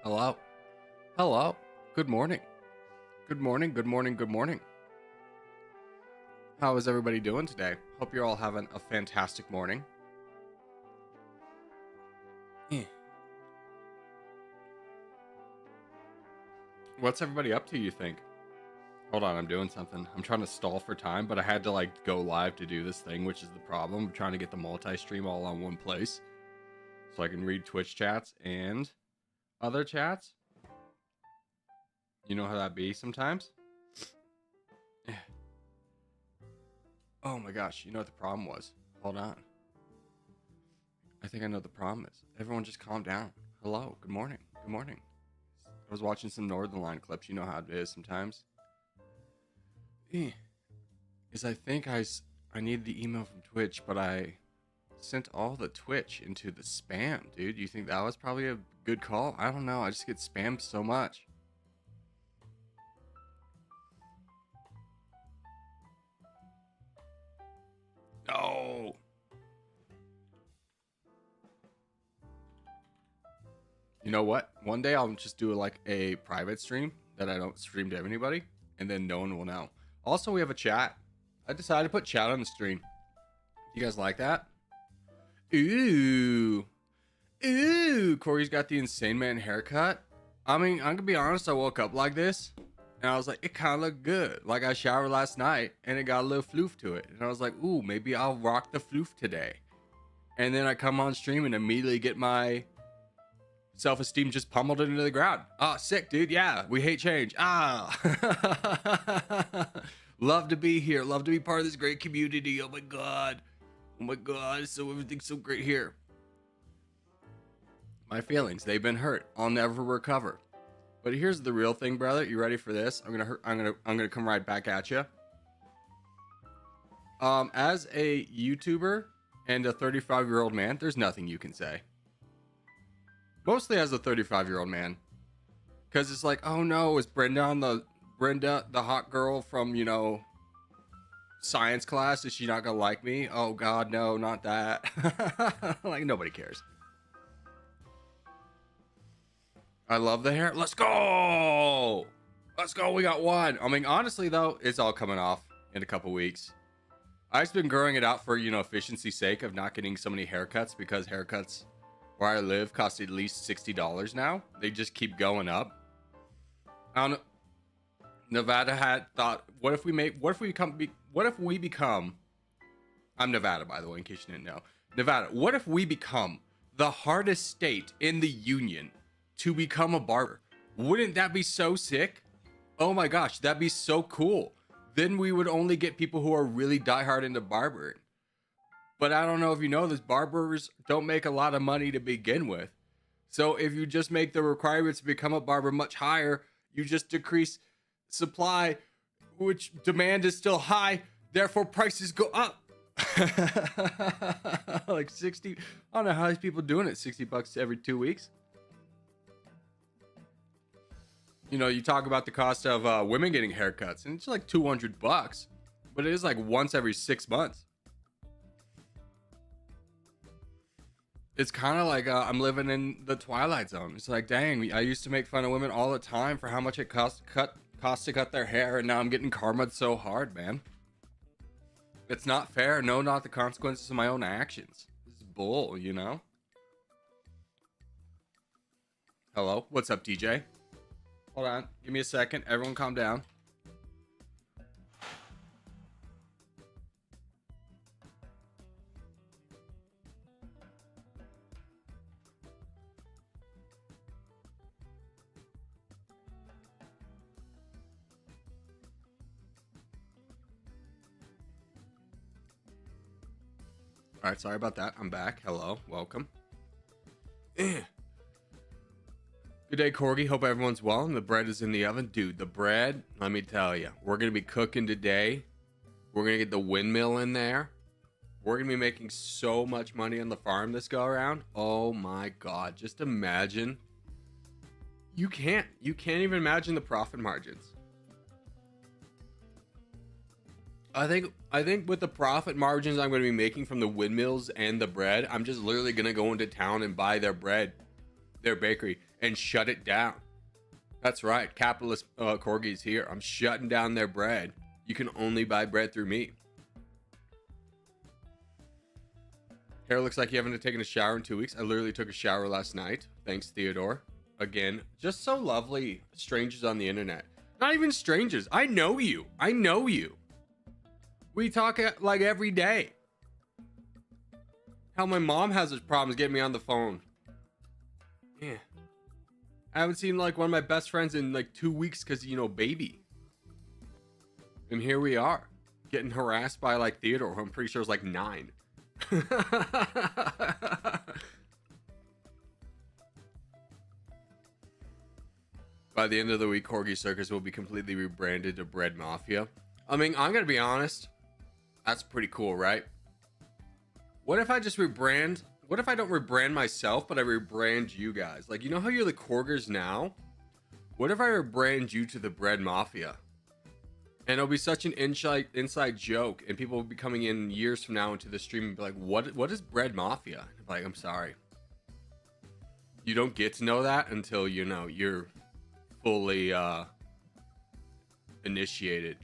Hello. Hello. Good morning. Good morning. Good morning. Good morning. How is everybody doing today? Hope you're all having a fantastic morning. What's everybody up to, you think? Hold on, I'm doing something. I'm trying to stall for time, but I had to go live to do this thing, which is the problem. I'm trying to get the multi-stream all on one place so I can read Twitch chats and other chats. You know how that be sometimes? Oh my gosh, you know what the problem was? Hold on. I think I know what the problem is. Everyone just calm down. Hello, good morning. Good morning. I was watching some Northern Line clips. You know how it is sometimes. Is I think I needed the email from Twitch, but I sent all the Twitch into the spam, dude. You think that was probably a good call? I don't know. I just get spammed so much. No. You know what? One day I'll just do like a private stream that I don't stream to anybody, and then no one will know. Also, we have a chat. I decided to put chat on the stream. You guys like that? Ooh. Ooh. Corey's got the insane man haircut. I mean, I'm gonna be honest, I woke up like this, and I was like, it kind of looked good. Like, I showered last night, and it got a little floof to it. And I was like, ooh, maybe I'll rock the floof today. And then I come on stream and immediately get my self-esteem just pummeled into the ground. Ah, sick, dude. Yeah, we hate change. Ah. Love to be here. Love to be part of this great community. Oh my god. Oh my god. So everything's so great here. My feelings, they've been hurt. I'll never recover. But here's the real thing, brother. You ready for this? I'm gonna come right back at you. As a YouTuber and a 35-year-old man, there's nothing you can say. Mostly as a 35-year-old man, because it's like, oh no, is Brenda the hot girl from, you know, science class? Is she not gonna like me? Oh god, no, not that. Like, nobody cares. I love the hair. Let's go. Let's go. We got one. I mean, honestly though, it's all coming off in a couple weeks. I've just been growing it out for, you know, efficiency's sake of not getting so many haircuts, because haircuts where I live cost at least $60 now. They just keep going up. I don't know. Nevada had thought, what if we become, I'm Nevada, by the way, in case you didn't know. Nevada, what if we become the hardest state in the union to become a barber? Wouldn't that be so sick? Oh my gosh, that'd be so cool. Then we would only get people who are really diehard into barbering. But I don't know if you know this, barbers don't make a lot of money to begin with. So if you just make the requirements to become a barber much higher, you just decrease supply, which demand is still high, therefore prices go up. Like 60, I don't know how these people doing it, $60 every 2 weeks. You know, you talk about the cost of women getting haircuts, and it's like $200, but it is like once every 6 months. It's kind of like I'm living in the Twilight Zone. It's like, dang, I used to make fun of women all the time for how much it costs to cut their hair, and now I'm getting karma so hard, man. It's not fair. No, not the consequences of my own actions. This is bull, you know? Hello? What's up, DJ? Hold on. Give me a second. Everyone calm down. All right, sorry about that. I'm back. Hello, welcome. Good day, Corgi. Hope everyone's well. And the bread is in the oven. Dude, the bread, let me tell you, we're going to be cooking today. We're going to get the windmill in there. We're going to be making so much money on the farm this go around. Oh my God. Just imagine. You can't even imagine the profit margins. I think with the profit margins I'm going to be making from the windmills and the bread, I'm just literally going to go into town and buy their bread, their bakery, and shut it down. That's right, capitalist corgis here. I'm shutting down their bread. You can only buy bread through me. Hair looks like you haven't taken a shower in 2 weeks. I literally took a shower last night. Thanks, Theodore. Again, just so lovely. Strangers on the internet. Not even strangers. I know you. I know you. We talk like every day. Hell, my mom has this problems getting me on the phone. Yeah. I haven't seen like one of my best friends in like 2 weeks because, you know, baby. And here we are. Getting harassed by like Theodore, who I'm pretty sure is like 9. By the end of the week, Corgi Circus will be completely rebranded to Bread Mafia. I mean, I'm gonna be honest, that's pretty cool, right? What if I just rebrand? What if I don't rebrand myself, but I rebrand you guys? Like, you know how you're the Corgers now? What if I rebrand you to the Bread Mafia? And it'll be such an inside joke, and people will be coming in years from now into the stream and be like, what is Bread Mafia? And I'm like, I'm sorry. You don't get to know that until, you know, you're fully initiated.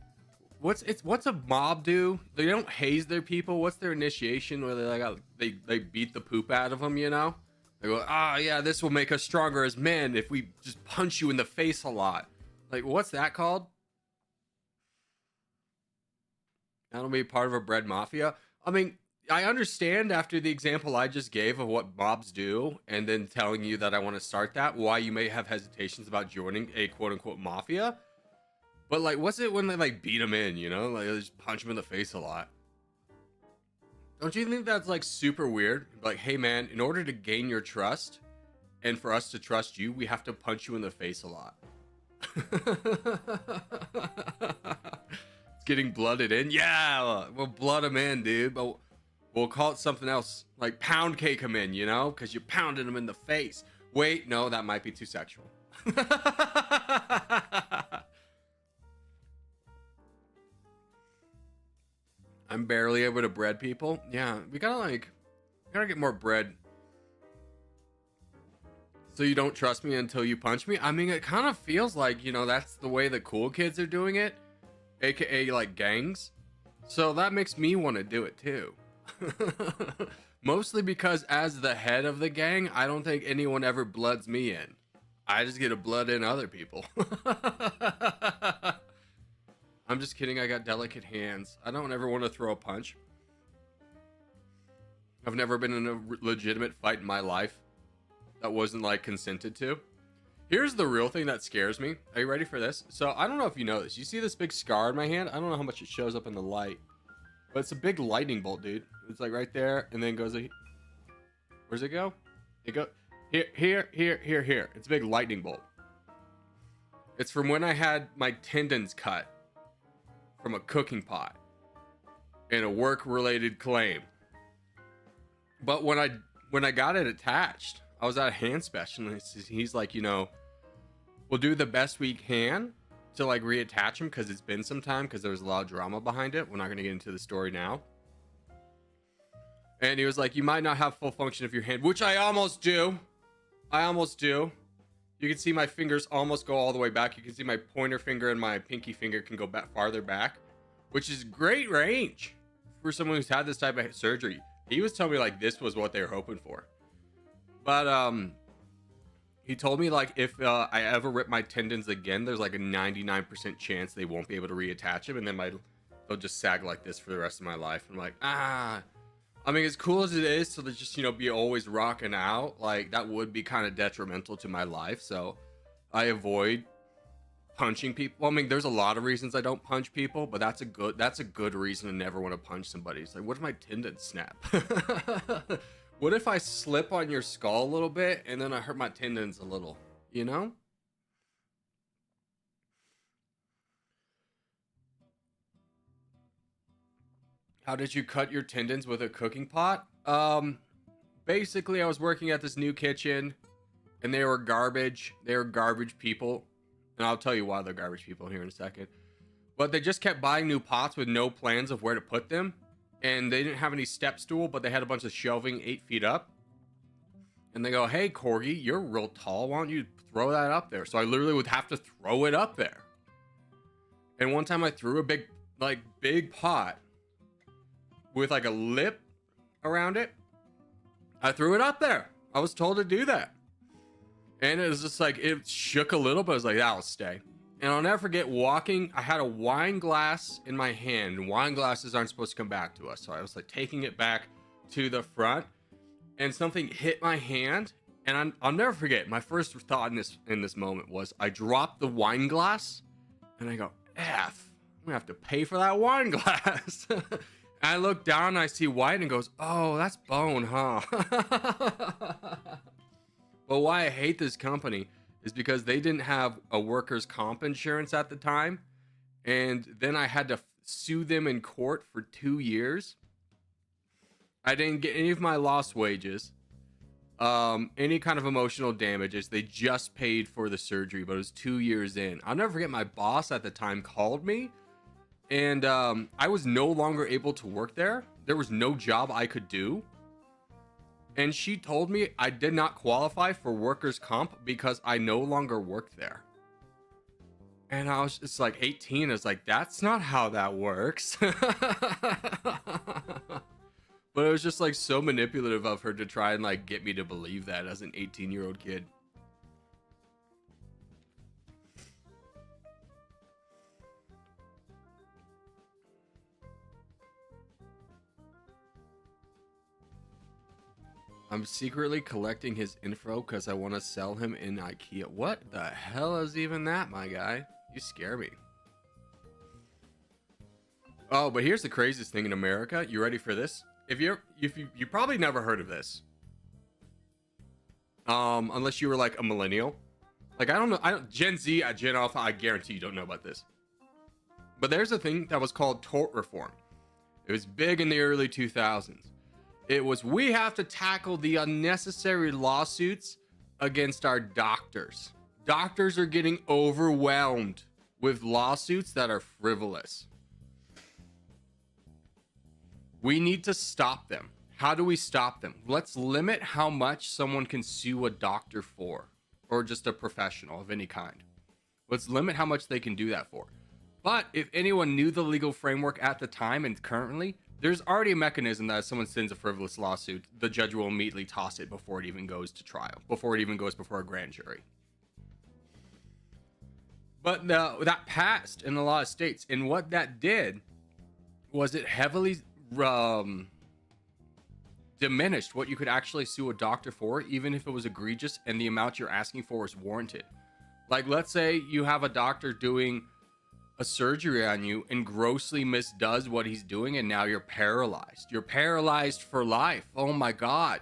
What's a mob do? They don't haze their people. What's their initiation where they beat the poop out of them, you know? They go, yeah, this will make us stronger as men if we just punch you in the face a lot. Like, what's that called? That'll be part of a Bread Mafia. I mean, I understand after the example I just gave of what mobs do, and then telling you that I want to start that, why you may have hesitations about joining a quote-unquote mafia. But like, what's it when they like beat them in, you know? Like, they just punch them in the face a lot. Don't you think that's like super weird? Like, hey man, in order to gain your trust, and for us to trust you, we have to punch you in the face a lot. Getting blooded in, yeah, we'll blood them in, dude, but we'll call it something else, like pound cake them in, you know, because you're pounding them in the face. Wait, no, that might be too sexual. I'm barely able to bread people. Yeah, we gotta get more bread. So you don't trust me until you punch me? I mean, it kind of feels like, you know, that's the way the cool kids are doing it. AKA like gangs. So that makes me want to do it too. Mostly because as the head of the gang, I don't think anyone ever bloods me in. I just get to blood in other people. I'm just kidding, I got delicate hands. I don't ever want to throw a punch. I've never been in a legitimate fight in my life that wasn't like consented to. Here's the real thing that scares me. Are you ready for this? So I don't know if you know this. You see this big scar in my hand? I don't know how much it shows up in the light, but it's a big lightning bolt, dude. It's like right there, and then goes. Where's it go? It go here. It's a big lightning bolt. It's from when I had my tendons cut from a cooking pot in a work-related claim. But when I got it attached, I was at a hand specialist. He's like, you know, we'll do the best we can to like reattach him because it's been some time because there was a lot of drama behind it. We're not going to get into the story now. And he was like, you might not have full function of your hand, which I almost do. You can see my fingers almost go all the way back. You can see my pointer finger and my pinky finger can go back farther back, which is great range for someone who's had this type of surgery. He was telling me like this was what they were hoping for. But he told me like if I ever rip my tendons again, there's like a 99% chance they won't be able to reattach them, and then they'll just sag like this for the rest of my life. I'm like, I mean, as cool as it is to just, you know, be always rocking out, like that would be kind of detrimental to my life. So I avoid punching people. I mean, there's a lot of reasons I don't punch people, but that's a good reason to never want to punch somebody. It's like, what if my tendons snap? What if I slip on your skull a little bit and then I hurt my tendons a little, you know? How did you cut your tendons with a cooking pot? Basically I was working at this new kitchen and they were garbage. They were garbage people. And I'll tell you why they're garbage people here in a second. But they just kept buying new pots with no plans of where to put them. And they didn't have any step stool, but they had a bunch of shelving 8 feet up. And they go, hey, Corgi, you're real tall. Why don't you throw that up there? So I literally would have to throw it up there. And one time I threw a big pot with like a lip around it. I threw it up there. I was told to do that. And it was just like, it shook a little, but I was like, that'll stay. And I'll never forget walking. I had a wine glass in my hand. And wine glasses aren't supposed to come back to us. So I was like taking it back to the front. And something hit my hand. And I'll never forget. My first thought in this moment was, I dropped the wine glass. And I go, F, I'm going to have to pay for that wine glass. I look down and I see white and goes, oh, that's bone, huh? But why I hate this company is because they didn't have a workers' comp insurance at the time. And then I had to sue them in court for 2 years. I didn't get any of my lost wages, any kind of emotional damages. They just paid for the surgery, but it was 2 years in. I'll never forget, my boss at the time called me, and I was no longer able to work there. There was no job I could do. And she told me I did not qualify for workers' comp because I no longer worked there. And I was just like 18. I was like, that's not how that works. But it was just like so manipulative of her to try and like get me to believe that as an 18-year-old kid. I'm secretly collecting his info because I want to sell him in IKEA. What the hell is even that, my guy? You scare me. Oh, but here's the craziest thing in America. You ready for this? If you probably never heard of this. Unless you were like a millennial. Like, I don't know. Gen Z, Gen Alpha, I guarantee you don't know about this. But there's a thing that was called tort reform. It was big in the early 2000s. It was, we have to tackle the unnecessary lawsuits against our doctors. Doctors are getting overwhelmed with lawsuits that are frivolous. We need to stop them. How do we stop them? Let's limit how much someone can sue a doctor for, or just a professional of any kind. Let's limit how much they can do that for. But if anyone knew the legal framework at the time and currently, there's already a mechanism that if someone sends a frivolous lawsuit, the judge will immediately toss it before it even goes to trial, before it even goes before a grand jury. But that passed in a lot of states. And what that did was it heavily diminished what you could actually sue a doctor for, even if it was egregious and the amount you're asking for is warranted. Like, let's say you have a doctor doing a surgery on you and grossly misdoes what he's doing, and now you're paralyzed. You're paralyzed for life. Oh my God.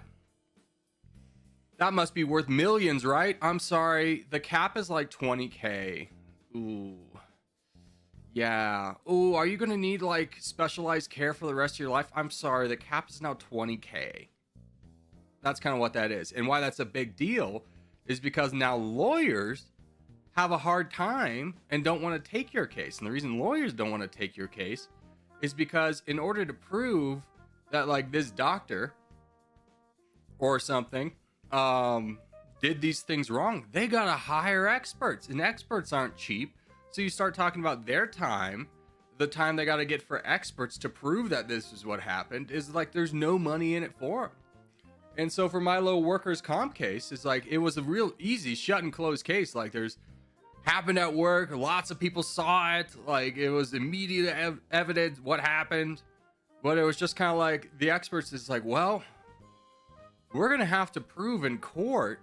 That must be worth millions, right? I'm sorry. The cap is like 20K. Ooh. Yeah. Ooh, are you going to need like specialized care for the rest of your life? I'm sorry. The cap is now 20K. That's kind of what that is. And why that's a big deal is because now lawyers have a hard time and don't want to take your case. And the reason lawyers don't want to take your case is because in order to prove that like this doctor or something did these things wrong, they gotta hire experts, and experts aren't cheap. So you start talking about their time, the time they gotta get for experts to prove that this is what happened, is like there's no money in it for them. And so for my little workers' comp case, it's like it was a real easy shut and close case. Like there's happened at work, lots of people saw it, like it was immediate evidence what happened. But it was just kind of like the experts is like, well, we're gonna have to prove in court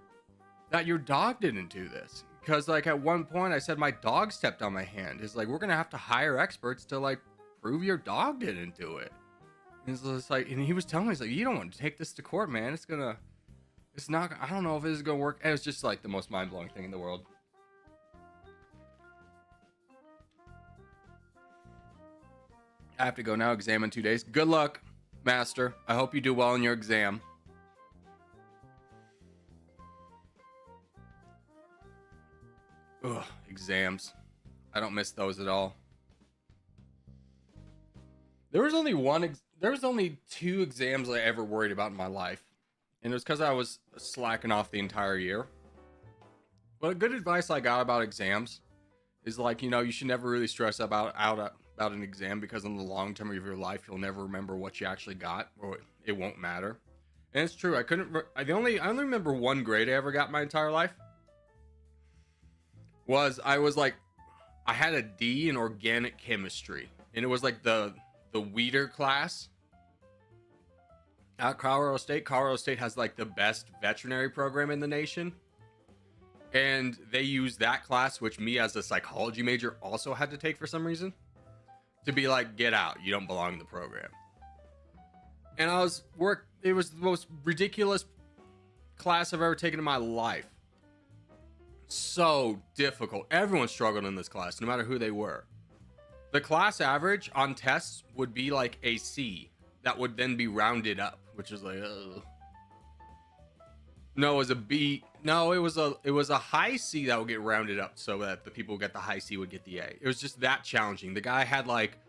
that your dog didn't do this, because like at one point I said my dog stepped on my hand. It's like, we're gonna have to hire experts to like prove your dog didn't do it. And it's just like, and he was telling me, he's like, you don't want to take this to court, man. It's not, I don't know if this is gonna work. And it was just like the most mind-blowing thing in the world. I have to go now. Exam in 2 days. Good luck, master. I hope you do well in your exam. Ugh, exams. I don't miss those at all. There was only 2 exams I ever worried about in my life. And it was because I was slacking off the entire year. But a good advice I got about exams is like, you know, you should never really stress about an exam, because in the long term of your life, you'll never remember what you actually got, or it won't matter. And it's true. I only remember one grade I ever got my entire life. I had a D in organic chemistry, and it was like the weeder class at Colorado State. Colorado State has like the best veterinary program in the nation. And they used that class, which me as a psychology major also had to take for some reason, to be like, get out, you don't belong in the program. And it was the most ridiculous class I've ever taken in my life. So difficult. Everyone struggled in this class, no matter who they were. The class average on tests would be like a C that would then be rounded up, which is like, ugh. No, it was a B. No, it was a high C that would get rounded up so that the people who get the high C would get the A. It was just that challenging. The guy had like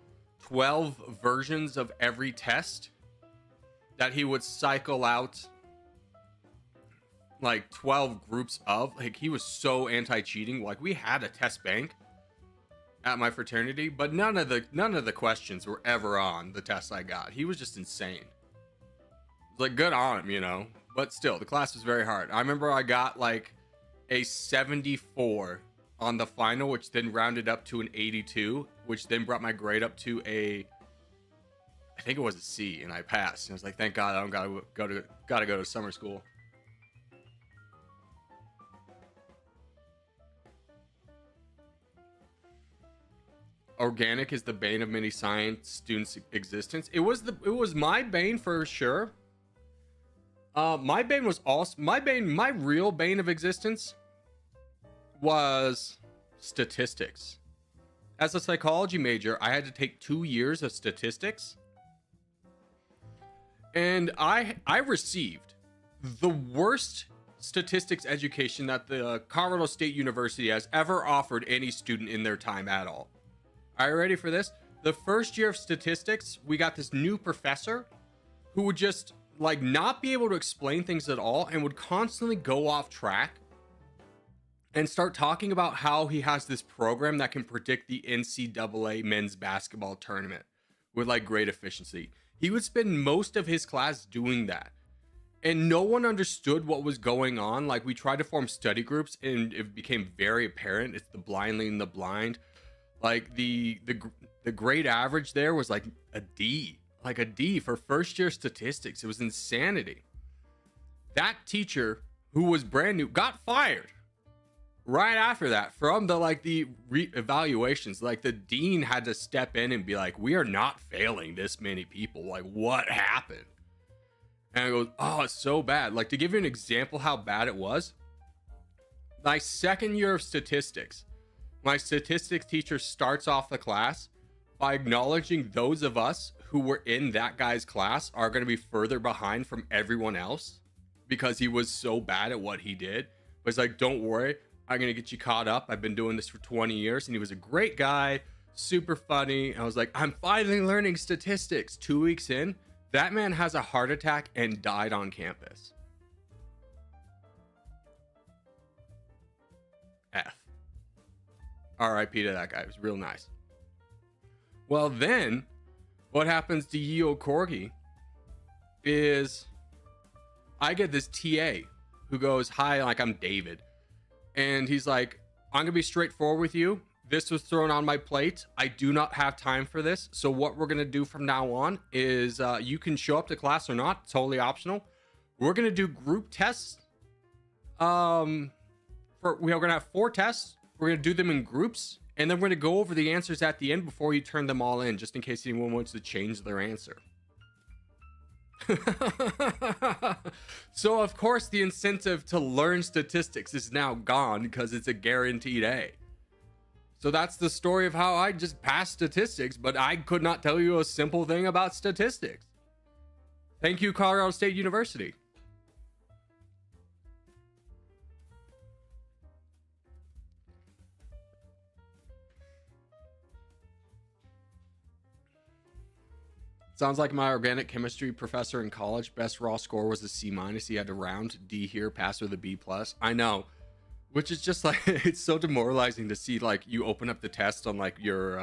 12 versions of every test that he would cycle out like 12 groups of. Like, he was so anti-cheating. Like, we had a test bank at my fraternity, but none of the questions were ever on the tests I got. He was just insane. It was like, good on him, you know. But still, the class was very hard. I remember I got like a 74 on the final, which then rounded up to an 82, which then brought my grade up to I think it was a C, and I passed. And I was like, thank God I don't gotta go to summer school. Organic is the bane of many science students' existence. It was my bane for sure. My real bane of existence was statistics. As a psychology major, I had to take 2 years of statistics. And I received the worst statistics education that the Colorado State University has ever offered any student in their time at all. Are you ready for this? The first year of statistics, we got this new professor who would just like not be able to explain things at all and would constantly go off track and start talking about how he has this program that can predict the NCAA men's basketball tournament with like great efficiency. He would spend most of his class doing that, and no one understood what was going on. Like, we tried to form study groups and it became very apparent. It's the blind leading the blind. Like, the grade average there was like a D. Like a D for first year statistics. It was insanity. That teacher, who was brand new, got fired right after that from the evaluations. Like, the dean had to step in and be like, we are not failing this many people. Like, what happened? And I go, oh, it's so bad. Like, to give you an example how bad it was, my second year of statistics, my statistics teacher starts off the class by acknowledging those of us who were in that guy's class are going to be further behind from everyone else because he was so bad at what he did. But it's like, don't worry, I'm going to get you caught up. I've been doing this for 20 years. And he was a great guy, super funny. I was like, I'm finally learning statistics. 2 weeks in, that man has a heart attack and died on campus. F. RIP to that guy. It was real nice. Well, then what happens to Yeo Corgi is I get this TA who goes, hi, like, I'm David. And he's like, I'm going to be straightforward with you. This was thrown on my plate. I do not have time for this. So what we're going to do from now on is you can show up to class or not. Totally optional. We're going to do group tests. We're going to have 4 tests. We're going to do them in groups. And then we're going to go over the answers at the end before you turn them all in, just in case anyone wants to change their answer. So, of course, the incentive to learn statistics is now gone because it's a guaranteed A. So that's the story of how I just passed statistics, but I could not tell you a simple thing about statistics. Thank you, Colorado State University. Sounds like my organic chemistry professor in college. Best raw score was a C minus. He had to round D here, pass with a B plus. I know, which is just like it's so demoralizing to see. Like you open up the test on like your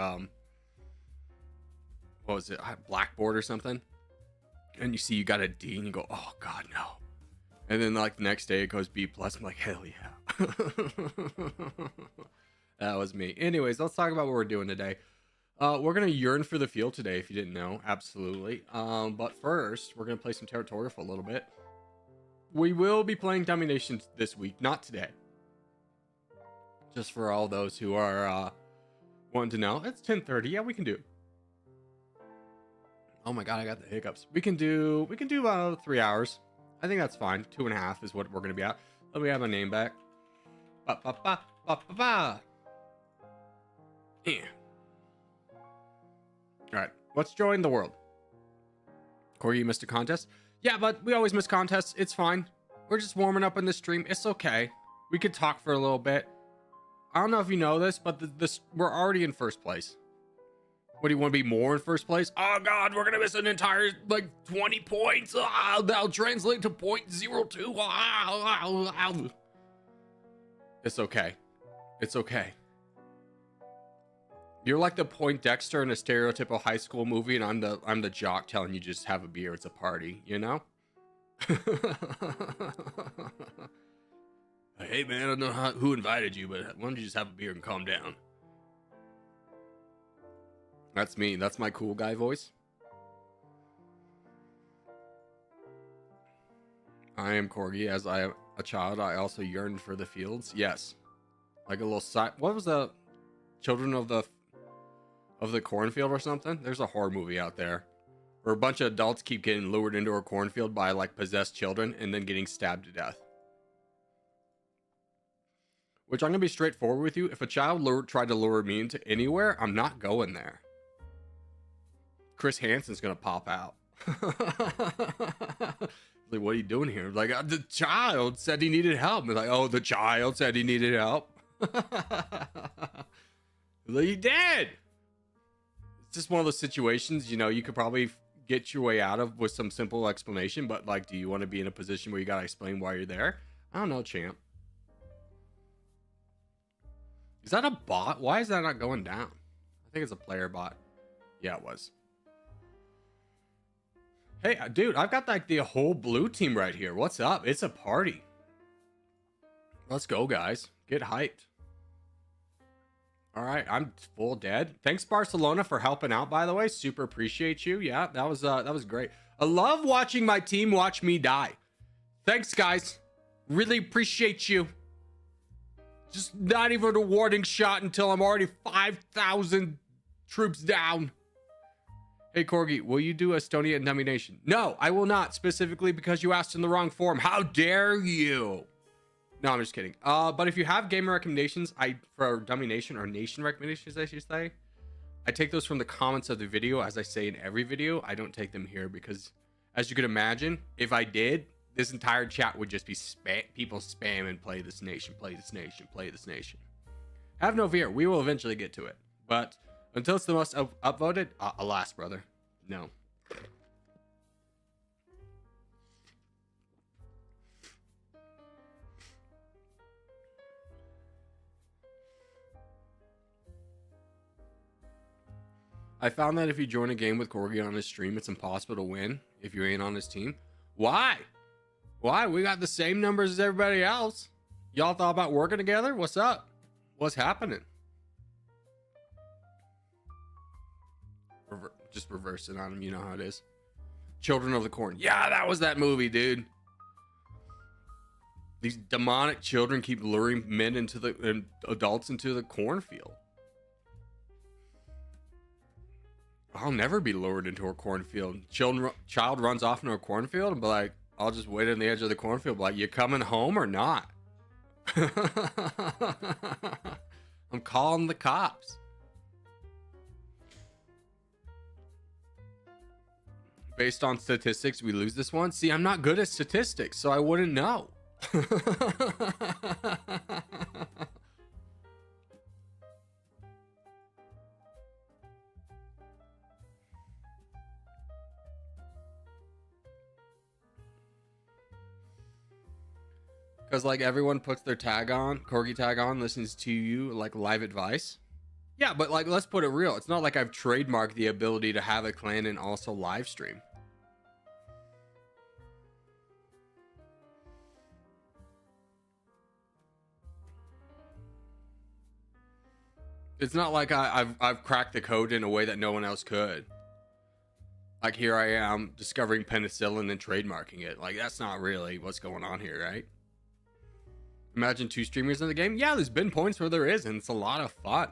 what was it, Blackboard or something, and you see you got a D, and you go, oh god, no. And then like the next day it goes B plus. I'm like, hell yeah. That was me. Anyways, let's talk about what we're doing today. We're gonna yearn for the field today, if you didn't know. Absolutely. But first, we're gonna play some territorial for a little bit. We will be playing domination this week, not today. Just for all those who are wanting to know. It's 10:30. Yeah, we can do. Oh my god, I got the hiccups. We can do about 3 hours. I think that's fine. 2.5 is what we're gonna be at. Let me have my name back. Ba ba ba ba ba ba. Yeah. All right, let's join the world. Corey, you missed a contest? Yeah, but we always miss contests. It's fine. We're just warming up in the stream. It's okay. We could talk for a little bit. I don't know if you know this, but we're already in first place. What, do you want to be more in first place? Oh god, we're gonna miss an entire like 20 points. That'll translate to 0.02. It's okay. It's okay. You're like the Poindexter in a stereotypical high school movie, and I'm the jock telling you just have a beer. It's a party, you know? Hey man, I don't know who invited you, but why don't you just have a beer and calm down? That's me. That's my cool guy voice. I am Corgi. As I am a child, I also yearned for the fields. Yes, like a little side. What was the Children of the Cornfield or something? There's a horror movie out there where a bunch of adults keep getting lured into a cornfield by like possessed children and then getting stabbed to death. Which I'm gonna be straightforward with you. If a child tried to lure me into anywhere, I'm not going there. Chris Hansen's gonna pop out. Like, what are you doing here? Like, the child said he needed help. Like, oh, the child said he needed help. Like, he did. It's just one of those situations, you know, you could probably get your way out of with some simple explanation, but like, do you want to be in a position where you gotta explain why you're there? I don't know, champ. Is that a bot? Why is that not going down? I think it's a player bot. Yeah, it was. Hey, dude, I've got like the whole blue team right here. What's up? It's a party. Let's go, guys. Get hyped. All right, I'm full dead. Thanks, Barcelona, for helping out, by the way. Super appreciate you. Yeah, that was great. I love watching my team watch me die. Thanks, guys. Really appreciate you. Just not even a rewarding shot until I'm already 5,000 troops down. Hey, Corgi, will you do Estonia and domination? No, I will not, specifically because you asked in the wrong form. How dare you? No, I'm just kidding. But if you have gamer recommendations, for domination or nation recommendations, I should say, I take those from the comments of the video. As I say in every video, I don't take them here because, as you can imagine, if I did, this entire chat would just be people spamming, play this nation, play this nation, play this nation. Have no fear, we will eventually get to it. But until it's the most upvoted, alas, brother, no. I found that if you join a game with Corgi on his stream, it's impossible to win if you ain't on his team. Why? Why? We got the same numbers as everybody else. Y'all thought about working together? What's up? What's happening? Just reverse it on him. You know how it is. Children of the Corn. Yeah, that was that movie, dude. These demonic children keep luring men and adults into the cornfield. I'll never be lured into a cornfield. Child runs off into a cornfield and be like, I'll just wait on the edge of the cornfield. Be like, you coming home or not? I'm calling the cops. Based on statistics, we lose this one. See, I'm not good at statistics, so I wouldn't know. Because like everyone puts their tag on, corgi tag on, listens to you like live advice. Yeah, but like let's put it real. It's not like I've trademarked the ability to have a clan and also live stream. It's not like I've cracked the code in a way that no one else could. Like here I am discovering penicillin and trademarking it. Like that's not really what's going on here, right? Imagine 2 streamers in the game. Yeah, there's been points where there is, and it's a lot of fun.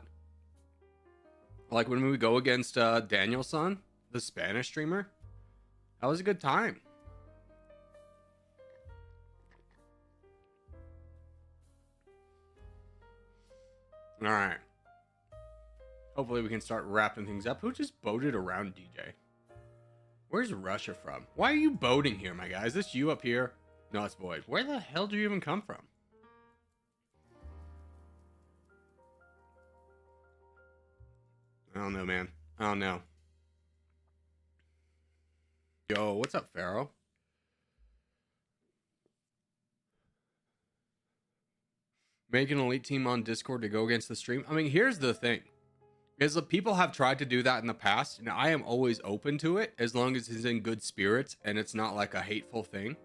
Like when we go against Danielson, the Spanish streamer. That was a good time. All right. Hopefully we can start wrapping things up. Who just boated around DJ? Where's Russia from? Why are you boating here, my guy? Is this you up here? No, it's Void. Where the hell do you even come from? I don't know, man. I don't know. Yo, what's up, Pharaoh? Make an elite team on Discord to go against the stream. I mean, here's the thing. Is that people have tried to do that in the past, and I am always open to it as long as it's in good spirits and it's not like a hateful thing.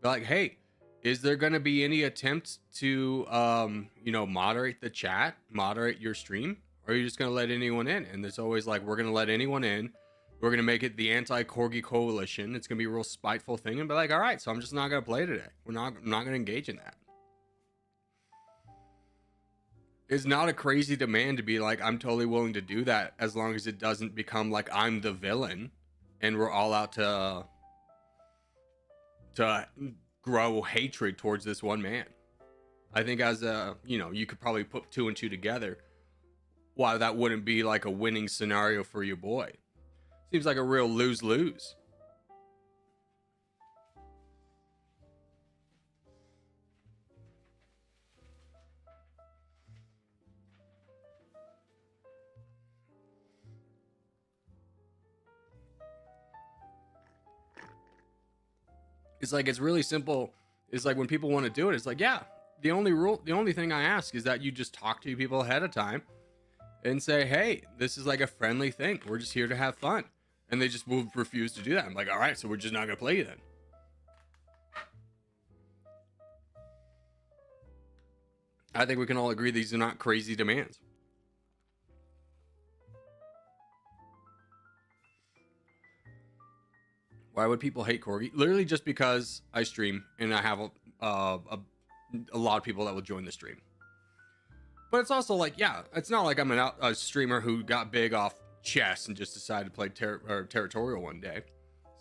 But like, hey, is there going to be any attempt to, you know, moderate the chat, moderate your stream? Or are you just going to let anyone in? And it's always like, we're going to let anyone in. We're going to make it the anti-corgi coalition. It's going to be a real spiteful thing. And be like, all right, so I'm just not going to play today. I'm not going to engage in that. It's not a crazy demand to be like, I'm totally willing to do that as long as it doesn't become like I'm the villain and we're all out to grow hatred towards this one man. I think as a, you know, you could probably put 2 and 2 together. Why that wouldn't be like a winning scenario for your boy. Seems like a real lose-lose. It's like, it's really simple. It's like when people want to do it, it's like, yeah, the only thing I ask is that you just talk to people ahead of time and say, hey, this is like a friendly thing. We're just here to have fun. And they just will refuse to do that. I'm like, all right, so we're just not going to play you then. I think we can all agree these are not crazy demands. Why would people hate Corgi? Literally just because I stream and I have a lot of people that will join the stream. But it's also like, yeah, it's not like I'm a streamer who got big off chess and just decided to play territorial one day.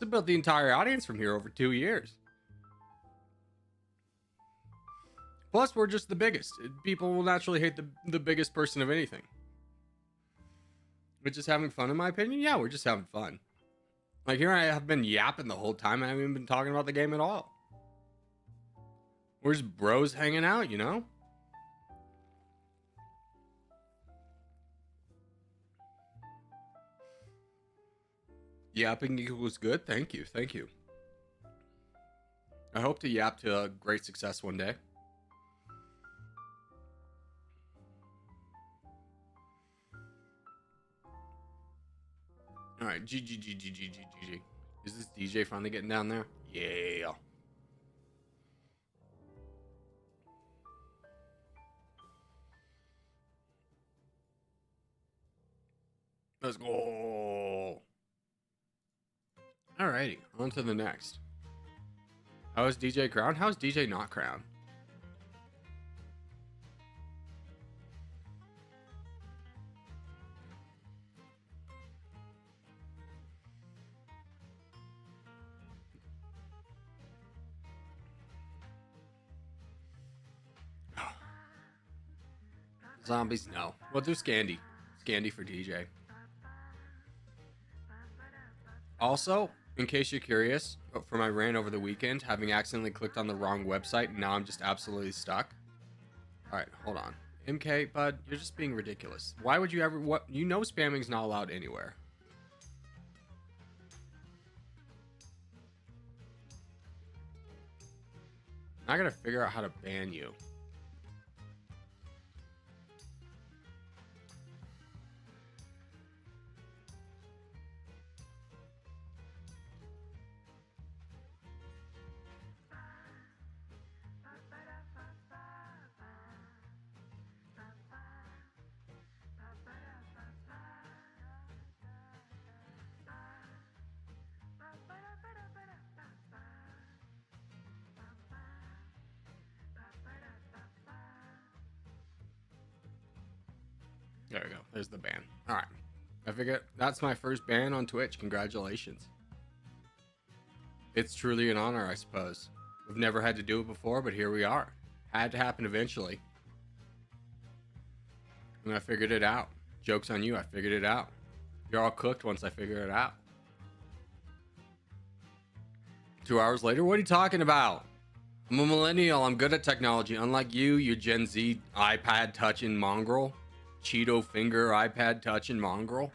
It's built the entire audience from here over 2 years. Plus, we're just the biggest. People will naturally hate the biggest person of anything. We're just having fun, in my opinion. Yeah, we're just having fun. Like, here I have been yapping the whole time. I haven't even been talking about the game at all. We're just bros hanging out, you know? Yapping equals good. Thank you. Thank you. I hope to yap to a great success one day. All right, GG. Is this DJ finally getting down there? Yeah. Let's go. Alrighty, on to the next. How is DJ crowned? How is DJ not crowned? Zombies, no. We'll do Scandy. Scandy for DJ. Also, in case you're curious, for my rant over the weekend, having accidentally clicked on the wrong website, now I'm just absolutely stuck. Alright, hold on. MK, bud, you're just being ridiculous. Why would you ever... What? You know spamming's not allowed anywhere. I gotta figure out how to ban you. There we go. There's the ban. All right. I figured that's my first ban on Twitch. Congratulations. It's truly an honor, I suppose. We've never had to do it before, but here we are. Had to happen eventually. And I figured it out. Joke's on you. I figured it out. You're all cooked once I figure it out. 2 hours later? What are you talking about? I'm a millennial. I'm good at technology. Unlike you, you Gen Z iPad touching mongrel. Cheeto finger iPad touching mongrel.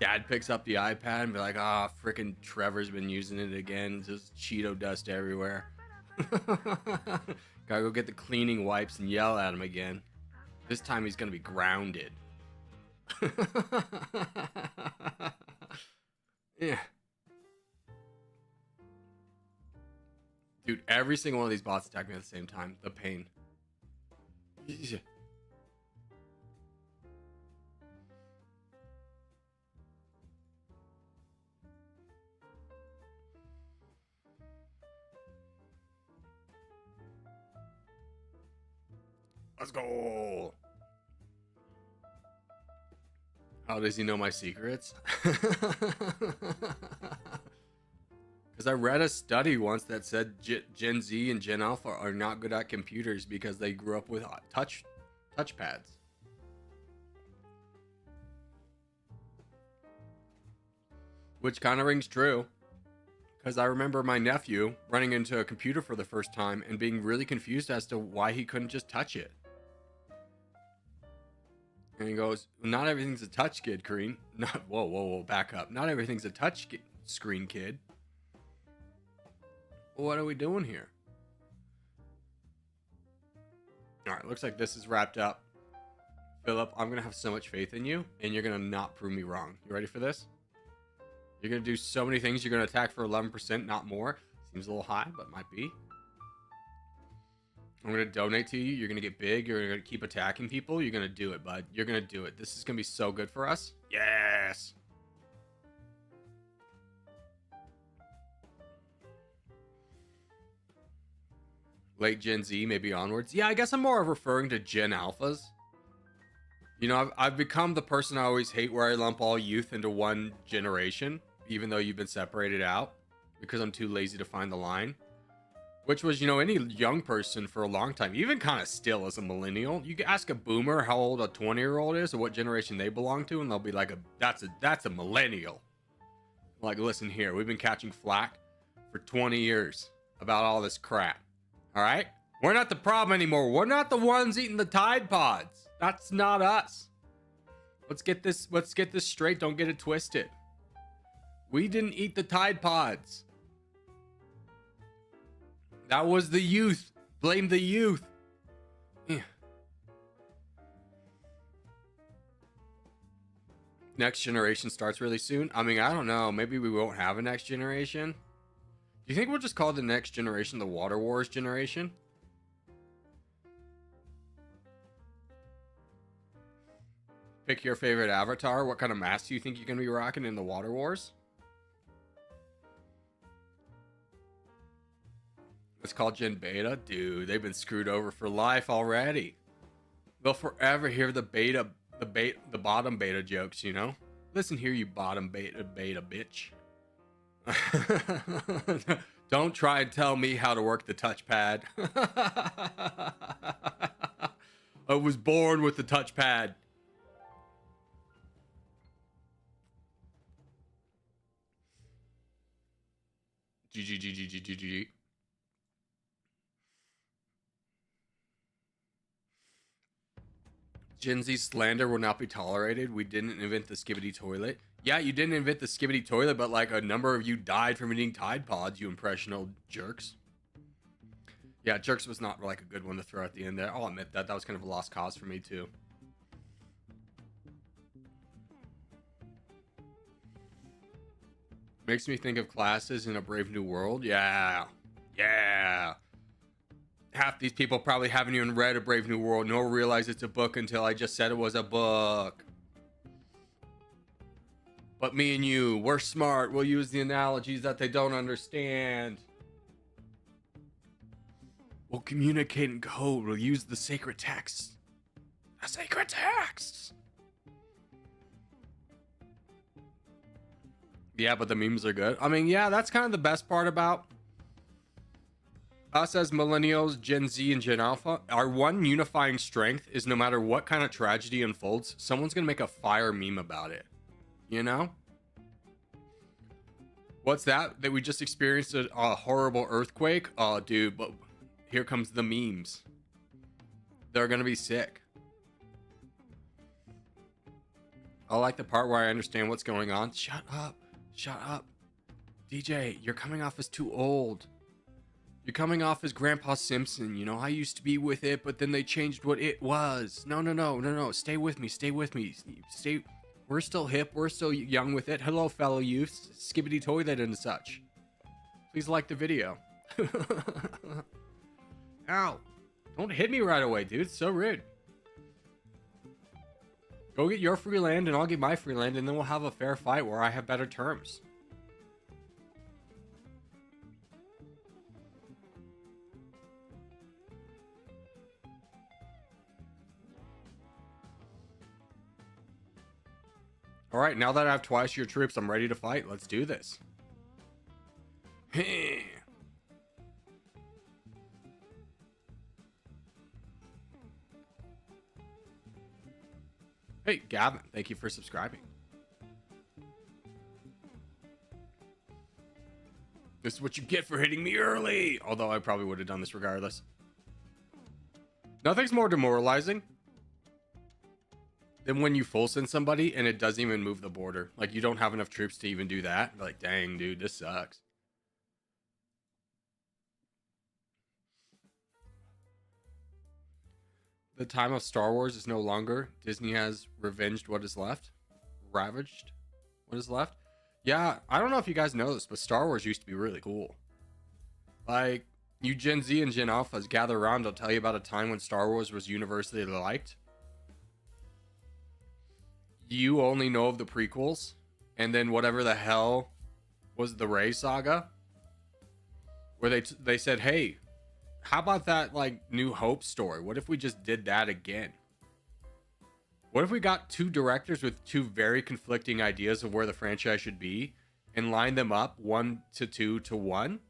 Dad picks up the iPad and be like, ah, oh, freaking Trevor's been using it again. Just Cheeto dust everywhere. Gotta go get the cleaning wipes and yell at him again. This time he's gonna be grounded. Yeah. Dude, every single one of these bots attack me at the same time. The pain. Let's go. How does he know my secrets? Because I read a study once that said Gen Z and Gen Alpha are not good at computers because they grew up with touchpads. Which kind of rings true. Because I remember my nephew running into a computer for the first time and being really confused as to why he couldn't just touch it. And he goes, not everything's a touch, kid, Kareen. Not, whoa, back up. Not everything's a touch screen, kid. What are we doing here? All right, looks like this is wrapped up. Philip, I'm going to have so much faith in you, and you're going to not prove me wrong. You ready for this? You're going to do so many things. You're going to attack for 11%, not more. Seems a little high, but might be. I'm going to donate to you. You're going to get big. You're going to keep attacking people. You're going to do it, bud. You're going to do it. This is going to be so good for us. Yes. Late Gen Z, maybe onwards. Yeah, I guess I'm more referring to Gen Alphas. You know, I've become the person I always hate where I lump all youth into one generation, even though you've been separated out, because I'm too lazy to find the line. Which was, you know, any young person for a long time, even kind of still as a millennial. You can ask a boomer how old a 20-year-old is or what generation they belong to, and they'll be like, that's a millennial. Like, listen here, we've been catching flack for 20 years about all this crap. All right? We're not the problem anymore. We're not the ones eating the Tide Pods. That's not us. Let's get this straight. Don't get it twisted. We didn't eat the Tide Pods. That was the youth. Blame the youth. Yeah. Next generation starts really soon. I mean, I don't know. Maybe we won't have a next generation. Do you think we'll just call the next generation the Water Wars generation? Pick your favorite avatar. What kind of mask do you think you're going to be rocking in the Water Wars? It's called Gen Beta. Dude, they've been screwed over for life already. They'll forever hear the bottom beta jokes, you know? Listen here, you bottom beta bitch. Don't try and tell me how to work the touchpad. I was born with the touchpad. GG. Gen Z slander will not be tolerated. We didn't invent the skibbity toilet. Yeah, you didn't invent the skibbity toilet, but like a number of you died from eating Tide Pods, you impressionable jerks. Yeah, jerks was not like a good one to throw at the end there. I'll admit that. That was kind of a lost cause for me too. Makes me think of classes in A Brave New World. Yeah. Yeah. Half these people probably haven't even read A Brave New World, nor realize it's a book until I just said it was a book. But me and you, we're smart. We'll use the analogies that they don't understand. We'll communicate in code. We'll use the sacred texts. The sacred texts. Yeah, but the memes are good. I mean, yeah, that's kind of the best part about us as millennials, Gen Z, and Gen Alpha. Our one unifying strength is no matter what kind of tragedy unfolds, someone's going to make a fire meme about it. You know? What's that? That we just experienced a horrible earthquake? Oh, dude, but here comes the memes. They're going to be sick. I like the part where I understand what's going on. Shut up. Shut up. DJ, you're coming off as too old. You're coming off as Grandpa Simpson. You know, I used to be with it, but then they changed what it was. No. Stay with me. Stay. We're still hip. We're still young with it. Hello, fellow youths. Skibbity toilet and such. Please like the video. Ow. Don't hit me right away, dude. It's so rude. Go get your free land and I'll get my free land, and then we'll have a fair fight where I have better terms. All right, now that I have twice your troops, I'm ready to fight. Let's do this. Hey, Gavin, thank you for subscribing. This is what you get for hitting me early. Although I probably would have done this regardless. Nothing's more demoralizing than when you full send somebody and it doesn't even move the border. Like, you don't have enough troops to even do that. Like, dang, dude, this sucks. The time of Star Wars is no longer. Disney has revenged what is left. Ravaged what is left. Yeah, I don't know if you guys know this, but Star Wars used to be really cool. Like, you Gen Z and Gen Alphas gather around, I'll tell you about a time when Star Wars was universally liked. You only know of the prequels, and then whatever the hell was the Rey saga, where they said, hey, how about that, like, New Hope story? What if we just did that again? What if we got two directors with two very conflicting ideas of where the franchise should be and lined them up 1 to 2 to 1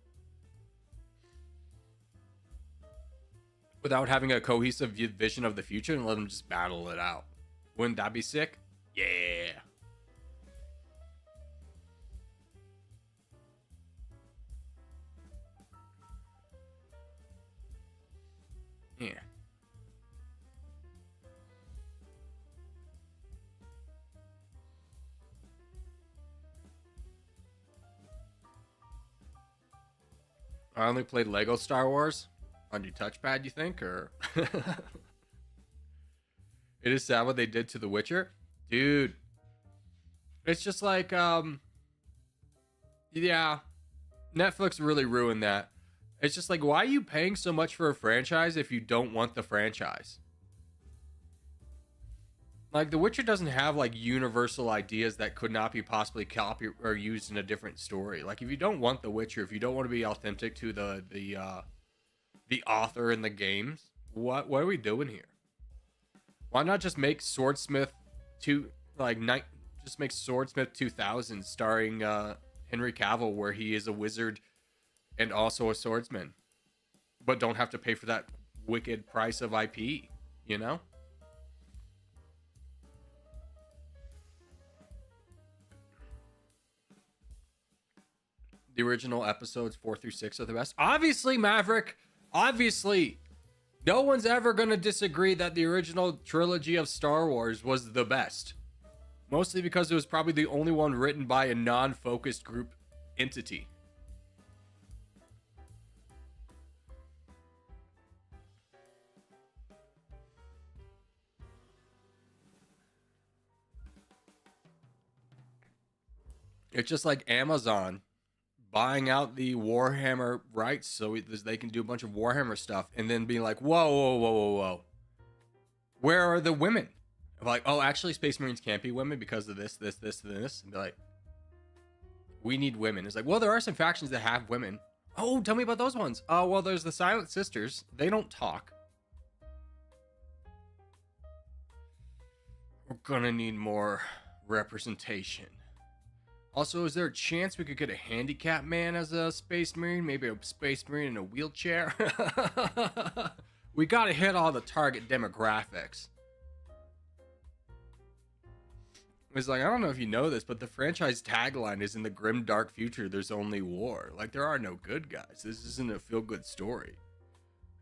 without having a cohesive vision of the future and let them just battle it out? Wouldn't that be sick? Yeah. Yeah. I only played Lego Star Wars on your touchpad, you think? Or it is sad what they did to The Witcher. Dude. It's just like, yeah. Netflix really ruined that. It's just like, why are you paying so much for a franchise if you don't want the franchise? Like, The Witcher doesn't have, like, universal ideas that could not be possibly copied or used in a different story. Like, if you don't want The Witcher, if you don't want to be authentic to the author in the games, what are we doing here? Why not just make Swordsmith just make Swordsmith 2000 starring Henry Cavill, where he is a wizard and also a swordsman, but don't have to pay for that wicked price of IP, you know? The original episodes 4 through 6 are the best. Obviously, Maverick. Obviously. No one's ever going to disagree that the original trilogy of Star Wars was the best. Mostly because it was probably the only one written by a non-focused group entity. It's just like Amazon buying out the Warhammer rights so they can do a bunch of Warhammer stuff and then being like, whoa, whoa, whoa, whoa, whoa. Where are the women? Like, oh, actually, Space Marines can't be women because of this, this, this, and this. And be like, we need women. It's like, well, there are some factions that have women. Oh, tell me about those ones. Oh, well, there's the Silent Sisters. They don't talk. We're gonna need more representation. Also, is there a chance we could get a handicapped man as a Space Marine? Maybe a Space Marine in a wheelchair? We gotta hit all the target demographics. It's like, I don't know if you know this, but the franchise tagline is in the grim dark future, there's only war. Like, there are no good guys. This isn't a feel-good story.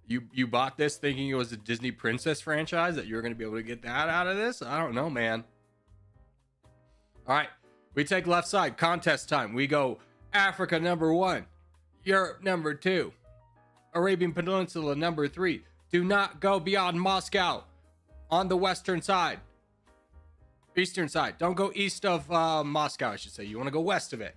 You bought this thinking it was a Disney princess franchise, that you were going to be able to get that out of this? I don't know, man. All right. We take left side. Contest time. We go Africa number 1. Europe number 2. Arabian Peninsula number 3. Do not go beyond Moscow. On the western side. Eastern side. Don't go east of Moscow, I should say. You want to go west of it.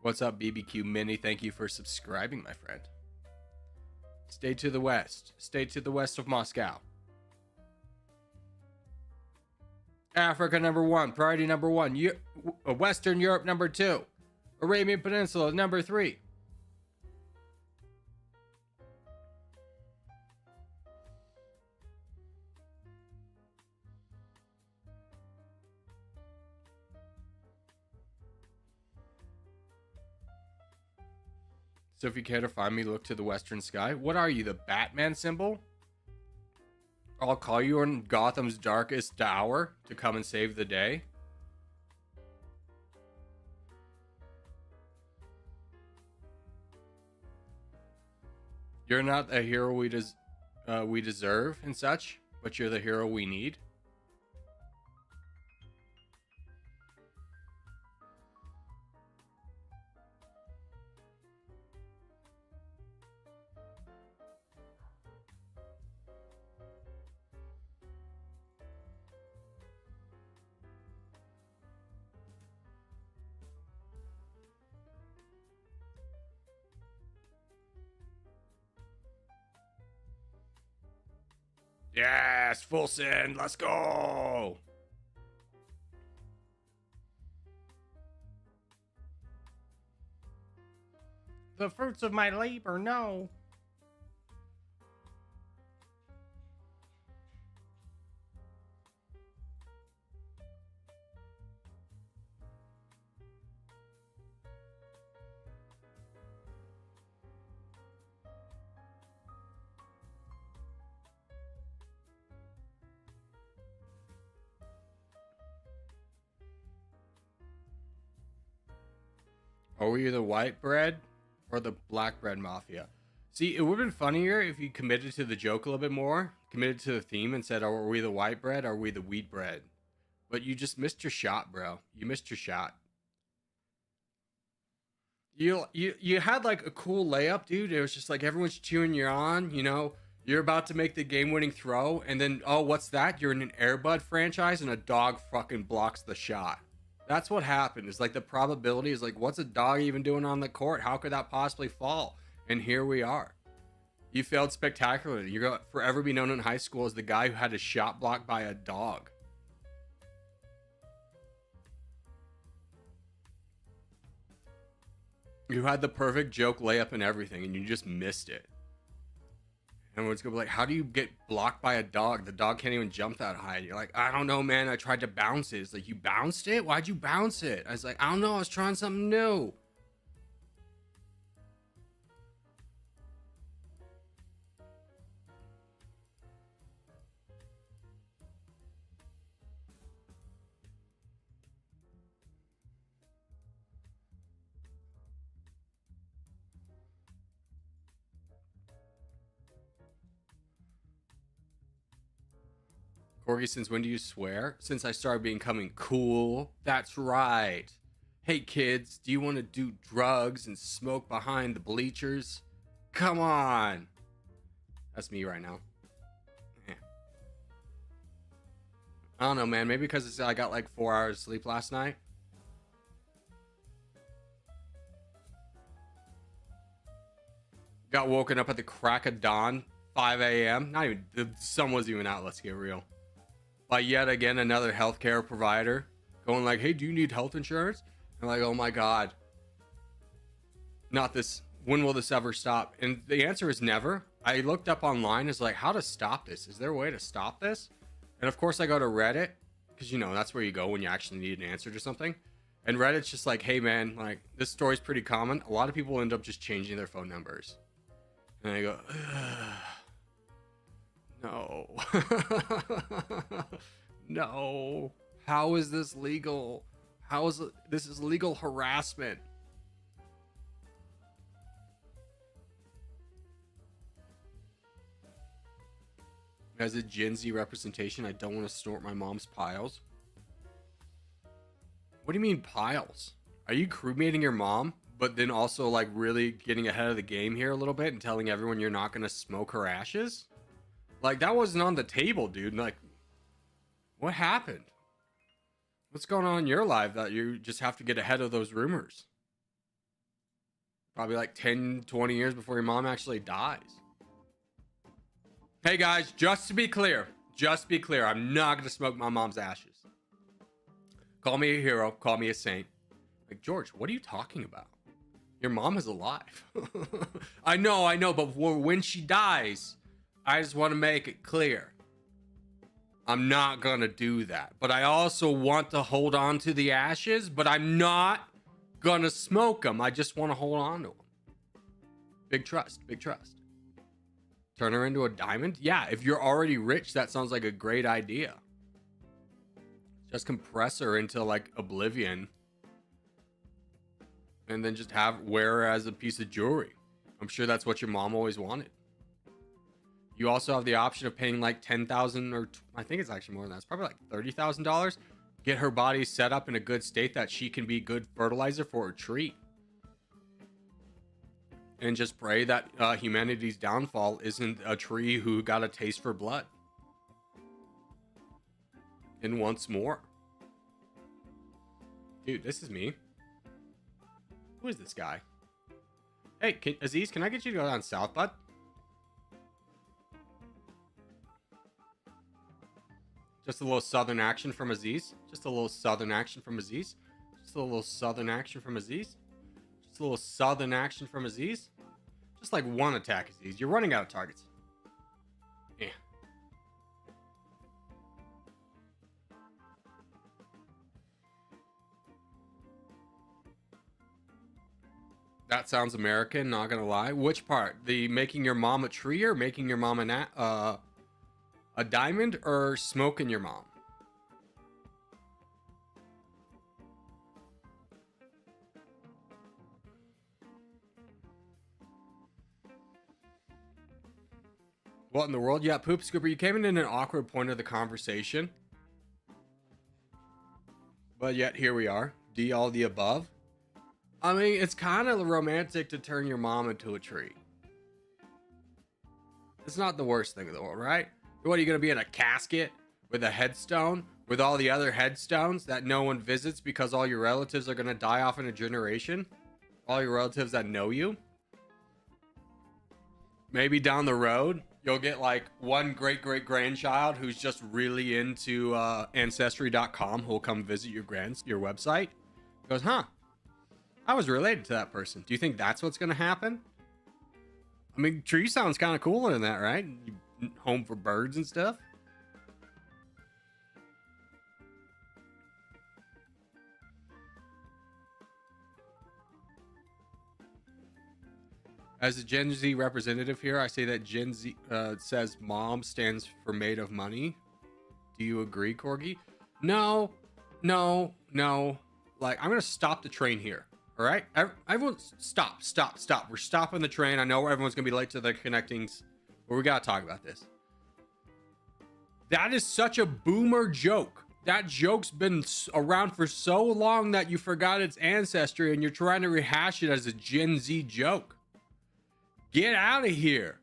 What's up, BBQ Mini? Thank you for subscribing, my friend. Stay to the west. Stay to the west of Moscow. Africa number 1. Priority number 1. Western Europe number 2. Arabian Peninsula number 3. So if you care to find me, look to the western sky. What are you, the Batman symbol? I'll call you in Gotham's darkest hour to come and save the day. You're not a hero we deserve and such, but you're the hero we need. Yes, full send. Let's go. The fruits of my labor, no. Are we the white bread or the black bread mafia? See, it would have been funnier if you committed to the joke a little bit more, committed to the theme and said, are we the white bread or are we the wheat bread? But you just missed your shot, bro. You missed your shot. You had like a cool layup, dude. It was just like everyone's cheering you on, you know. You're about to make the game-winning throw, and then, oh, what's that? You're in an Air Bud franchise, and a dog fucking blocks the shot. That's what happened. It's like the probability is like, what's a dog even doing on the court? How could that possibly fall? And here we are. You failed spectacularly. You're going to forever be known in high school as the guy who had a shot blocked by a dog. You had the perfect joke layup and everything, and you just missed it. Everyone's gonna be like, how do you get blocked by a dog? The dog can't even jump that high. You're like, I don't know, man. I tried to bounce it. It's like, you bounced it? Why'd you bounce it? I was like, I don't know. I was trying something new. Corgi, since when do you swear? Since I started becoming cool. That's right. Hey kids, do you want to do drugs and smoke behind the bleachers? Come on. That's me right now. Yeah. I don't know, man. Maybe because I got like 4 hours of sleep last night. Got woken up at the crack of dawn, 5 a.m. Not even, the sun wasn't even out, let's get real. By yet again another healthcare provider going like, hey, do you need health insurance? I'm like, oh my God. Not this. When will this ever stop? And the answer is never. I looked up online, is like, how to stop this? Is there a way to stop this? And of course I go to Reddit, because you know, that's where you go when you actually need an answer to something. And Reddit's just like, hey man, like this story's pretty common. A lot of people end up just changing their phone numbers. And I go, no. No. How is this legal? How is it? This is legal harassment. As a Gen Z representation, I don't want to snort my mom's piles. What do you mean piles? Are you cremating your mom, but then also like really getting ahead of the game here a little bit and telling everyone you're not going to smoke her ashes? Like that wasn't on the table, dude. Like, what happened? What's going on in your life that you just have to get ahead of those rumors? Probably like 10, 20 years before your mom actually dies. Hey guys, just to be clear, I'm not going to smoke my mom's ashes. Call me a hero, call me a saint. Like, George, what are you talking about? Your mom is alive. I know, but when she dies, I just want to make it clear. I'm not going to do that. But I also want to hold on to the ashes, but I'm not going to smoke them. I just want to hold on to them. Big trust, big trust. Turn her into a diamond? Yeah, if you're already rich, that sounds like a great idea. Just compress her into like oblivion. And then just wear her as a piece of jewelry. I'm sure that's what your mom always wanted. You also have the option of paying like $10,000 or I think it's actually more than that. It's probably like $30,000. Get her body set up in a good state that she can be good fertilizer for her tree. And just pray that humanity's downfall isn't a tree who got a taste for blood. And once more. Dude, this is me. Who is this guy? Hey, Aziz, can I get you to go down south, bud? Just a little southern action from Aziz. Just a little southern action from Aziz. Just a little southern action from Aziz. Just a little southern action from Aziz. Just like one attack, Aziz. You're running out of targets. Yeah. That sounds American, not gonna lie. Which part? The making your mom a tree or making your mom a diamond or smoking your mom? What in the world? Yeah, Poop Scooper, you came in an awkward point of the conversation. But yet here we are. D all the above. I mean, it's kind of romantic to turn your mom into a tree. It's not the worst thing in the world, right? What, are you going to be in a casket with a headstone with all the other headstones that no one visits because all your relatives are going to die off in a generation? All your relatives that know you? Maybe down the road, you'll get like one great-great-grandchild who's just really into Ancestry.com who'll come visit your website. Goes, huh? I was related to that person. Do you think that's what's going to happen? I mean, tree sounds kind of cooler than that, right? Home for birds and stuff. As a Gen Z representative here, I say that Gen Z says mom stands for made of money. Do you agree, Corgi? No. Like, I'm going to stop the train here. All right? Everyone, stop. We're stopping the train. I know everyone's going to be late to the connectings, but we got to talk about this. That is such a boomer joke. That joke's been around for so long that you forgot its ancestry and you're trying to rehash it as a Gen Z joke. Get out of here.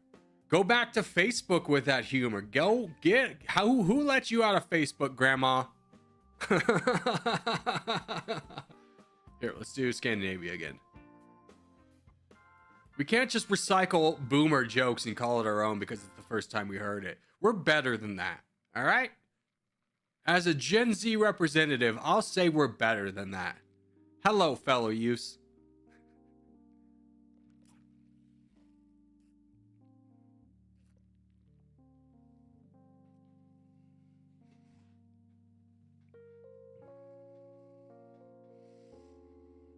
Go back to Facebook with that humor. Go get who let you out of Facebook, Grandma? Here, let's do Scandinavia again. We can't just recycle boomer jokes and call it our own because it's the first time we heard it. We're better than that. All right? As a Gen Z representative, I'll say we're better than that. Hello, fellow youths.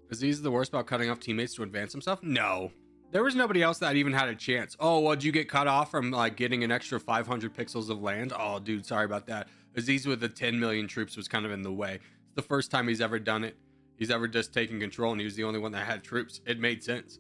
Aziz is the worst about cutting off teammates to advance himself? No. There was nobody else that even had a chance. Oh, well, did you get cut off from like getting an extra 500 pixels of land? Oh, dude, sorry about that. Aziz with the 10 million troops was kind of in the way. It's the first time he's ever done it. He's ever just taken control, and he was the only one that had troops. It made sense.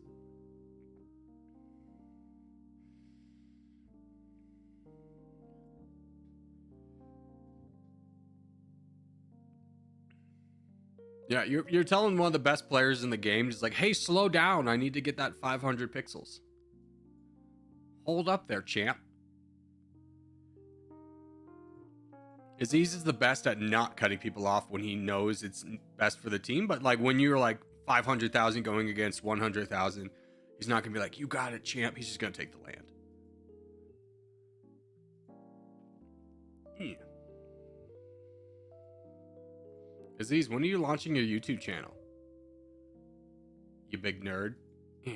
Yeah, you're telling one of the best players in the game, just like, hey, slow down. I need to get that 500 pixels. Hold up there, champ. Aziz is the best at not cutting people off when he knows it's best for the team. But like when you're like 500,000 going against 100,000, he's not going to be like, you got it, champ. He's just going to take the land. Yeah. Aziz, when are you launching your YouTube channel? You big nerd. Yeah.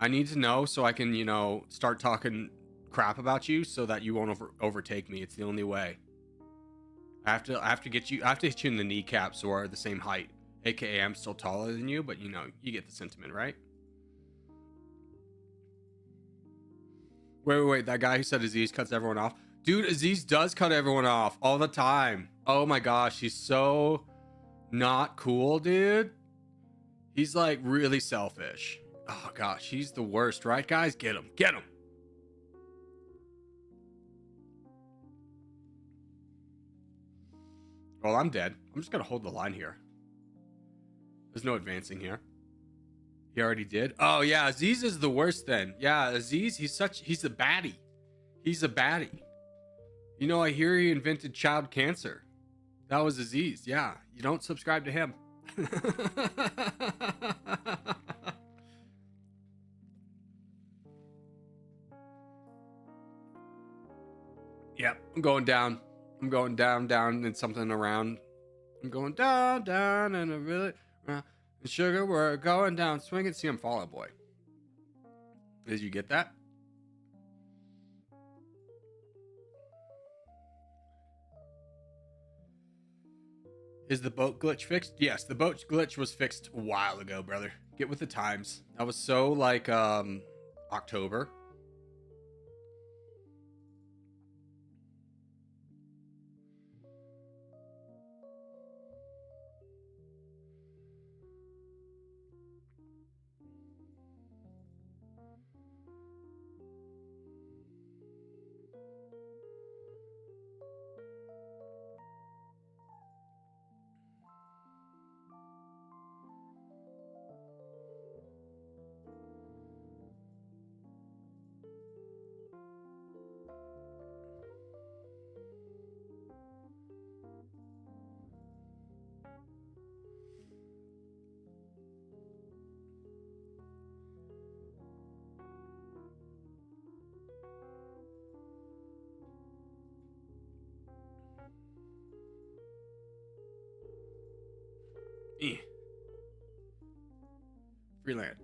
I need to know so I can, start talking crap about you so that you won't overtake me. It's the only way. I have to hit you in the kneecap so we're the same height. AKA I'm still taller than you, but you get the sentiment, right? Wait, that guy who said Aziz cuts everyone off. Dude, Aziz does cut everyone off all the time. Oh my gosh, he's so not cool, dude. He's like really selfish. Oh gosh, he's the worst, right, guys? Get him. Get him. Well, I'm dead. I'm just gonna hold the line here. There's no advancing here. He already did. Oh yeah, Aziz is the worst then. Yeah, Aziz, he's a baddie. He's a baddie. I hear he invented child cancer. That was Aziz. Yeah, you don't subscribe to him. Yep, I'm going down. I'm going down, and something around. I'm going down, and a really sugar. We're going down. Swing it. See, I'm Fall Out Boy. Did you get that? Is the boat glitch fixed? Yes, the boat glitch was fixed a while ago, brother. Get with the times. That was so like October. Free land.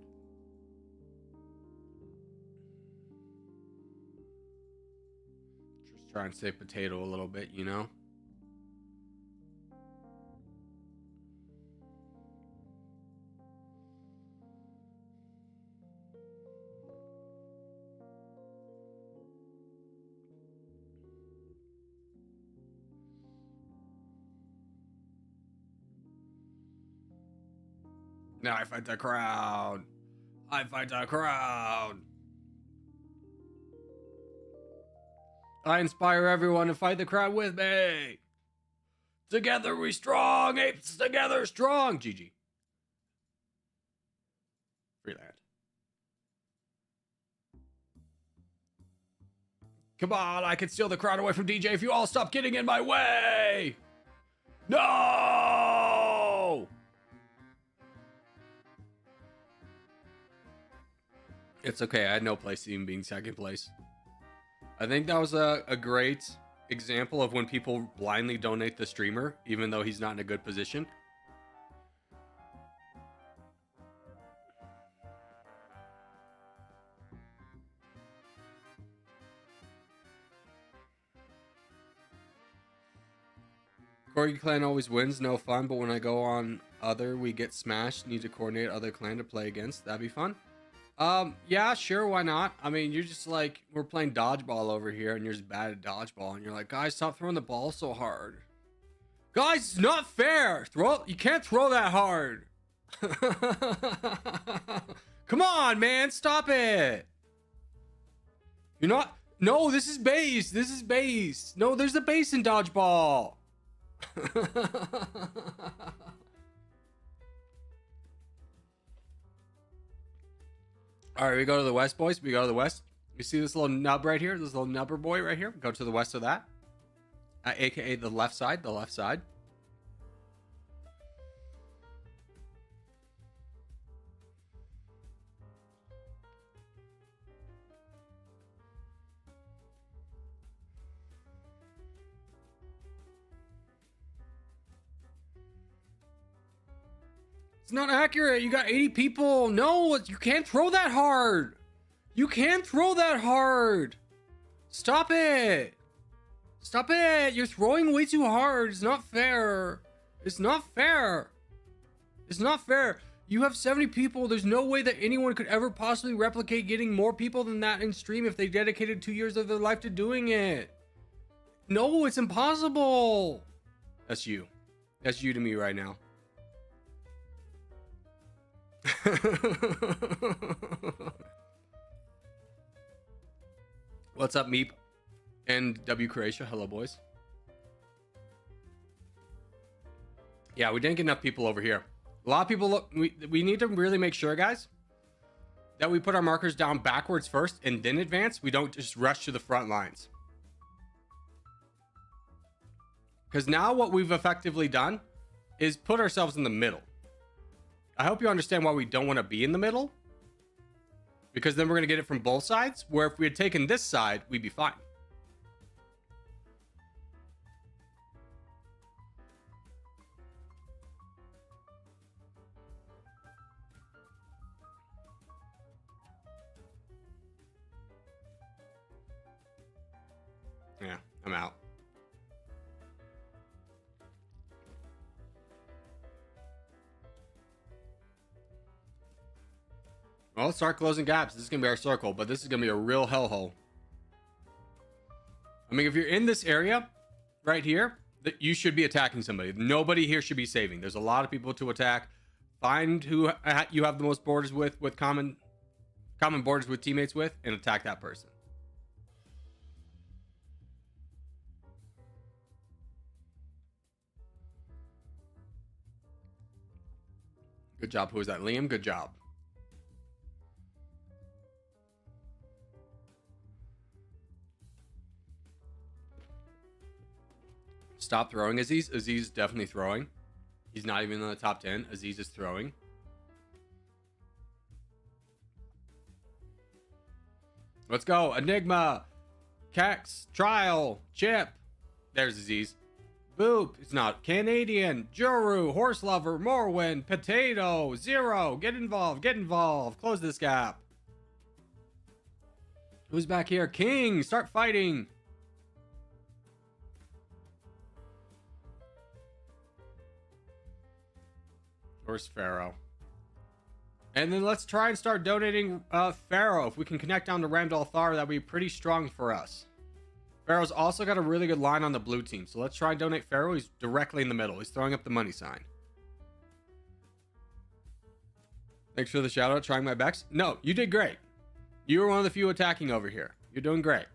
Just try and say potato a little bit, Now I fight the crowd. I fight the crowd. I inspire everyone to fight the crowd with me. Together we strong, apes together strong. GG. Freeland. Come on, I can steal the crowd away from DJ if you all stop getting in my way. No! It's okay. I had no place even being second place. I think that was a great example of when people blindly donate the streamer, even though he's not in a good position. Corgi clan always wins, no fun, but when I go on other, we get smashed. Need to coordinate other clan to play against. That'd be fun. Yeah, sure, why not? I mean, you're just like, we're playing dodgeball over here, and you're just bad at dodgeball, and you're like, guys, stop throwing the ball so hard. Guys, it's not fair. You can't throw that hard. Come on, man, stop it. You're not. No, this is base. This is base. No, there's a base in dodgeball. All right, we go to the west, boys. We go to the west. You see this little nub right here? This little nubber boy right here? Go to the west of that. AKA the left side. The left side. It's not accurate. You got 80 people. No, you can't throw that hard. You can't throw that hard. Stop it. Stop it. You're throwing way too hard. It's not fair. It's not fair. It's not fair. You have 70 people. There's no way that anyone could ever possibly replicate getting more people than that in stream if they dedicated 2 years of their life to doing it. No, it's impossible. That's you. That's you to me right now. What's up, Meep and W Croatia? Hello, boys. Yeah, we didn't get enough people over here. A lot of people look. We need to really make sure, guys, that we put our markers down backwards first and then advance. We don't just rush to the front lines. Because now what we've effectively done is put ourselves in the middle. I hope you understand why we don't want to be in the middle. Because then we're going to get it from both sides. Where if we had taken this side, we'd be fine. Yeah, I'm out. Well, let's start closing gaps. This is going to be our circle, but this is going to be a real hellhole. I mean, if you're in this area right here, that you should be attacking somebody. Nobody here should be saving. There's a lot of people to attack. Find who you have the most borders with common borders with teammates with, and attack that person. Good job. Who is that? Liam? Good job. Stop throwing, Aziz. Aziz is definitely throwing. He's not even in the top 10. Aziz is throwing. Let's go. Enigma. Cax. Trial. Chip. There's Aziz. Boop. It's not. Canadian. Juru. Horse Lover. Morwin. Potato. Zero. Get involved. Get involved. Close this gap. Who's back here? King. Start fighting. Where's Pharaoh? And then let's try and start donating Pharaoh. If we can connect down to Ramdal Thar, that'd be pretty strong for us. Pharaoh's also got a really good line on the blue team. So let's try and donate Pharaoh. He's directly in the middle. He's throwing up the money sign. Thanks for the shout out. Trying my best. No, you did great. You were one of the few attacking over here. You're doing great.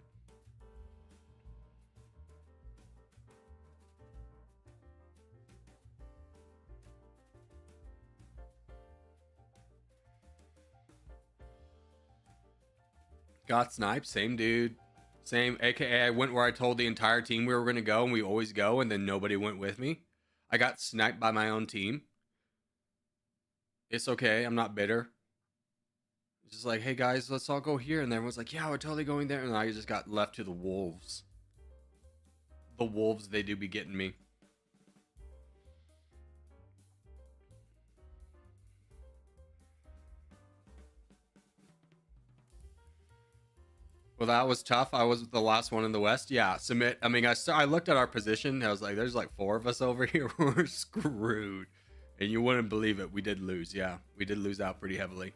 Got sniped. Same dude. Same. AKA, I went where I told the entire team we were going to go, and we always go, and then nobody went with me. I got sniped by my own team. It's okay. I'm not bitter. It's just like, hey guys, let's all go here. And everyone's like, yeah, we're totally going there. And I just got left to the wolves. The wolves, they do be getting me. Well, that was tough. I was the last one in the West. Yeah, submit. I mean, I looked at our position. I was like, there's like 4 of us over here. We're screwed. And you wouldn't believe it. We did lose. Yeah, we did lose out pretty heavily.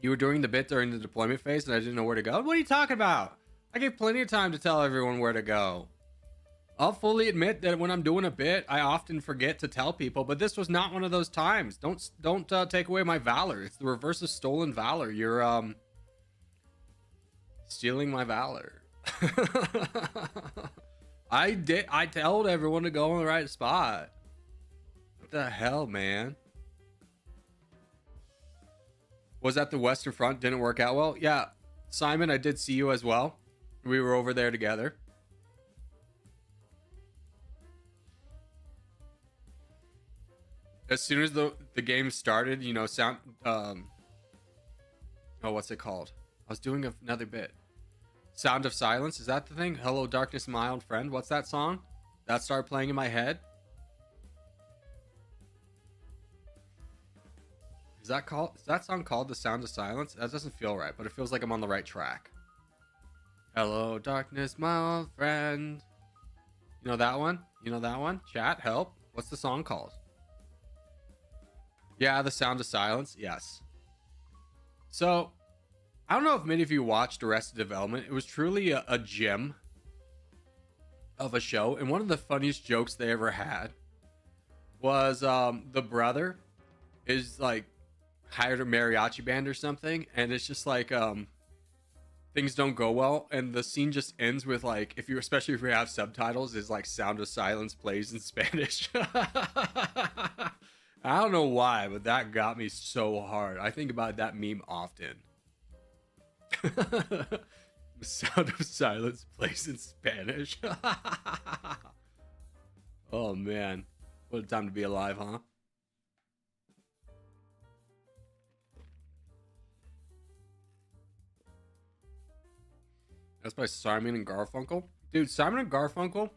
You were doing the bit during the deployment phase and I didn't know where to go? What are you talking about? I gave plenty of time to tell everyone where to go. I'll fully admit that when I'm doing a bit, I often forget to tell people, but this was not one of those times. Don't take away my valor. It's the reverse of stolen valor. You're stealing my valor. I told everyone to go in the right spot. What the hell, man? Was that the Western Front? Didn't work out well? Yeah, Simon, I did see you as well. We were over there together. As soon as the game started, you know, oh, what's it called? I was doing another bit. Sound of Silence, is that the thing? Hello Darkness, my old friend. What's that song? That started playing in my head. Is that song called The Sound of Silence? That doesn't feel right, but it feels like I'm on the right track. Hello Darkness, my old friend. You know that one? You know that one? Chat, help. What's the song called? Yeah, The Sound of Silence. Yes. So, I don't know if many of you watched Arrested Development. It was truly a gem of a show. And one of the funniest jokes they ever had was the brother is like hired a mariachi band or something. And it's just like things don't go well. And the scene just ends with like, especially if you have subtitles, is like Sound of Silence plays in Spanish. I don't know why, but that got me so hard. I think about that meme often. The Sound of Silence plays in Spanish. Oh man, what a time to be alive, huh? That's by Simon and Garfunkel. Dude, Simon and Garfunkel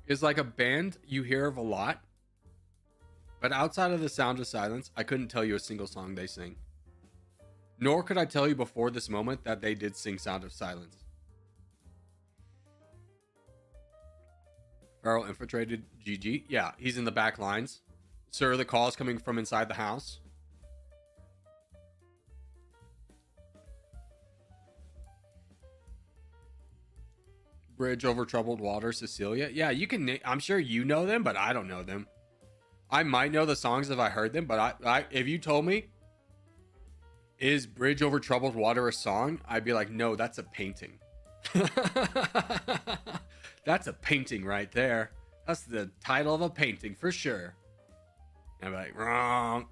is like a band you hear of a lot. But outside of The Sound of Silence, I couldn't tell you a single song they sing. Nor could I tell you before this moment that they did sing Sound of Silence. Farrell infiltrated GG. Yeah, he's in the back lines. Sir, the call is coming from inside the house. Bridge over troubled water, Cecilia. Yeah, you can. I'm sure you know them, but I don't know them. I might know the songs if I heard them, but if you told me, is Bridge Over Troubled Water a song? I'd be like, no, that's a painting. That's a painting right there. That's the title of a painting for sure. And I'm like, wrong.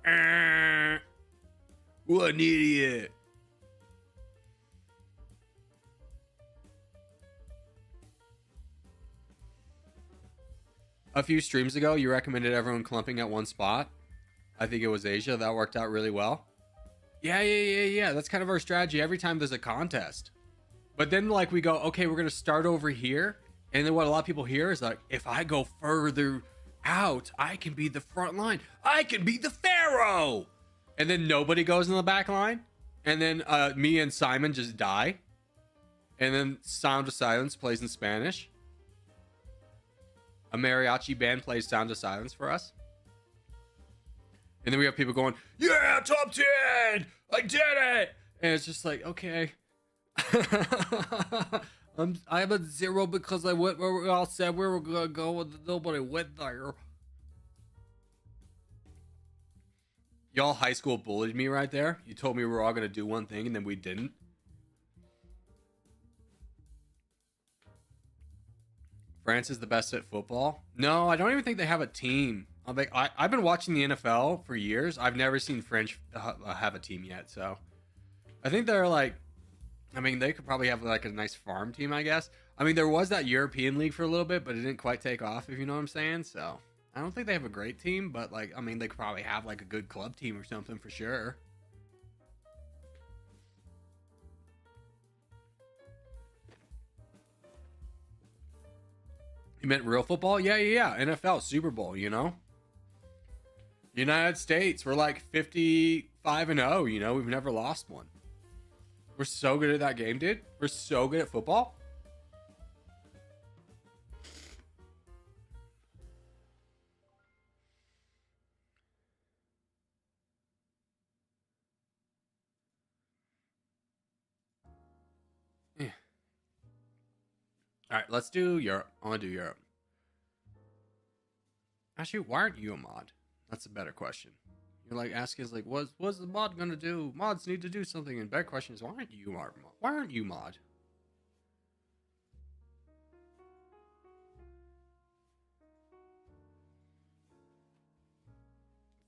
What an idiot. A few streams ago, you recommended everyone clumping at one spot. I think it was Asia. That worked out really well. Yeah. That's kind of our strategy every time there's a contest. But then, like, we go, okay, we're going to start over here. And then what a lot of people hear is like, if I go further out, I can be the front line. I can be the Pharaoh. And then nobody goes in the back line. And then me and Simon just die. And then Sound of Silence plays in Spanish. A mariachi band plays Sound of Silence for us. And then we have people going, yeah, top 10! I did it! And it's just like, okay. I'm at 0 because I went where we all said we were going to go and nobody went there. Y'all high school bullied me right there. You told me we were all going to do one thing and then we didn't. France is the best at football. No, I don't even think they have a team. I've been watching the NFL for years. I've never seen French have a team yet, so I think they're like, I mean, they could probably have like a nice farm team, I guess. I mean, there was that European League for a little bit, but it didn't quite take off, if you know what I'm saying. So I don't think they have a great team, but like, I mean, they could probably have like a good club team or something for sure. You meant real football? Yeah, yeah, yeah. NFL, Super Bowl, you know? United States, we're like 55 and 0, you know? We've never lost one. We're so good at that game, dude. We're so good at football. Yeah. All right, let's do Europe. I want to do Europe. Actually, why aren't you a mod? That's a better question. You're like asking is like, what's the mod gonna do? Mods need to do something. And better question is, why aren't you mod? Why aren't you mod?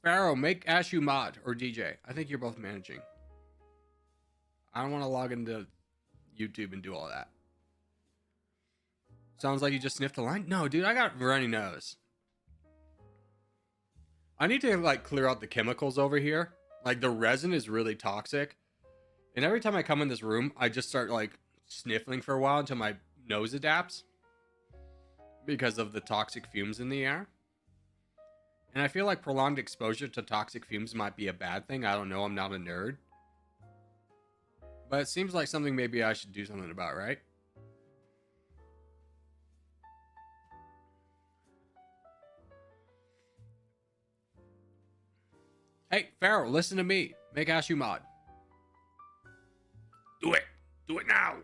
Pharaoh, make Ashu mod or DJ. I think you're both managing. I don't want to log into YouTube and do all that. Sounds like you just sniffed a line. No, dude, I got runny nose. I need to like clear out the chemicals over here. Like the resin is really toxic. And every time I come in this room, I just start like sniffling for a while until my nose adapts because of the toxic fumes in the air. And I feel like prolonged exposure to toxic fumes might be a bad thing. I don't know. I'm not a nerd. But it seems like something maybe I should do something about, right? Hey, Pharaoh, listen to me. Make Ashu mod. Do it. Do it now.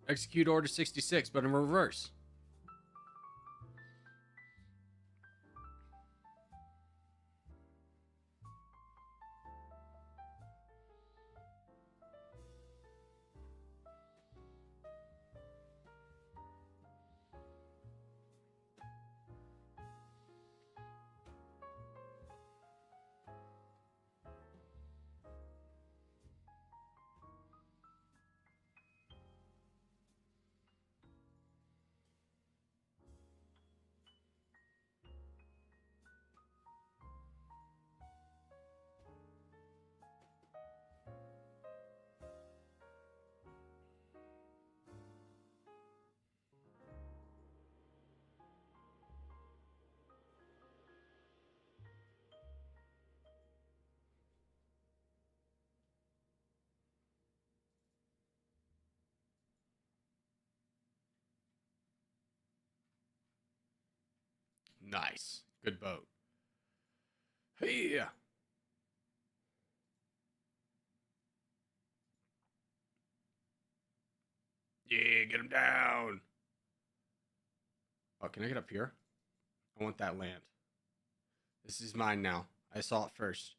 Execute Order 66, but in reverse. Nice. Good boat. Hey. Yeah, get him down. Oh, can I get up here? I want that land. This is mine now. I saw it first.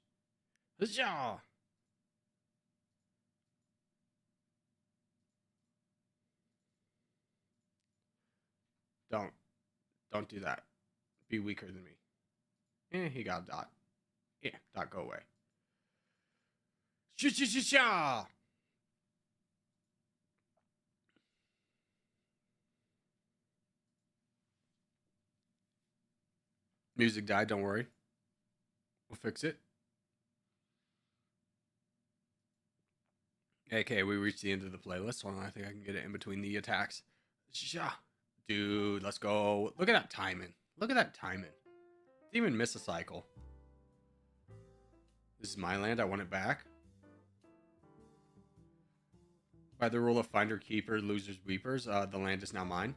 Huzzah! Don't. Don't do that. Be weaker than me. He got a dot. Yeah, dot go away. Sha. Music died, don't worry. We'll fix it. Okay, we reached the end of the playlist. Hold on, I think I can get it in between the attacks. Sha. Dude, let's go. Look at that timing. Look at that timing. Didn't even miss a cycle. This is my land. I want it back. By the rule of finder keeper, losers weepers, the land is now mine.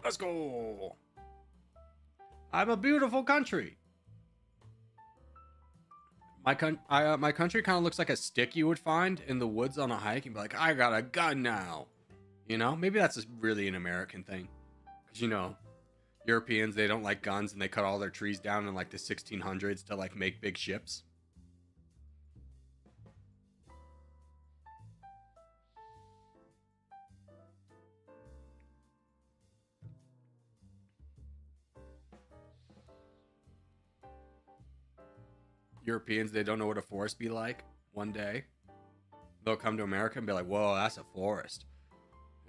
Let's go. I'm a beautiful country. My country kind of looks like a stick you would find in the woods on a hike and be like, I got a gun now. You know, maybe that's just really an American thing. Because, you know, Europeans, they don't like guns and they cut all their trees down in like the 1600s to like make big ships. Europeans, they don't know what a forest be like. One day, they'll come to America and be like, whoa, that's a forest.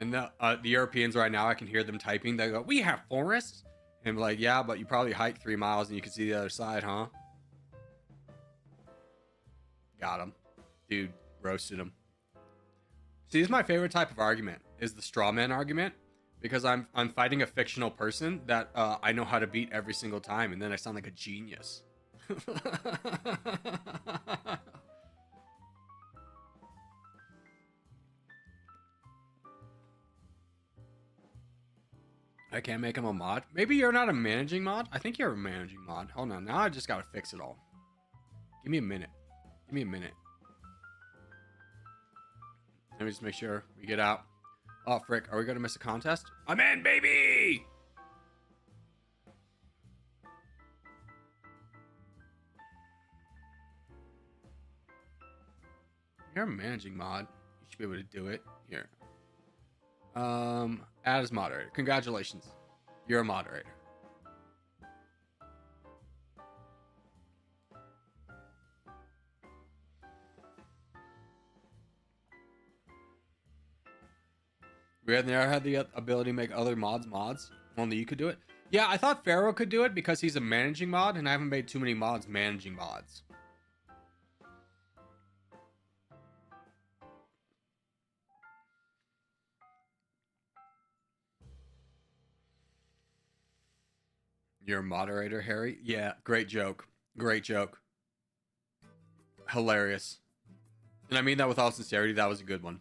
And the Europeans right now, I can hear them typing. They go, we have forests? And I'm like, yeah, but you probably hike 3 miles and you can see the other side, huh? Got him. Dude, roasted him. See, this is my favorite type of argument, is the straw man argument. Because I'm fighting a fictional person that I know how to beat every single time. And then I sound like a genius. I can't make him a mod. Maybe you're not a managing mod. I think you're a managing mod. Hold on. Now I just got to fix it all. Give me a minute. Give me a minute. Let me just make sure we get out. Oh, frick. Are we going to miss a contest? I'm in, baby! You're a managing mod. You should be able to do it. Here. Add as moderator. Congratulations. You're a moderator. We had never had the ability to make other mods. Only you could do it. Yeah, I thought Pharaoh could do it because he's a managing mod, and I haven't made too many mods managing mods. You're a moderator, Harry? Yeah, great joke. Great joke. Hilarious. And I mean that with all sincerity. That was a good one.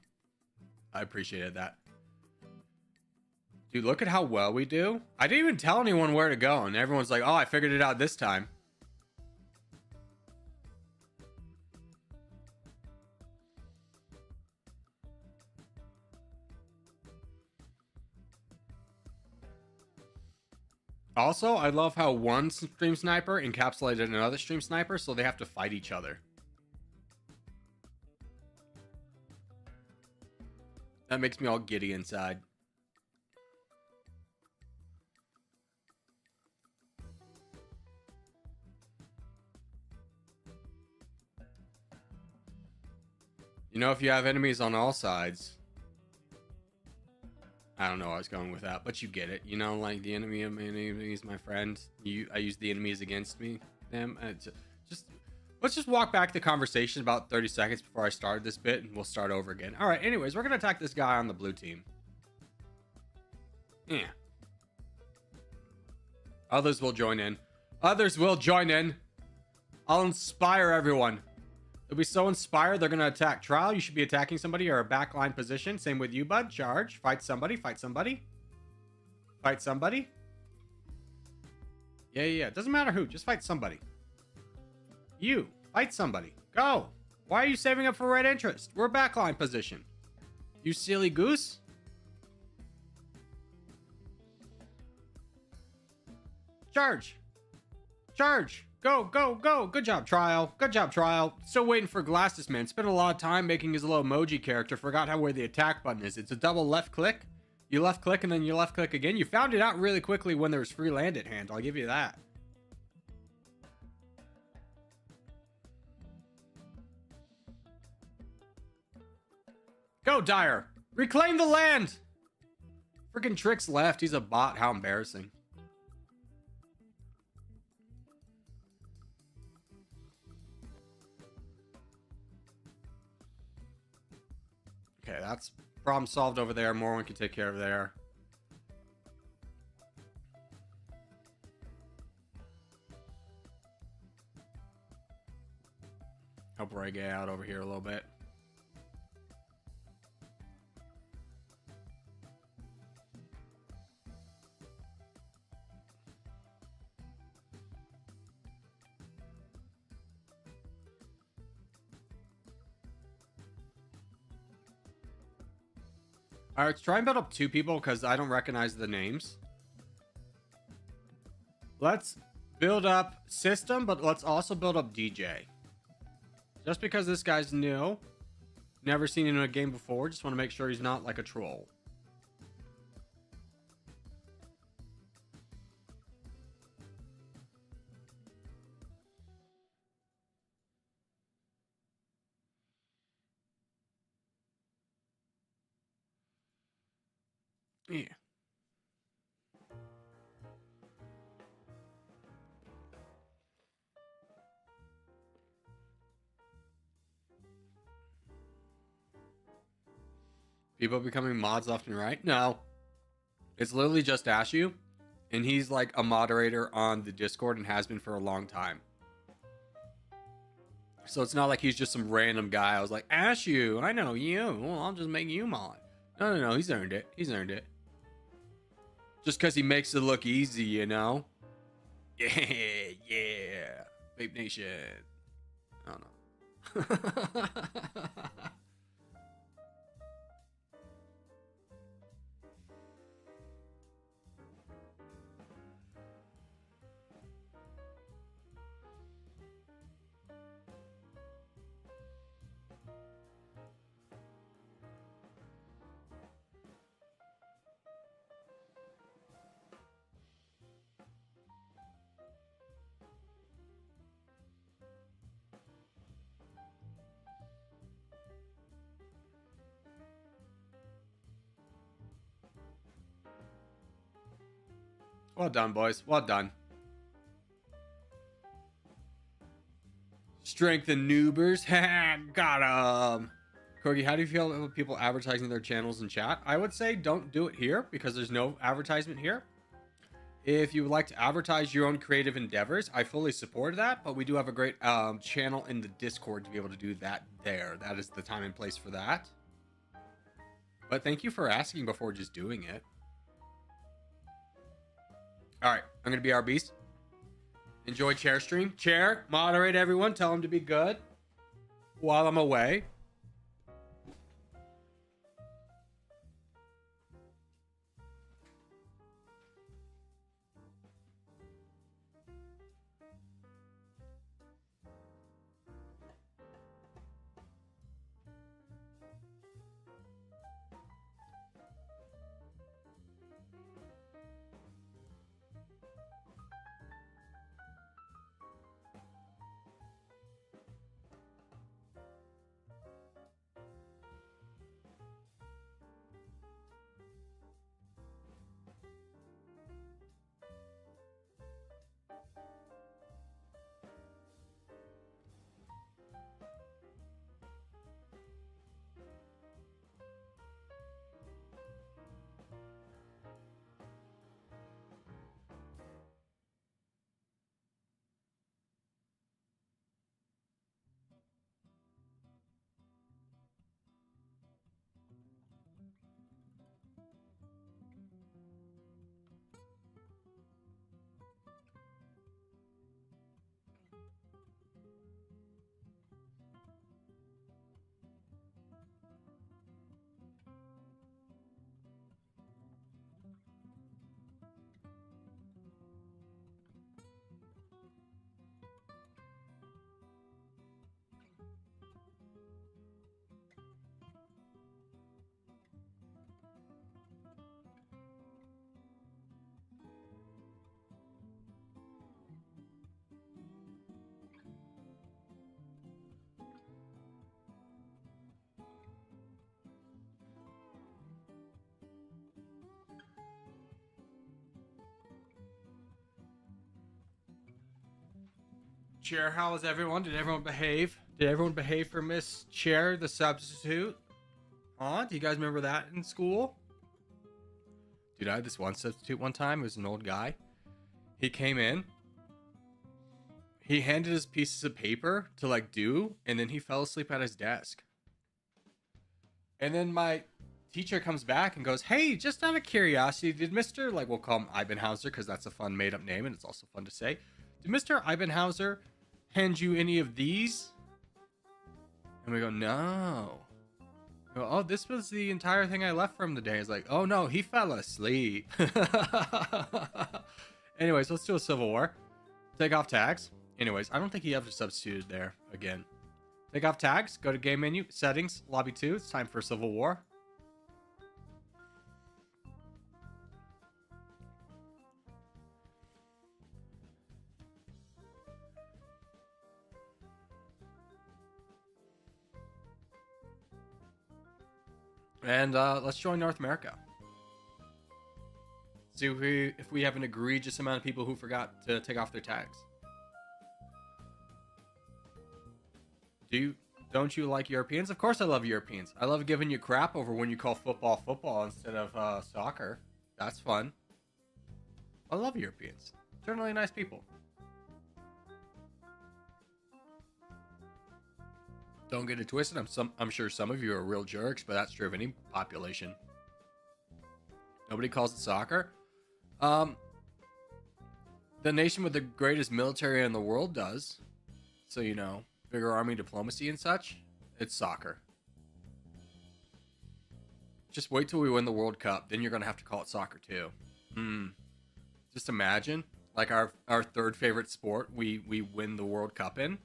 I appreciated that. Dude, look at how well we do. I didn't even tell anyone where to go, and everyone's like, oh, I figured it out this time. Also, I love how one stream sniper encapsulated another stream sniper, so they have to fight each other. That makes me all giddy inside. You know, if you have enemies on all sides... I don't know where I was going with that, but you get it. You know, like the enemy of my enemy is my friend. I use the enemies against me. Them. Let's just walk back the conversation about 30 seconds before I started this bit, and we'll start over again. All right. Anyways, we're gonna attack this guy on the blue team. Yeah. Others will join in. Others will join in. I'll inspire everyone. They'll be so inspired, they're going to attack Trial. You should be attacking somebody or a backline position. Same with you, bud. Charge. Fight somebody. Fight somebody. Fight somebody. Yeah. Doesn't matter who. Just fight somebody. You. Fight somebody. Go. Why are you saving up for red interest? We're backline position. You silly goose. Charge. Charge. Go. Good job, Trial. Good job, Trial. Still waiting for Glasses Man. Spent a lot of time making his little emoji character. Forgot where the attack button is. It's a double left click. You left click and then you left click again. You found it out really quickly when there was free land at hand. I'll give you that. Go, Dyer. Reclaim the land. Freaking Tricks left. He's a bot. How embarrassing. Okay, that's problem solved over there. Morwen can take care of there. Help Ray get out over here a little bit. All right, let's try and build up 2 people because I don't recognize the names. Let's build up System, but let's also build up DJ. Just because this guy's new, never seen him in a game before, just want to make sure he's not like a troll. Yeah. People becoming mods left and right? No. It's literally just Ashu, and he's like a moderator on the Discord and has been for a long time. So it's not like he's just some random guy. I was like, Ashu, I know you. Well, I'll just make you mod. No. He's earned it. He's earned it. Just because he makes it look easy, you know? Yeah. Vape Nation. I don't know. Well done, boys. Well done. Strength and noobers. Got 'em. Corgi, how do you feel about people advertising their channels in chat? I would say don't do it here because there's no advertisement here. If you would like to advertise your own creative endeavors, I fully support that, but we do have a great channel in the Discord to be able to do that there. That is the time and place for that. But thank you for asking before just doing it. All right, I'm going to be our beast. Enjoy Chair stream. Chair, moderate everyone. Tell them to be good while I'm away. Chair, how is everyone? Did everyone behave? Did everyone behave for Miss Chair, the substitute? Huh? Do you guys remember that in school? Dude, I had this one substitute one time. It was an old guy. He came in. He handed us pieces of paper to like do, and then he fell asleep at his desk. And then my teacher comes back and goes, "Hey, just out of curiosity, did Mr. like we'll call him Ibenhauser because that's a fun made up name and it's also fun to say. Did Mr. Ibenhauser hand you any of these?" And we go, "No." We go, "Oh, this was the entire thing I left from the day." It's like, "Oh no, he fell asleep." Anyways, let's do a Civil War. Take off tags. Anyways, I don't think he ever substituted there again. Take off tags. Go to game menu, settings, lobby 2. It's time for Civil War. And let's join North America. See if we have an egregious amount of people who forgot to take off their tags. Don't you like Europeans? Of course I love Europeans. I love giving you crap over when you call football football instead of soccer. That's fun. I love Europeans. Generally nice people. Don't get it twisted. I'm sure some of you are real jerks, but that's true of any population. Nobody calls it soccer. The nation with the greatest military in the world does. So, you know, bigger army diplomacy and such. It's soccer. Just wait till we win the World Cup. Then you're going to have to call it soccer too. Just imagine, like our third favorite sport, we win the World Cup in.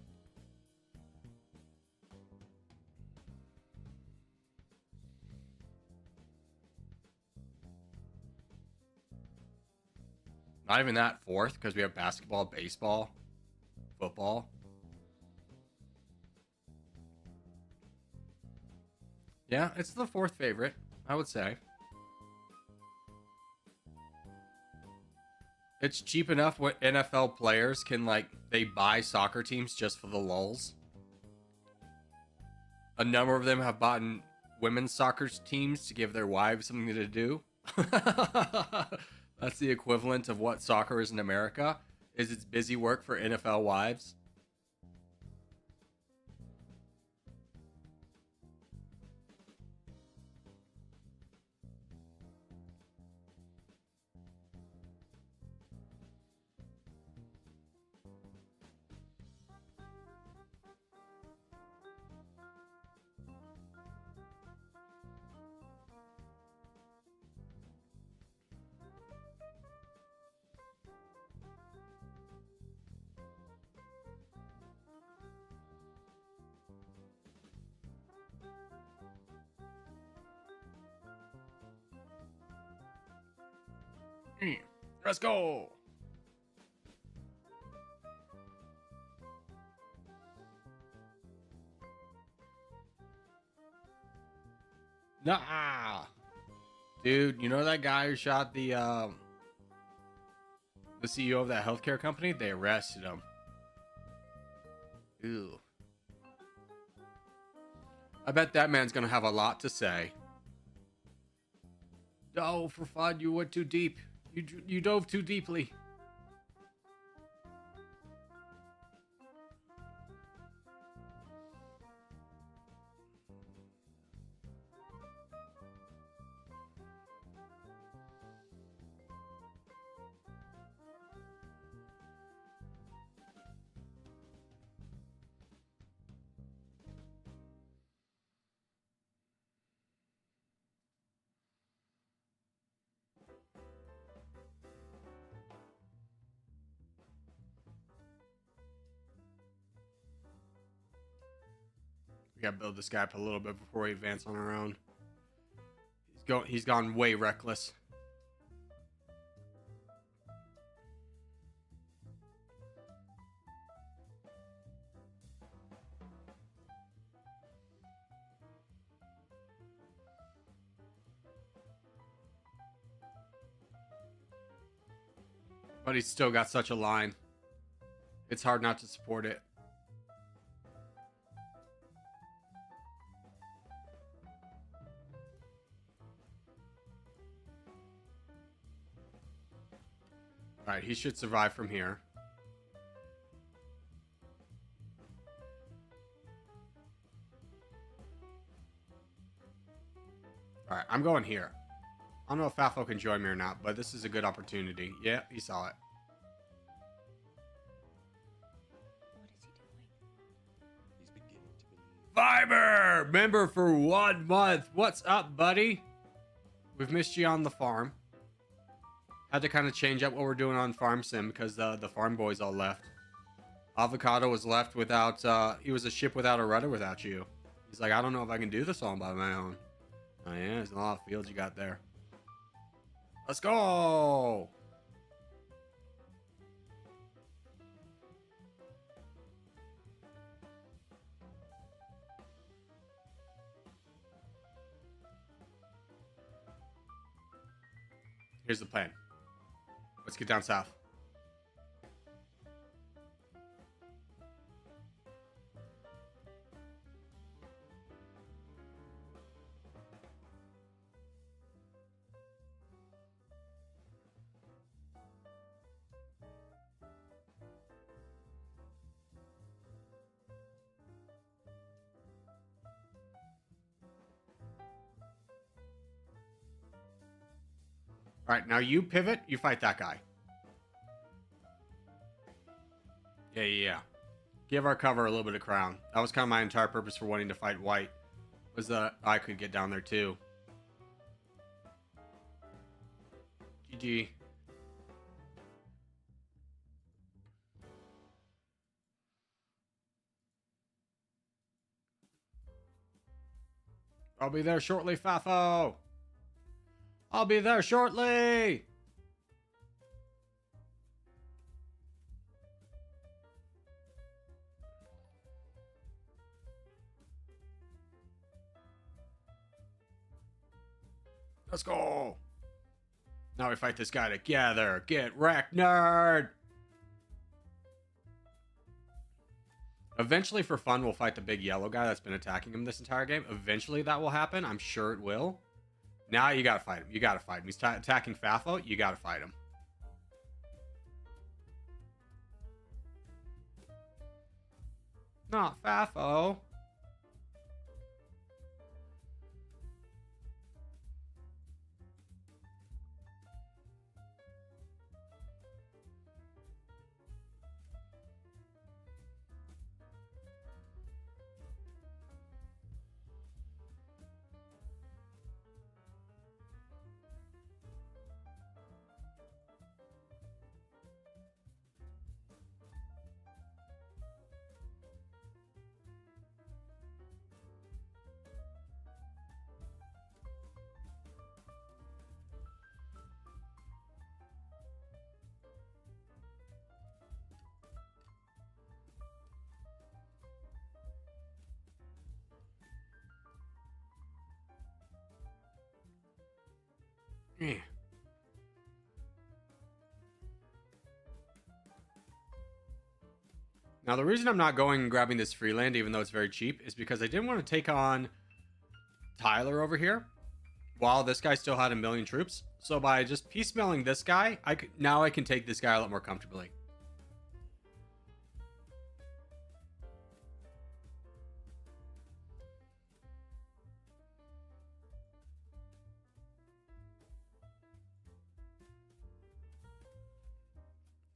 Not even that, fourth, because we have basketball, baseball, football. Yeah, it's the fourth favorite, I would say. It's cheap enough what NFL players can, like, they buy soccer teams just for the lulz. A number of them have bought women's soccer teams to give their wives something to do. That's the equivalent of what soccer is in America. Is it's busy work for NFL wives. Let's go. Nah. Dude, you know that guy who shot the CEO of that healthcare company? They arrested him. Ew. I bet that man's gonna have a lot to say. Oh, for fun, you went too deep. You dove too deeply. We gotta build this guy up a little bit before we advance on our own. He's gone way reckless. But he's still got such a line. It's hard not to support it. Alright, he should survive from here. Alright, I'm going here. I don't know if Fafo can join me or not, but this is a good opportunity. Yeah, he saw it. What is he doing? He's beginning to believe. Fiber! Member for 1 month. What's up, buddy? We've missed you on the farm. Had to kind of change up what we're doing on Farm Sim because the farm boys all left. Avocado was left without, he was a ship without a rudder without you. He's like, I don't know if I can do this all by my own. Oh yeah, there's a lot of fields you got there. Let's go! Here's the plan. Let's get down south. All right, now you pivot. You fight that guy. Yeah. Give our cover a little bit of crown. That was kind of my entire purpose for wanting to fight white. Was that I could get down there too. GG. I'll be there shortly, Fafo. I'll be there shortly. Let's go. Now we fight this guy together. Get wrecked, nerd. Eventually, for fun, we'll fight the big yellow guy that's been attacking him this entire game. Eventually, that will happen. I'm sure it will. Now you gotta fight him. You gotta fight him. He's attacking Fafo. You gotta fight him. Not Fafo. Yeah. Now, the reason I'm not going and grabbing this free land, even though it's very cheap, is because I didn't want to take on Tyler over here while this guy still had 1,000,000 troops. So by just piecemealing this guy, now I can take this guy a lot more comfortably.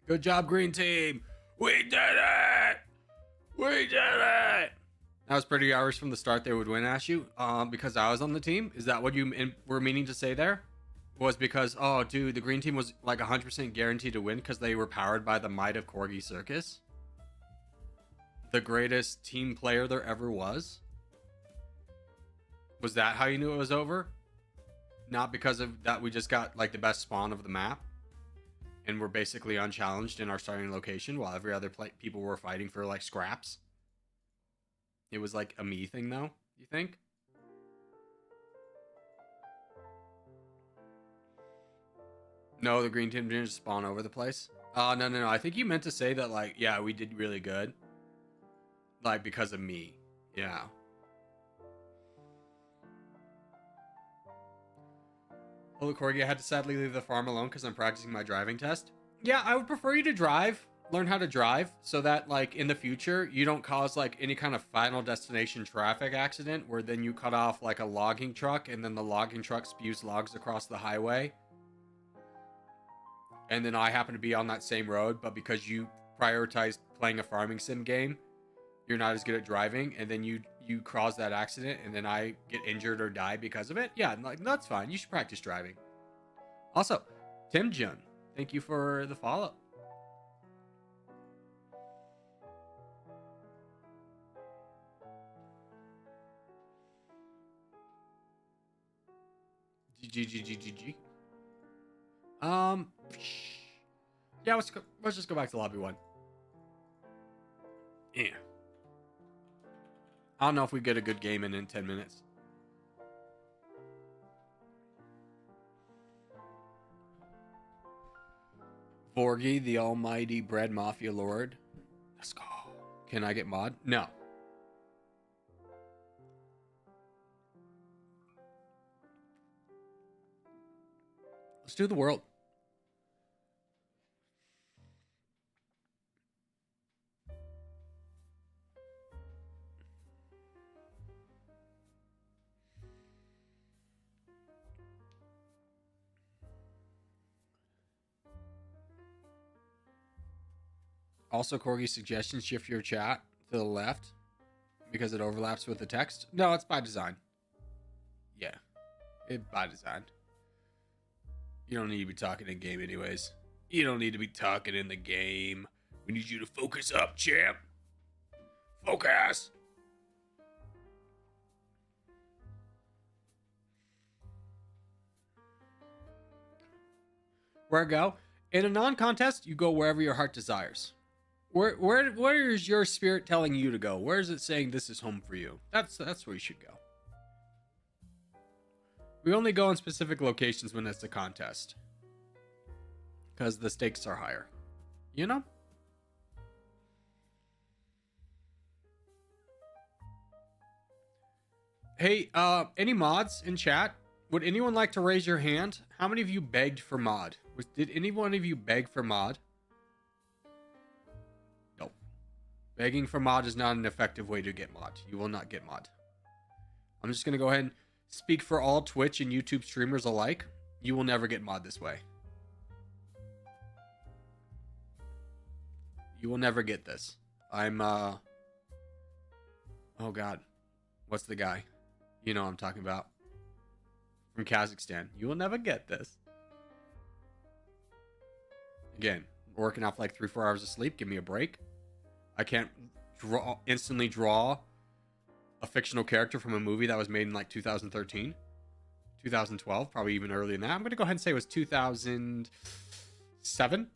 Good job, green team. We did it! We did it! That was pretty hours from the start they would win, Ashu. Because I was on the team. Is that what you were meaning to say there? Was because, oh, dude, the green team was like 100% guaranteed to win because they were powered by the might of Corgi Circus? The greatest team player there ever was? Was that how you knew it was over? Not because of that we just got like the best spawn of the map? And we're basically unchallenged in our starting location while every other people were fighting for like scraps. It was like a me thing though, you think? No, the green team didn't just spawn over the place. No. I think you meant to say that like, yeah, we did really good. Like because of me. Yeah. Well, Corgi, I had to sadly leave the farm alone because I'm practicing my driving test. Yeah, I would prefer you to drive, learn how to drive, so that like in the future you don't cause like any kind of final destination traffic accident where then you cut off like a logging truck and then the logging truck spews logs across the highway. And then I happen to be on that same road, but because you prioritized playing a farming sim game, you're not as good at driving, and then you cause that accident, and then I get injured or die because of it. Yeah, like that's fine. You should practice driving. Also, Tim Jun, thank you for the follow. GG. Yeah, let's just go back to lobby 1. Yeah. I don't know if we get a good game in 10 minutes. Borgie, the almighty bread mafia lord. Let's go. Can I get mod? No. Let's do the world. Also, Corgi suggestion, shift your chat to the left because it overlaps with the text. No, it's by design. Yeah, it by design. You don't need to be talking in game anyways. You don't need to be talking in the game. We need you to focus up, champ. Focus. Where I go? In a non-contest, you go wherever your heart desires. Where is your spirit telling you to go? Where is it saying this is home for you? That's where you should go. We only go in specific locations when it's a contest. Because the stakes are higher. You know? Hey, any mods in chat? Would anyone like to raise your hand? How many of you begged for mod? Did any one of you beg for mod? No. Begging for mod is not an effective way to get mod. You will not get mod. I'm just going to go ahead and speak for all Twitch and YouTube streamers alike. You will never get mod this way. You will never get this. I'm, oh God. What's the guy? You know what I'm talking about. From Kazakhstan. You will never get this. Again, working off like 3-4 hours of sleep. Give me a break. I can't instantly draw a fictional character from a movie that was made in like 2013. 2012. Probably even earlier than that. I'm going to go ahead and say it was 2007.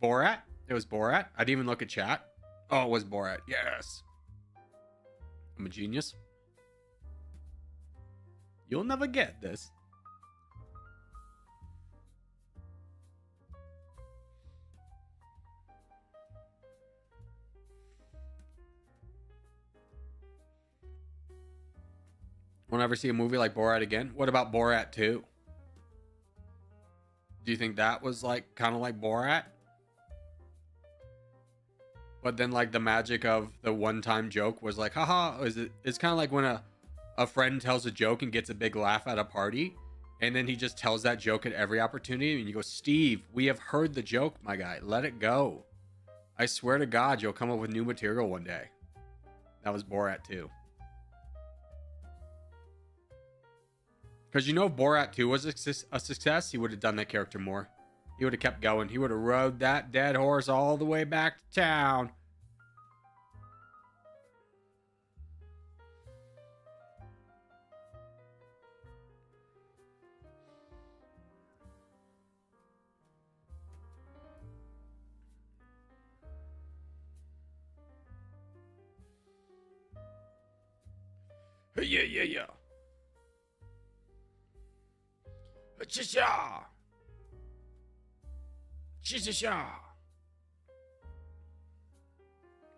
Borat. It was Borat. I didn't even look at chat. Oh, it was Borat. Yes. I'm a genius. You'll never get this. Won't ever see a movie like Borat again? What about Borat 2? Do you think that was like kind of like Borat? But then like the magic of the one-time joke was like, haha, it's kind of like when a friend tells a joke and gets a big laugh at a party, and then he just tells that joke at every opportunity, and you go, Steve, we have heard the joke, my guy. Let it go. I swear to God, you'll come up with new material one day. That was Borat 2. Because you know, if Borat 2 was a success, he would have done that character more. He would have kept going. He would have rode that dead horse all the way back to town. Yeah. Cha-cha. Cha-cha-cha.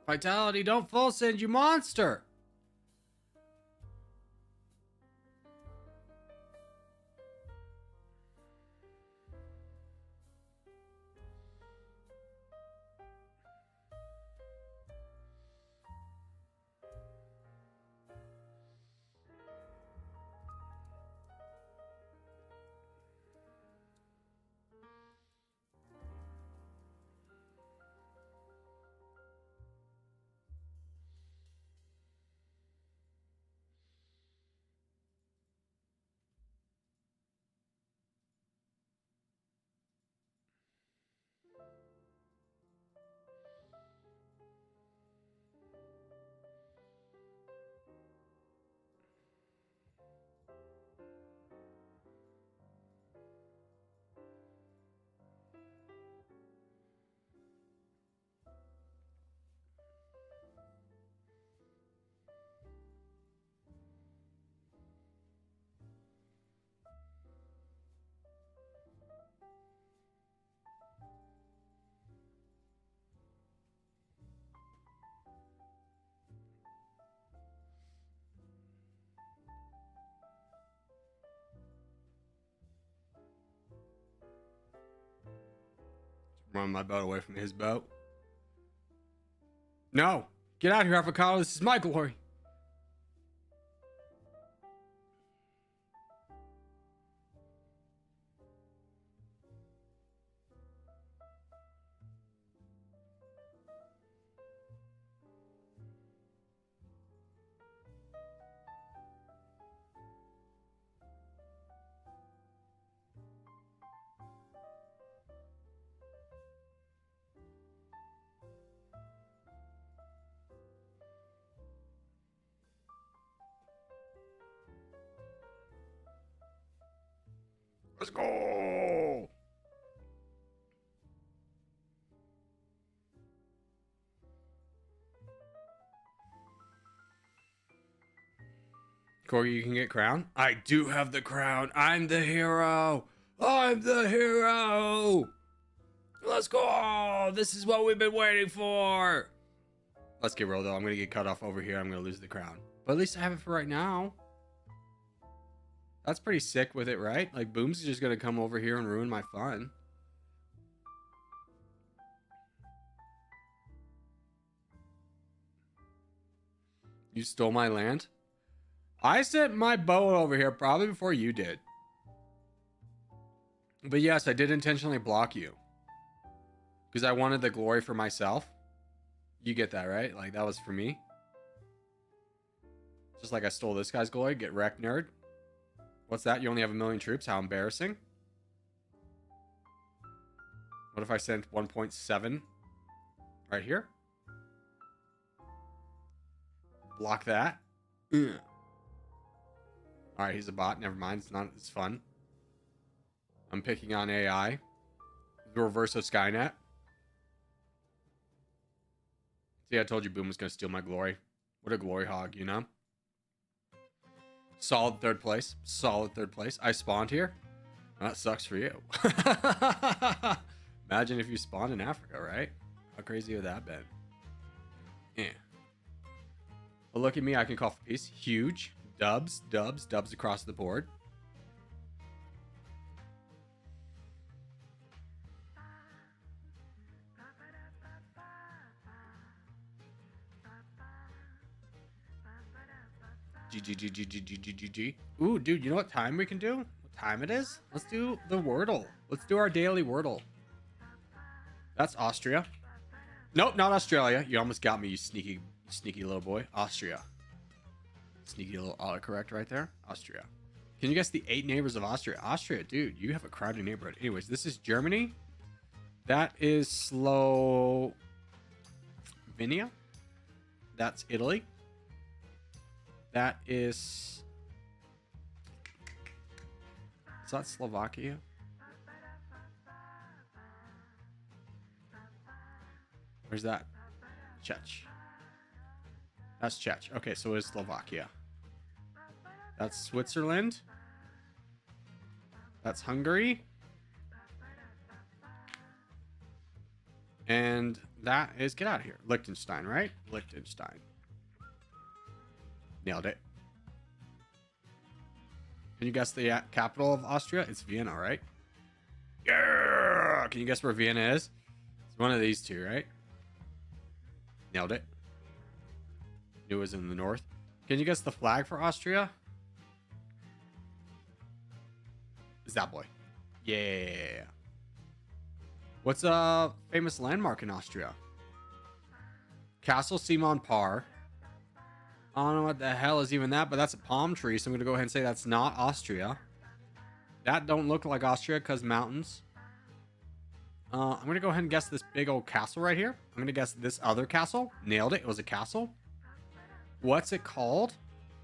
Vitality, don't full send, you monster. Run my boat away from his boat. No! Get out of here, avocado. This is my glory. Let's go! Corey, you can get crown? I do have the crown. I'm the hero. I'm the hero. Let's go. This is what we've been waiting for. Let's get real, though. I'm going to get cut off over here. I'm going to lose the crown. But at least I have it for right now. That's pretty sick with it, right? Like, Boom's just going to come over here and ruin my fun. You stole my land? I sent my boat over here probably before you did. But yes, I did intentionally block you. Because I wanted the glory for myself. You get that, right? Like, that was for me. Just like I stole this guy's glory. Get wrecked, nerd. What's that? You only have 1 million troops? How embarrassing. What if I sent 1.7 right here? Block that. Ugh. All right, he's a bot. Never mind. It's not as fun. I'm picking on AI. The reverse of Skynet. See, I told you Boom was going to steal my glory. What a glory hog, you know? Solid third place. Solid third place. I spawned here. That sucks for you. Imagine if you spawned in Africa, right? How crazy would that been? Yeah. But look at me. I can call for peace. Huge. Dubs. Dubs. Dubs across the board. G. Ooh, dude, you know what time we can do? What time it is? Let's do the Wordle. Let's do our daily Wordle. That's Austria. Nope, not Australia. You almost got me, you sneaky little boy. Austria. Sneaky little autocorrect right there. Austria. Can you guess the 8 neighbors of Austria? Austria, dude, you have a crowded neighborhood. Anyways, this is Germany. That is Slovenia. That's Italy. That is that Slovakia? Where's that? Czech. That's Czech. Okay, so it's Slovakia. That's Switzerland. That's Hungary. And that is, get out of here, Liechtenstein, right? Liechtenstein. Nailed it. Can you guess the capital of Austria? It's Vienna, right? Yeah! Can you guess where Vienna is? It's one of these two, right? Nailed it. Knew it was in the north. Can you guess the flag for Austria? Is that boy? Yeah. What's a famous landmark in Austria? Castle Simon Par. I don't know what the hell is even that, but that's a palm tree, so I'm going to go ahead and say that's not Austria. That don't look like Austria because mountains. I'm going to go ahead and guess this big old castle right here. I'm going to guess this other castle. Nailed it. It was a castle. What's it called?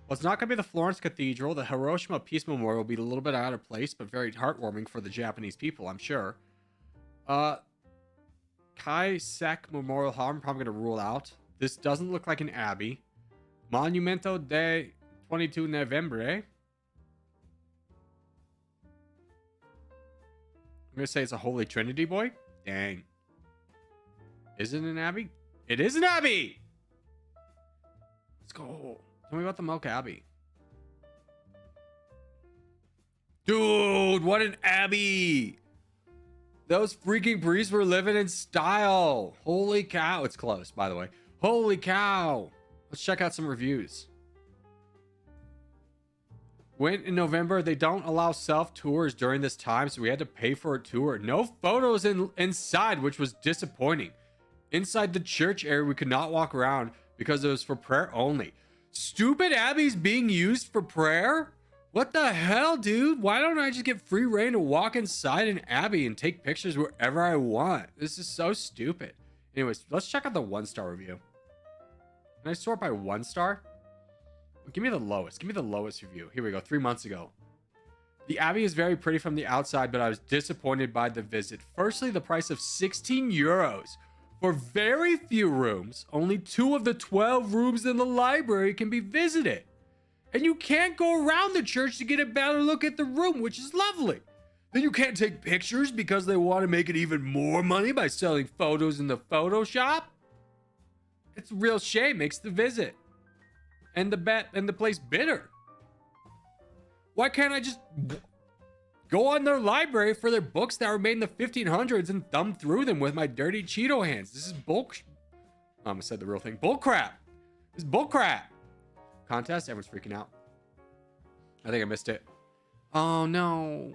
Well, it's not going to be the Florence Cathedral. The Hiroshima Peace Memorial will be a little bit out of place, but very heartwarming for the Japanese people, I'm sure. Kaisek Memorial Hall, I'm probably going to rule out. This doesn't look like an abbey. Monumento de 22 Novembre. I'm going to say it's a Holy Trinity, boy. Dang. Is it an abbey? It is an abbey! Let's go. Tell me about the Milk Abbey. Dude, what an abbey! Those freaking priests were living in style. Holy cow. It's close, by the way. Holy cow. Let's check out some reviews. Went in November. They don't allow self-tours during this time, so we had to pay for a tour. No photos inside, which was disappointing. Inside the church area, we could not walk around because it was for prayer only. Stupid Abbey's being used for prayer? What the hell, dude? Why don't I just get free reign to walk inside an abbey and take pictures wherever I want? This is so stupid. Anyways, let's check out the 1-star review. Can I sort by 1 star? Give me the lowest. Give me the lowest review. Here we go. 3 months ago. The abbey is very pretty from the outside, but I was disappointed by the visit. Firstly, the price of 16 euros. For very few rooms, only 2 of the 12 rooms in the library can be visited. And you can't go around the church to get a better look at the room, which is lovely. Then you can't take pictures because they want to make it even more money by selling photos in the Photoshop. It's a real shame. Makes the visit and the place bitter. Why can't I just go on their library for their books that were made in the 1500s and thumb through them with my dirty Cheeto hands? This is bull. I almost said the real thing. Bull crap. This is bull crap. Contest. Everyone's freaking out. I think I missed it. Oh no.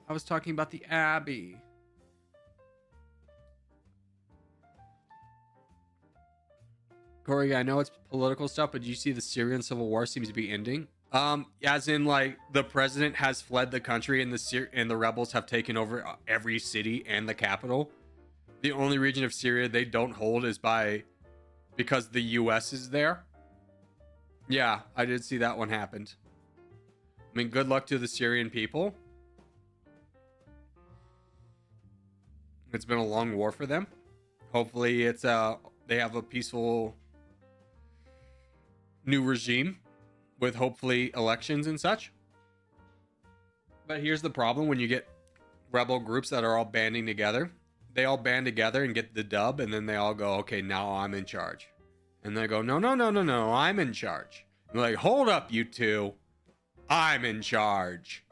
I was talking about the Abbey. Corey, I know it's political stuff, but do you see the Syrian civil war seems to be ending? As in, like, the president has fled the country and the rebels have taken over every city and the capital. The only region of Syria they don't hold is because the US is there. Yeah, I did see that one happened. I mean, good luck to the Syrian people. It's been a long war for them. Hopefully they have a peaceful new regime with hopefully elections and such. But here's the problem: when you get rebel groups that are all banding together, they all band together and get the dub, and then they all go, okay, now I'm in charge. And they go, no, I'm in charge. And they're like, hold up, you two. I'm in charge.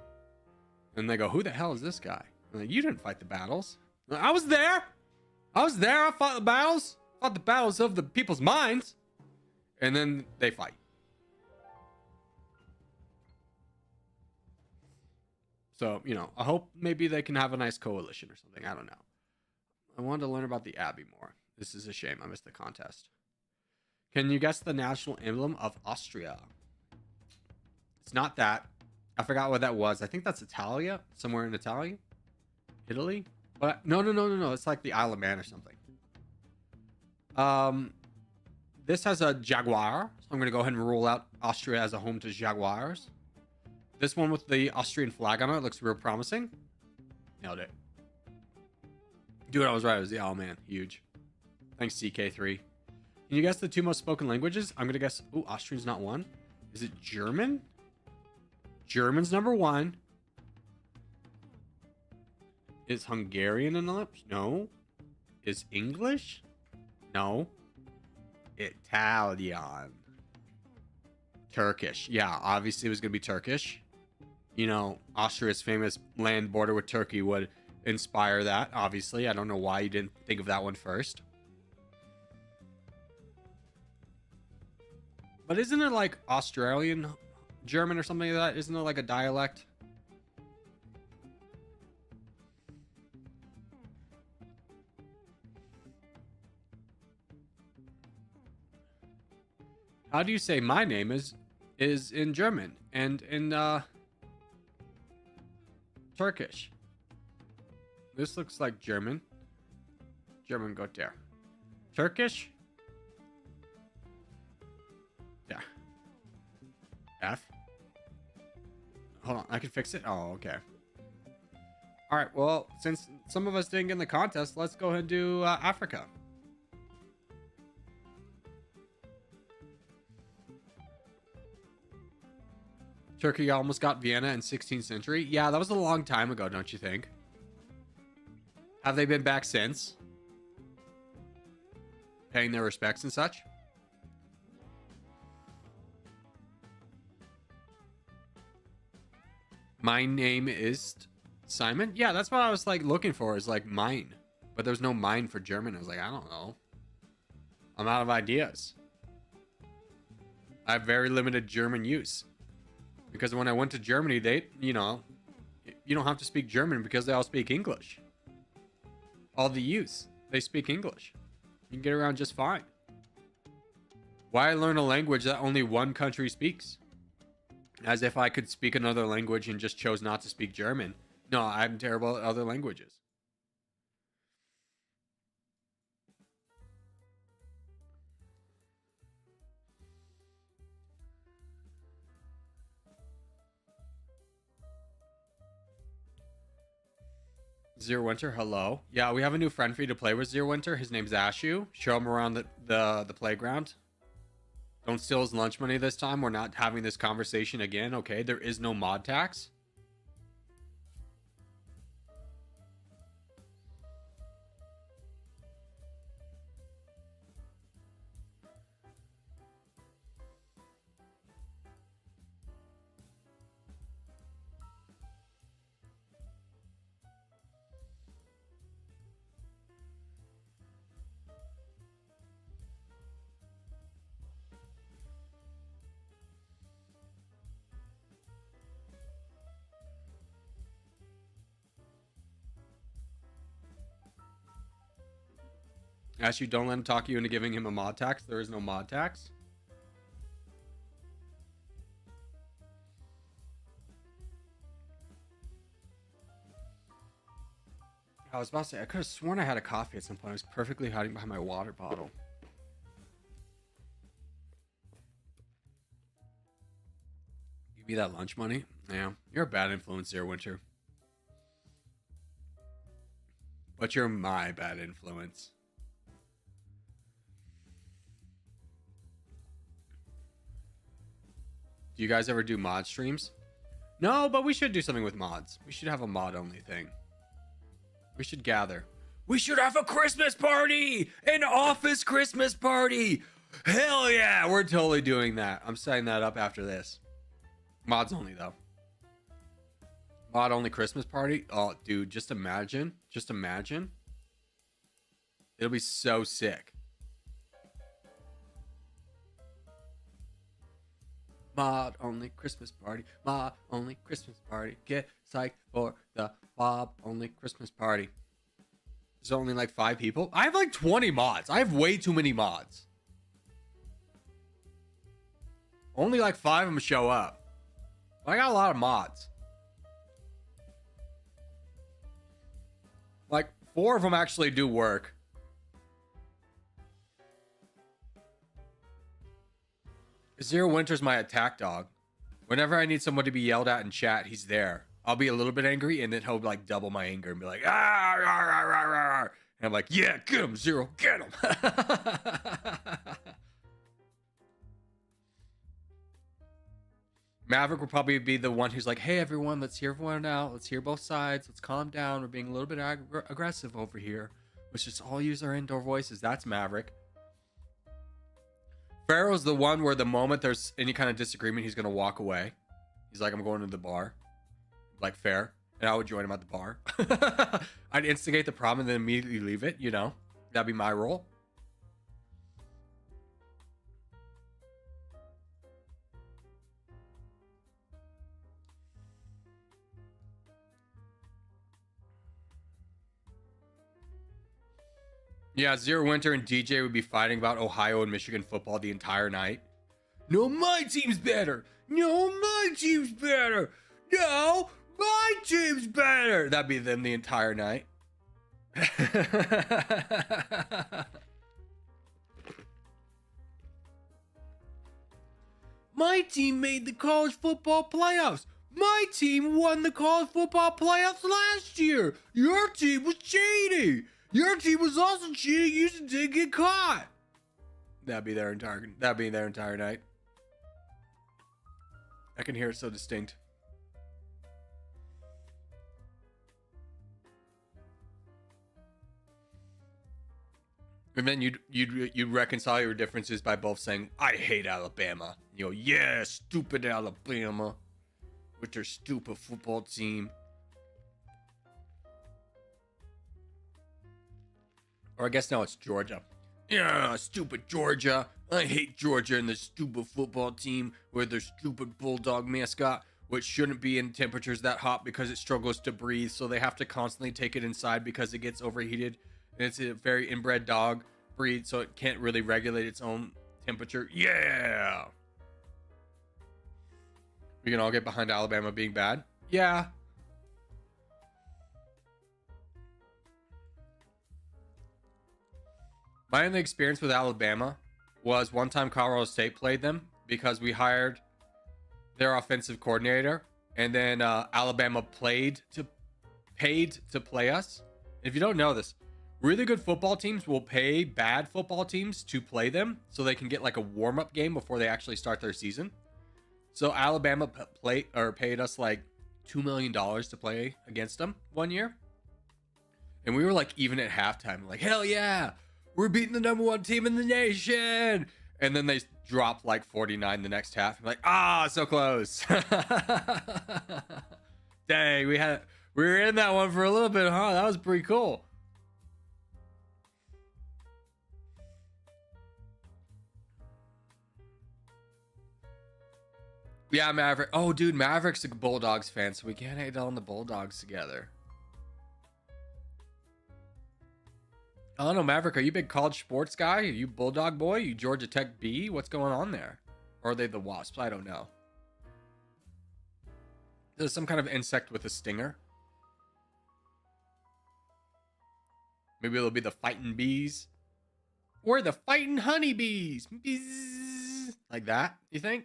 And they go, who the hell is this guy? I'm like, you didn't fight the battles. Like, I was there. I fought the battles. Fought the battles of the people's minds. And then they fight. So, you know, I hope maybe they can have a nice coalition or something. I don't know. I wanted to learn about the Abbey more. This is a shame. I missed the contest. Can you guess the national emblem of Austria? It's not that. I forgot what that was. I think that's Italia. Somewhere in Italy. Italy? But no. It's like the Isle of Man or something. This has a jaguar. So I'm going to go ahead and rule out Austria as a home to jaguars. This one with the Austrian flag on it looks real promising. Nailed it. Dude, I was right. It was the Isle of Man. Huge. Thanks, CK3. Can you guess the 2 most spoken languages? I'm going to guess... Ooh, Austrian's not one. Is it German? German's number 1. Is Hungarian in the list? No. Is English? No. Italian. Turkish. Yeah, obviously it was going to be Turkish. You know, Austria's famous land border with Turkey would inspire that, obviously. I don't know why you didn't think of that one first. But isn't it like Australian German or something like that? Isn't it like a dialect? How do you say my name is in German and in Turkish? This looks like German. German got there. Turkish? Yeah. F. Hold on, I can fix it. Oh, okay. All right, well, since some of us didn't get in the contest, let's go ahead and do Africa. Turkey almost got Vienna in 16th century. Yeah, that was a long time ago, don't you think? Have they been back since? Paying their respects and such? My name is Simon? Yeah, that's what I was like looking for, is like mine. But there's no mine for German. I was like, I don't know. I'm out of ideas. I have very limited German use. Because when I went to Germany, they, you know, you don't have to speak German because they all speak English. All the youth, they speak English. You can get around just fine. Why learn a language that only one country speaks? As if I could speak another language and just chose not to speak German. No, I'm terrible at other languages. Zero Winter, hello. Yeah, we have a new friend for you to play with, Zero Winter. His name's Ashu. Show him around the playground. Don't steal his lunch money this time. We're not having this conversation again, okay? There is no mod tax. Ashu, don't let him talk you into giving him a mod tax. There is no mod tax. I was about to say, I could have sworn I had a coffee at some point. I was perfectly hiding behind my water bottle. Give me that lunch money? Yeah, you're a bad influence, Zero Winter. But you're my bad influence. Do you guys ever do mod streams? No, but we should do something with mods. We should have a mod only thing. We should gather. We should have a Christmas party! An office Christmas party! Hell yeah! We're totally doing that. I'm setting that up after this. Mods only, though. Mod only Christmas party? Oh, dude, just imagine. Just imagine. It'll be so sick. Mod only Christmas party. Mod only Christmas party. Get psyched for the Bob only Christmas party. There's only like 5 people. I have like 20 mods. I have way too many mods. Only like 5 of them show up. I got a lot of mods. Like 4 of them actually do work. Zero Winter's my attack dog. Whenever I need someone to be yelled at in chat, he's there. I'll be a little bit angry, and then he'll like double my anger and be like, ah, rah, rah, rah, rah. And I'm like, yeah, get him, Zero, get him. Maverick will probably be the one who's like, hey, everyone, let's hear everyone out. Let's hear both sides. Let's calm down. We're being a little bit aggressive over here. Let's just all use our indoor voices. That's Maverick. Pharaoh's the one where the moment there's any kind of disagreement, he's going to walk away. He's like, I'm going to the bar. Like, fair. And I would join him at the bar. I'd instigate the problem and then immediately leave it, you know? That'd be my role. Yeah, Zero Winter and DJ would be fighting about Ohio and Michigan football the entire night. No, my team's better. No, my team's better. No, my team's better. That'd be them the entire night. My team made the college football playoffs. My team won the college football playoffs last year. Your team was cheating. Your team was also cheating. You just didn't get caught. That'd be their entire night. I can hear it so distinct. And then you'd reconcile your differences by both saying, I hate Alabama. You go, yeah, stupid Alabama with their stupid football team. Or I guess now it's Georgia. Yeah, stupid Georgia. I hate Georgia and the stupid football team with their stupid bulldog mascot, which shouldn't be in temperatures that hot because it struggles to breathe. So they have to constantly take it inside because it gets overheated. And it's a very inbred dog breed, so it can't really regulate its own temperature. Yeah. We can all get behind Alabama being bad. Yeah. My only experience with Alabama was one time Colorado State played them because we hired their offensive coordinator, and then Alabama paid to play us. If you don't know this, really good football teams will pay bad football teams to play them so they can get like a warm-up game before they actually start their season. So Alabama paid us like $2 million to play against them one year. And we were like even at halftime, like, hell yeah, we're beating the number one team in the nation. And then they dropped like 49 the next half. I'm like, so close. Dang, we were in that one for a little bit, huh? That was pretty cool. Yeah, Maverick. Oh, dude, Maverick's a Bulldogs fan, so we can't hate on the Bulldogs together. I don't know, Maverick, are you a big college sports guy? Are you Bulldog boy? Are you Georgia Tech B? What's going on there? Or are they the Wasps? I don't know. There's some kind of insect with a stinger. Maybe it'll be the fighting bees. Or the fighting honeybees. Bees. Like that, you think?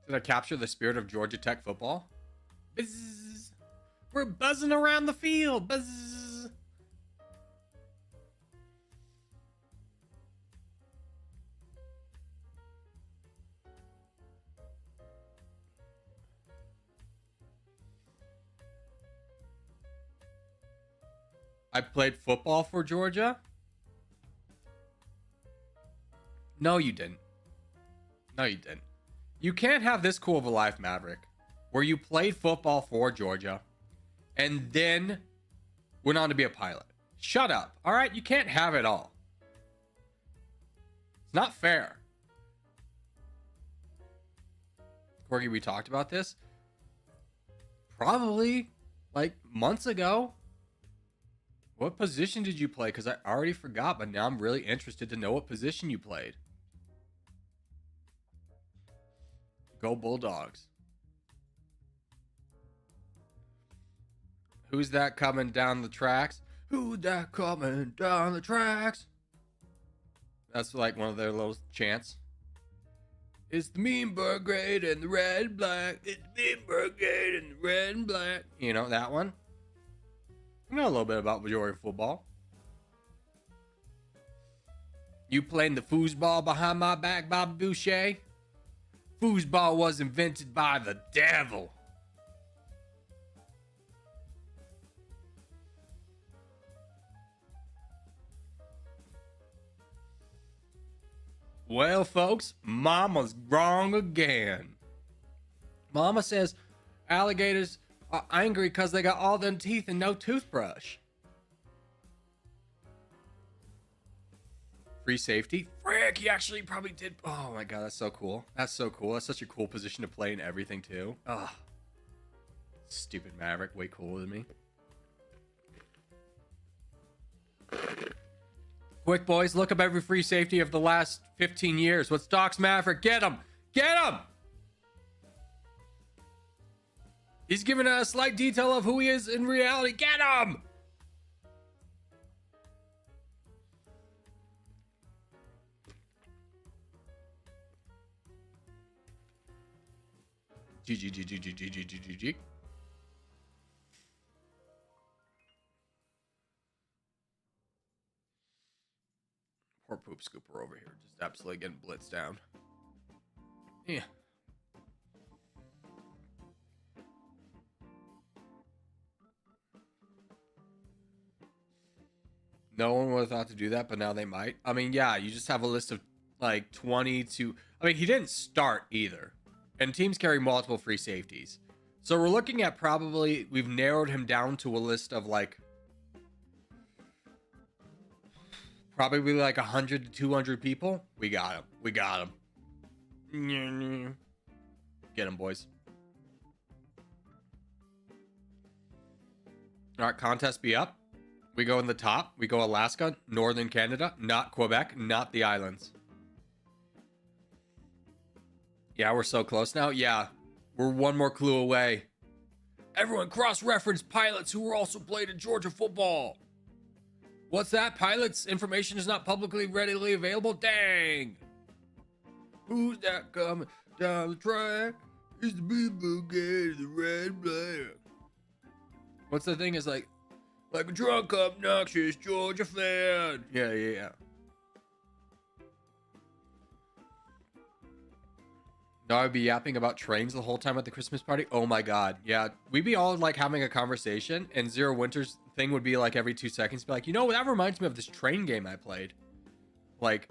Did I capture the spirit of Georgia Tech football? Buzz. We're buzzing around the field. Buzz. I played football for Georgia? No, you didn't. No, you didn't. You can't have this cool of a life, Maverick, where you played football for Georgia and then went on to be a pilot. Shut up. All right? You can't have it all. It's not fair. Corgi, we talked about this probably like months ago. What position did you play? Because I already forgot, but now I'm really interested to know what position you played. Go Bulldogs. Who's that coming down the tracks? Who's that coming down the tracks? That's like one of their little chants. It's the mean brigade and the red and black. It's the mean brigade and the red and black. You know that one? I know a little bit about Georgia football. You playing the foosball behind my back, Bobby Boucher? Foosball was invented by the devil. Well, folks, Mama's wrong again. Mama says alligators are angry because they got all them teeth and no toothbrush. Free safety. Frick, he actually probably did. Oh my god, that's so cool. That's so cool. That's such a cool position to play in everything too. Ugh. Stupid Maverick, way cooler than me. Quick, boys, look up every free safety of the last 15 years. What's Doc's Maverick? Get him! Get him! He's giving a slight detail of who he is in reality. Get him! GG. Poor poop scooper over here, just absolutely getting blitzed down. Yeah. No one would have thought to do that, but now they might. I mean, yeah, you just have a list of like 20 to... I mean, he didn't start either. And teams carry multiple free safeties. So we're looking at probably, we've narrowed him down to a list of like, probably like 100 to 200 people. We got him. We got him. Get him, boys. All right, contest be up. We go in the top. We go Alaska, Northern Canada, not Quebec, not the islands. Yeah, we're so close now. Yeah, we're one more clue away. Everyone cross-reference pilots who were also played in Georgia football. What's that? Pilots? Information is not publicly readily available? Dang. Who's that coming down the track? It's the people getting the red flag. What's the thing is like a drunk, obnoxious Georgia fan. Yeah. Now I'd be yapping about trains the whole time at the Christmas party. Oh my god. Yeah. We'd be all like having a conversation, and Zero Winter's thing would be like every 2 seconds, be like, you know, that reminds me of this train game I played. Like,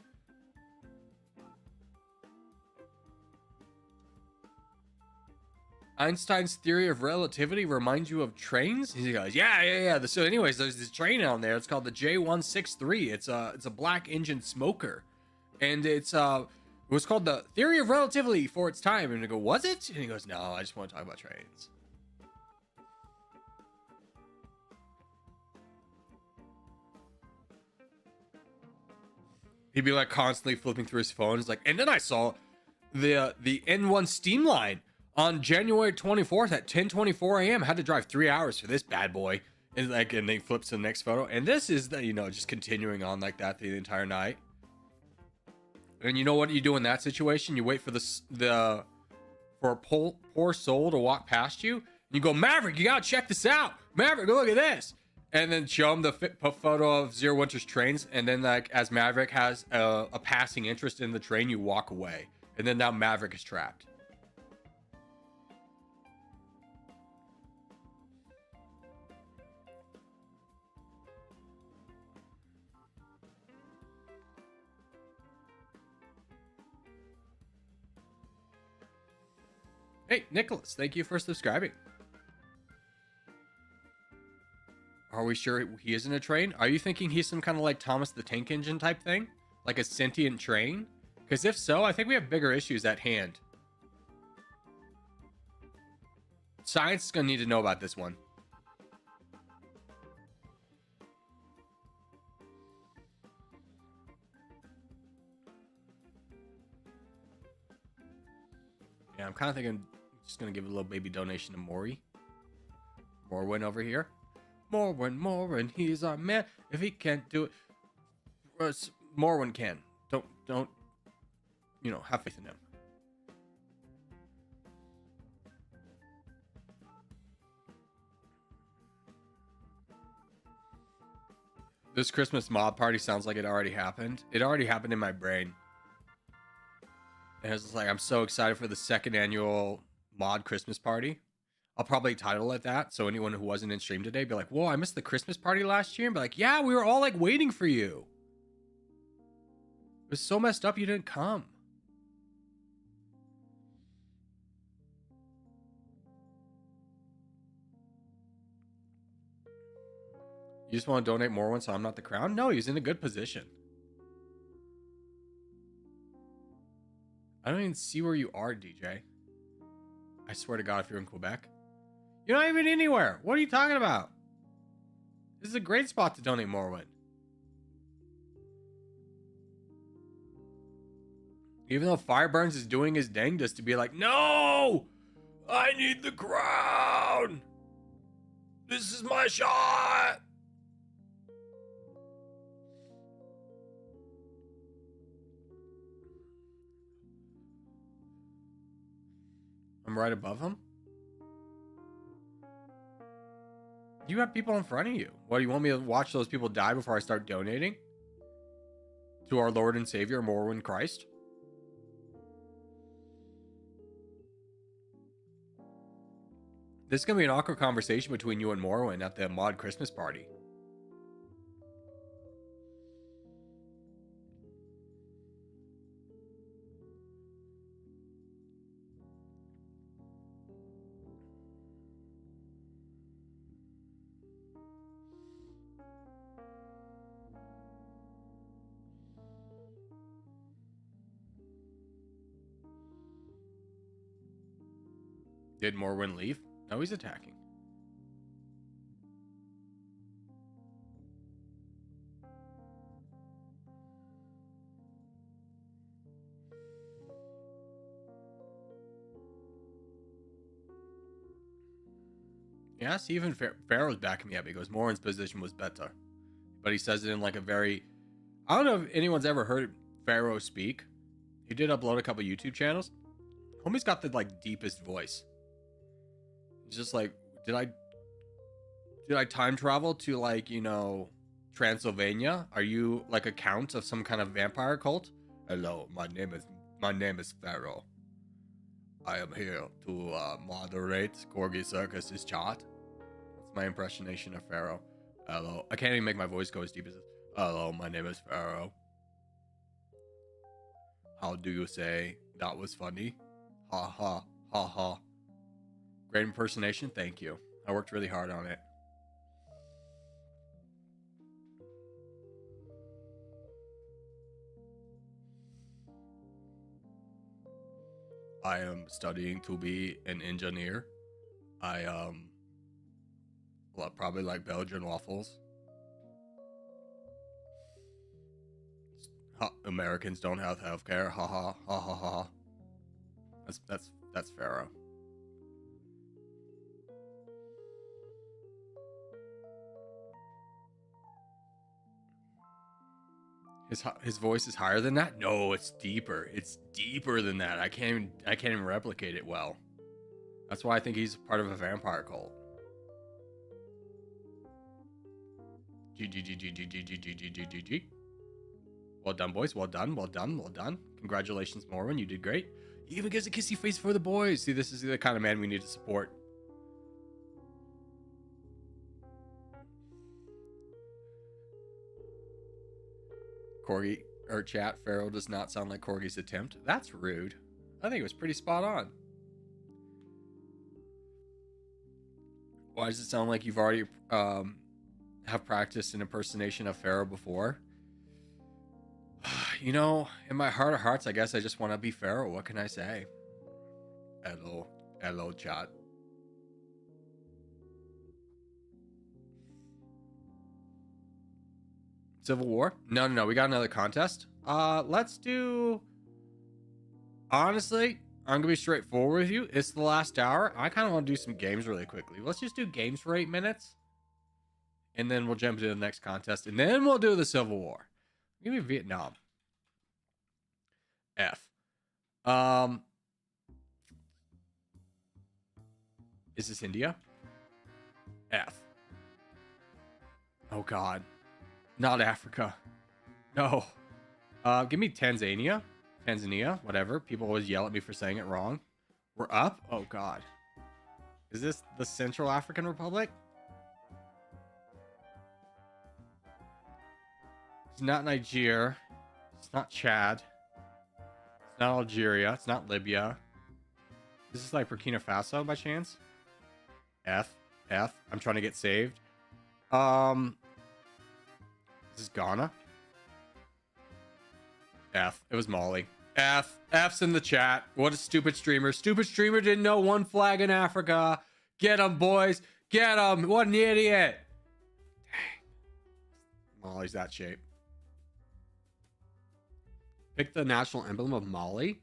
Einstein's theory of relativity reminds you of trains? He goes, yeah. So anyways, there's this train on there. It's called the J163. It's a black engine smoker. And it was called the theory of relativity for its time. And I go, was it? And he goes, no, I just want to talk about trains. He'd be like constantly flipping through his phone. He's like, and then I saw the N1 steam line on January 24th at 10:24 a.m. I had to drive 3 hours for this bad boy. And like, and then flips to the next photo. And this is the, you know, just continuing on like that the entire night. And you know what you do in that situation? You wait for for a poor soul to walk past you. And you go, Maverick, you gotta check this out. Maverick, look at this. And then show him the photo of Zero Winter's trains. And then like, as Maverick has a passing interest in the train, you walk away. And then now Maverick is trapped. Hey, Nicholas, thank you for subscribing. Are we sure he isn't a train? Are you thinking he's some kind of like Thomas the Tank Engine type thing? Like a sentient train? Because if so, I think we have bigger issues at hand. Science is going to need to know about this one. Yeah, I'm kind of thinking just going to give a little baby donation to Maury. Morwin over here. Morwin, he's our man. If he can't do it, Morwin can. Don't, you know, have faith in him. This Christmas mob party sounds like it already happened. It already happened in my brain. And it's just like, I'm so excited for the second annual mod Christmas party. I'll probably title it that, so anyone who wasn't in stream today be like, whoa, I missed the Christmas party last year. And be like, yeah, we were all like waiting for you. It was so messed up you didn't come. You just want to donate more so I'm not the crown? No, he's in a good position. I don't even see where you are, DJ. I swear to God, if you're in Quebec. You're not even anywhere. What are you talking about? This is a great spot to donate Morrowind. Even though Fireburns is doing his dangest to be like, no! I need the crown! This is my shot! I'm right above him? You have people in front of you. What, do you want me to watch those people die before I start donating? To our Lord and Savior, Morrowind Christ? This is going to be an awkward conversation between you and Morrowind at the mod Christmas party. Did Morwen leave? No, he's attacking. Yes, even Pharaoh's backing me up. He goes, Morwen's position was better. But he says it in like a very... I don't know if anyone's ever heard Pharaoh speak. He did upload a couple YouTube channels. Homie's got the like deepest voice. Just like, did I time travel to like, you know, Transylvania? Are you like a count of some kind of vampire cult? Hello, my name is Pharaoh. I am here to moderate Corgi Circus's chart. That's my impersonation of Pharaoh. Hello. I can't even make my voice go as deep as this. Hello, my name is Pharaoh. How do you say that was funny? Ha ha ha ha. Great impersonation, thank you. I worked really hard on it. I am studying to be an engineer. Well, probably like Belgian waffles. Americans don't have healthcare. Ha ha ha ha ha. That's Pharaoh. His voice is higher than that? No, it's deeper. It's deeper than that. I can't even replicate it well. That's why I think he's part of a vampire cult. G. Well done, boys. Well done. Well done. Well done. Congratulations, Morwen. You did great. He even gives a kissy face for the boys. See, this is the kind of man we need to support. Corgi, or chat, Pharaoh does not sound like Corgi's attempt. That's rude. I think it was pretty spot on. Why does it sound like you've already have practiced an impersonation of Pharaoh before? You know, in my heart of hearts, I guess I just want to be Pharaoh. What can I say? Hello, chat. Civil War? No. We got another contest. Let's do... Honestly, I'm going to be straightforward with you. It's the last hour. I kind of want to do some games really quickly. Let's just do games for 8 minutes. And then we'll jump into the next contest. And then we'll do the Civil War. Give me Vietnam. F. Is this India? F. Oh, God. Not Africa. No. Give me Tanzania. Tanzania, whatever. People always yell at me for saying it wrong. We're up? Oh, God. Is this the Central African Republic? It's not Niger. It's not Chad. It's not Algeria. It's not Libya. Is this like Burkina Faso by chance? F. I'm trying to get saved. This is Ghana. F. It was Mali. F's in the chat. What a stupid streamer. Stupid streamer didn't know one flag in Africa. Get him, boys. Get him. What an idiot. Dang. Mali's that shape. Pick the national emblem of Mali.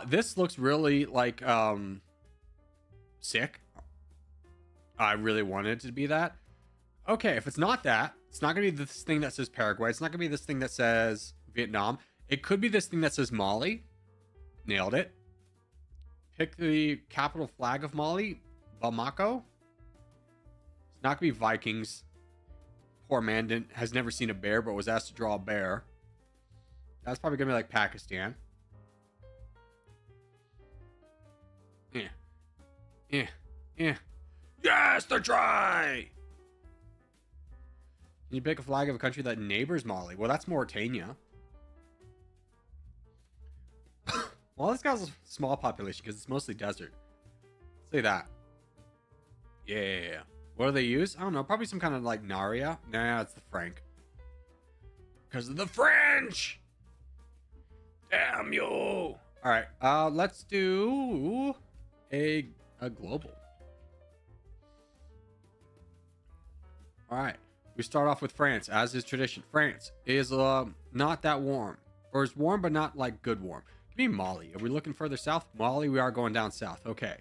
This looks really like sick. I really wanted it to be that. Okay, if it's not that, it's not going to be this thing that says Paraguay. It's not going to be this thing that says Vietnam. It could be this thing that says Mali. Nailed it. Pick the capital flag of Mali. Bamako. It's not going to be Vikings. Poor man has never seen a bear, but was asked to draw a bear. That's probably going to be like Pakistan. Yeah. Yes, they're dry! Can you pick a flag of a country that neighbors Mali? Well, that's Mauritania. Well, this guy's a small population because it's mostly desert. Say that. Yeah. What do they use? I don't know. Probably some kind of like Naria. Nah, it's the Frank. Because of the French! Damn you! Alright, let's do a global. All right. We start off with France, as is tradition. France is not that warm, or is warm but not like good warm. Give me Mali. Are we looking further south? Mali, we are going down south. Okay.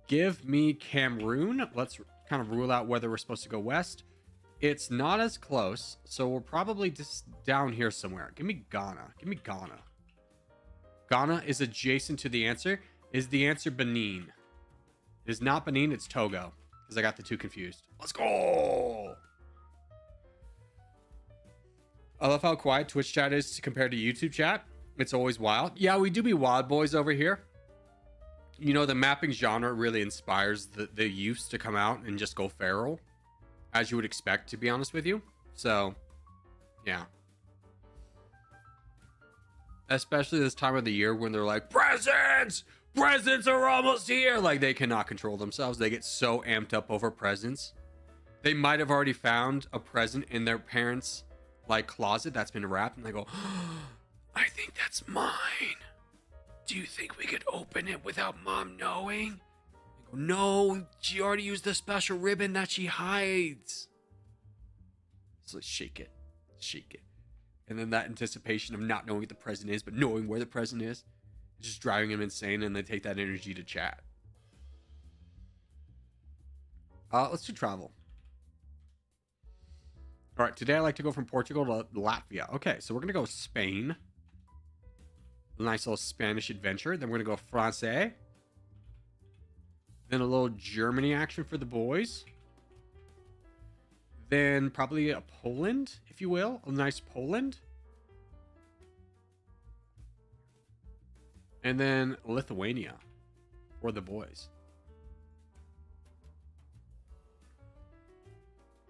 Give me Cameroon. Let's kind of rule out whether we're supposed to go west. It's not as close, so we're probably just down here somewhere. Give me Ghana. Give me Ghana. Ghana is adjacent to the answer. Is the answer Benin? It is not Benin, it's Togo. Because I got the two confused. Let's go! I love how quiet Twitch chat is compared to YouTube chat. It's always wild. Yeah, we do be wild boys over here. You know, the mapping genre really inspires the youths to come out and just go feral. As you would expect, to be honest with you. So, yeah. Especially this time of the year when they're like, presents! Presents are almost here! Like, they cannot control themselves. They get so amped up over presents. They might have already found a present in their parents' like closet that's been wrapped, and they go, oh, I think that's mine. Do you think we could open it without mom knowing? They go, no, she already used the special ribbon that she hides. So shake it. Shake it. And then that anticipation of not knowing what the present is, but knowing where the present is just driving them insane, and they take that energy to chat. Let's do travel. All right, today I like to go from Portugal to Latvia. Okay, so we're going to go Spain. A nice little Spanish adventure. Then we're going to go Francais. Then a little Germany action for the boys. Then probably a Poland, if you will. A nice Poland. And then Lithuania for the boys.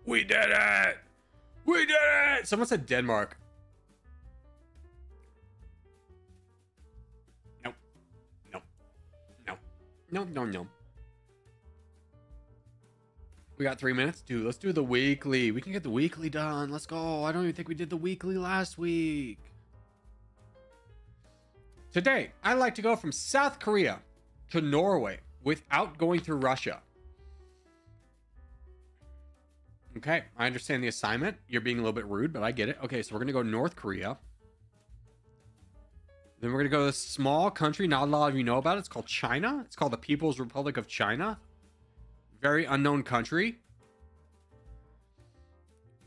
We did it! We did it! Someone said Denmark. Nope. Nope. Nope. Nope, no, no. We got 3 minutes? Dude, let's do the weekly. We can get the weekly done. Let's go. I don't even think we did the weekly last week. Today, I like to go from South Korea to Norway without going through Russia. Okay, I understand the assignment. You're being a little bit rude, but I get it. Okay, so we're going to go North Korea. Then we're going to go to this small country not a lot of you know about. It's called China. It's called the People's Republic of China. Very unknown country.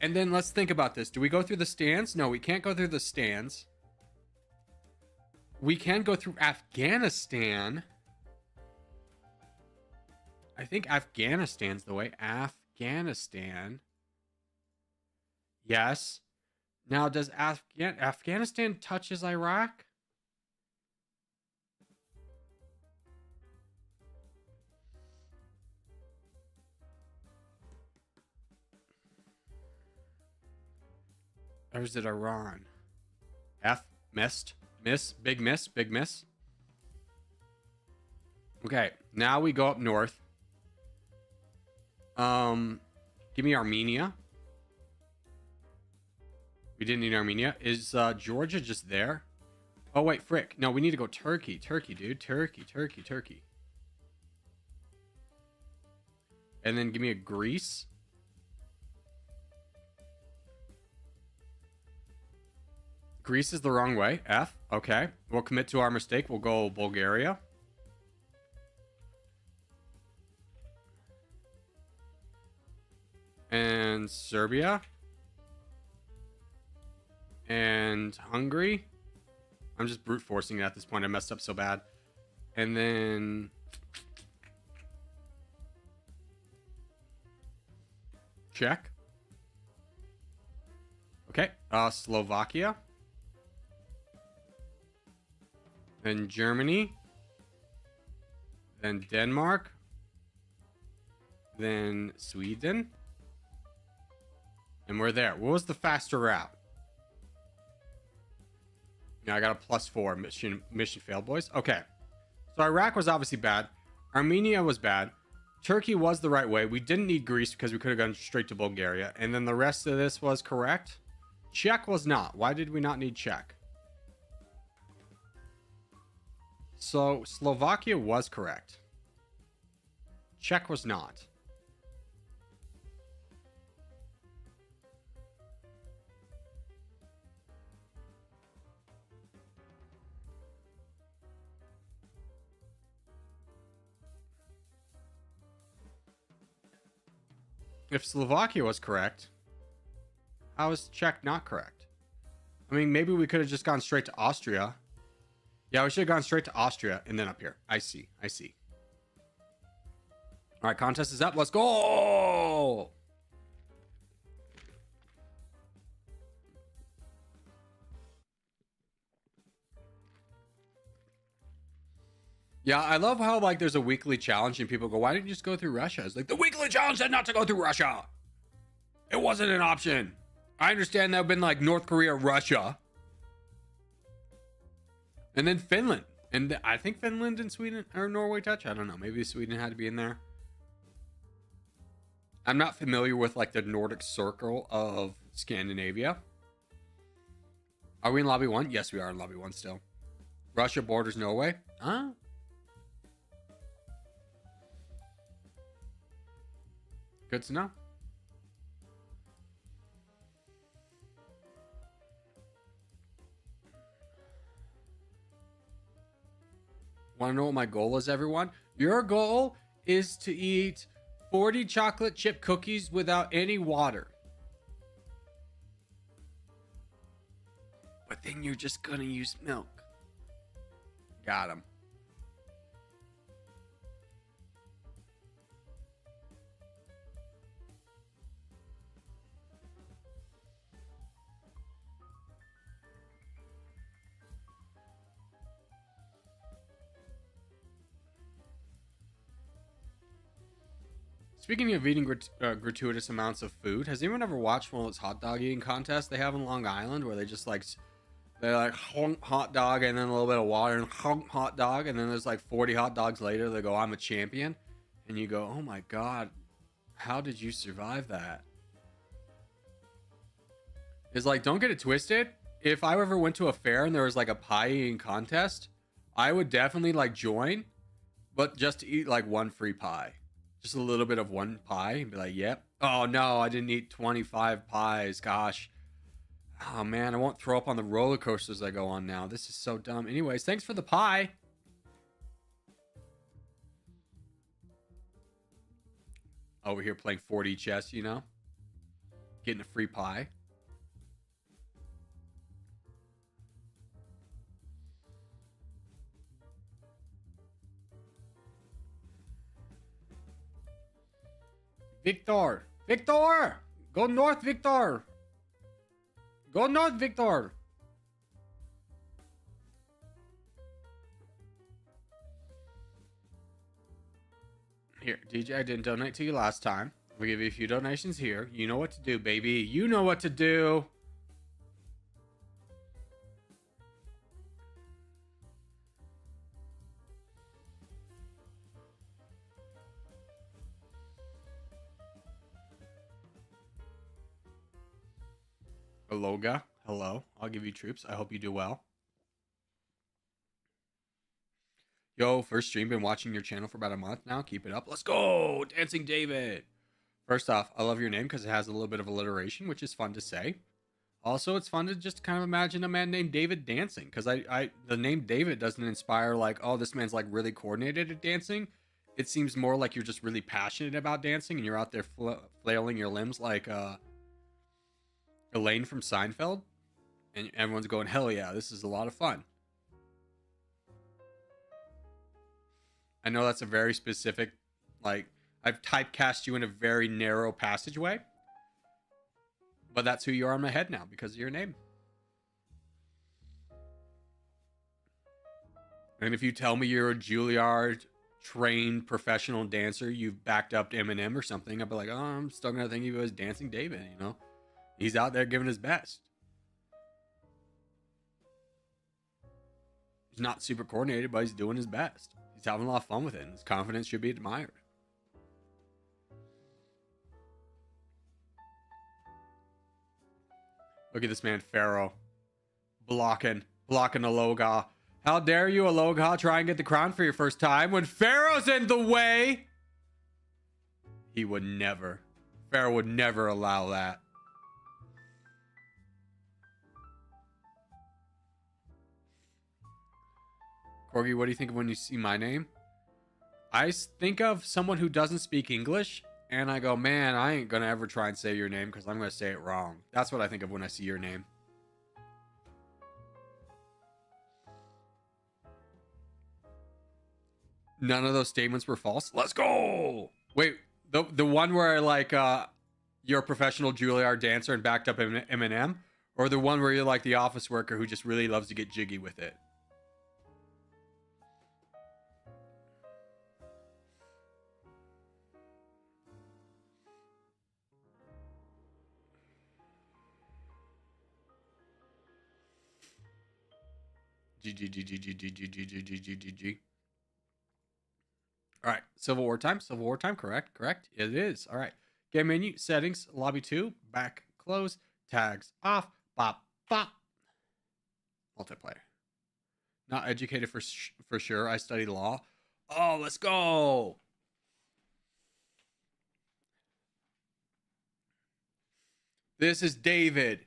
And then let's think about this. Do we go through the stands? No, we can't go through the stands. We can go through Afghanistan. I think Afghanistan's the way. Afghanistan. Yes. Now, does Afghanistan touches Iraq? Or is it Iran? Missed. Big miss. Okay, now we go up north. Give me Armenia. We didn't need Armenia. Is Georgia just there? Oh wait, frick. No, we need to go Turkey. Turkey, dude. Turkey. And then give me a Greece. Greece is the wrong way. F. Okay. We'll commit to our mistake. We'll go Bulgaria. And Serbia. And Hungary. I'm just brute forcing it at this point. I messed up so bad. And then Czech. Okay. Slovakia. Then Germany. Then Denmark. Then Sweden. And we're there. What was the faster route? Yeah, I got a +4. Mission failed, boys. Okay. So Iraq was obviously bad. Armenia was bad. Turkey was the right way. We didn't need Greece because we could have gone straight to Bulgaria. And then the rest of this was correct. Czech was not. Why did we not need Czech? So Slovakia was correct. Czech was not. If Slovakia was correct, how is Czech not correct? I mean, maybe we could have just gone straight to Austria. Yeah, we should have gone straight to Austria and then up here. I see. I see. All right, contest is up. Let's go. Yeah, I love how like there's a weekly challenge and people go, why didn't you just go through Russia? It's like the weekly challenge said not to go through Russia. It wasn't an option. I understand that would have been like North Korea, Russia. And then Finland. And I think Finland and Sweden or Norway touch. I don't know. Maybe Sweden had to be in there. I'm not familiar with like the Nordic circle of Scandinavia. Are we in lobby 1? Yes, we are in lobby 1 still. Russia borders Norway. Huh? Good to know. Want to know what my goal is, everyone? Your goal is to eat 40 chocolate chip cookies without any water. But then you're just gonna use milk. Got him. Speaking of eating gratuitous amounts of food, has anyone ever watched one of those hot dog eating contests they have in Long Island where they just like honk hot dog and then a little bit of water and honk hot dog, and then there's like 40 hot dogs later they go, I'm a champion, and you go, oh my god, how did you survive that? It's like, don't get it twisted. If I ever went to a fair and there was like a pie eating contest, I would definitely like join, but just to eat like one free pie. Just a little bit of one pie and be like, yep. Oh no, I didn't eat 25 pies. Gosh. Oh man, I won't throw up on the roller coasters I go on now. This is so dumb. Anyways, thanks for the pie. Over here playing 4D chess, you know? Getting a free pie. Victor! Victor! Go north, Victor! Go north, Victor! Here, DJ, I didn't donate to you last time. We'll give you a few donations here. You know what to do, baby. You know what to do. Aloga, hello. I'll give you troops. I hope you do well. Yo, first stream. Been watching your channel for about a month now. Keep it up. Let's go, Dancing David. First off, I love your name because it has a little bit of alliteration, which is fun to say. Also, it's fun to just kind of imagine a man named David dancing, because the name David doesn't inspire like, oh, this man's like really coordinated at dancing. It seems more like you're just really passionate about dancing and you're out there flailing your limbs like Elaine from Seinfeld, and everyone's going, hell yeah, this is a lot of fun. I know that's a very specific, like, I've typecast you in a very narrow passageway, but that's who you are in my head now because of your name. And if you tell me you're a Juilliard trained professional dancer, you've backed up to Eminem or something, I'll be like, oh, I'm still gonna think of you as Dancing David, you know? He's out there giving his best. He's not super coordinated, but he's doing his best. He's having a lot of fun with it, and his confidence should be admired. Look at this man, Pharaoh. Blocking Aloga. How dare you, Aloga, try and get the crown for your first time when Pharaoh's in the way? He would never. Pharaoh would never allow that. Corgi, what do you think of when you see my name? I think of someone who doesn't speak English, and I go, man, I ain't gonna ever try and say your name because I'm gonna say it wrong. That's what I think of when I see your name. None of those statements were false. Let's go. Wait, the one where like you're a professional Juilliard dancer and backed up Eminem, or the one where you're like the office worker who just really loves to get jiggy with it? G. All right, Civil War time. Civil War time. Correct. Correct. It is. All right. Game menu settings. Lobby 2. Back. Close. Tags off. Bop. Bop. Multiplayer. Not educated for sure. I study law. Oh, let's go. This is David.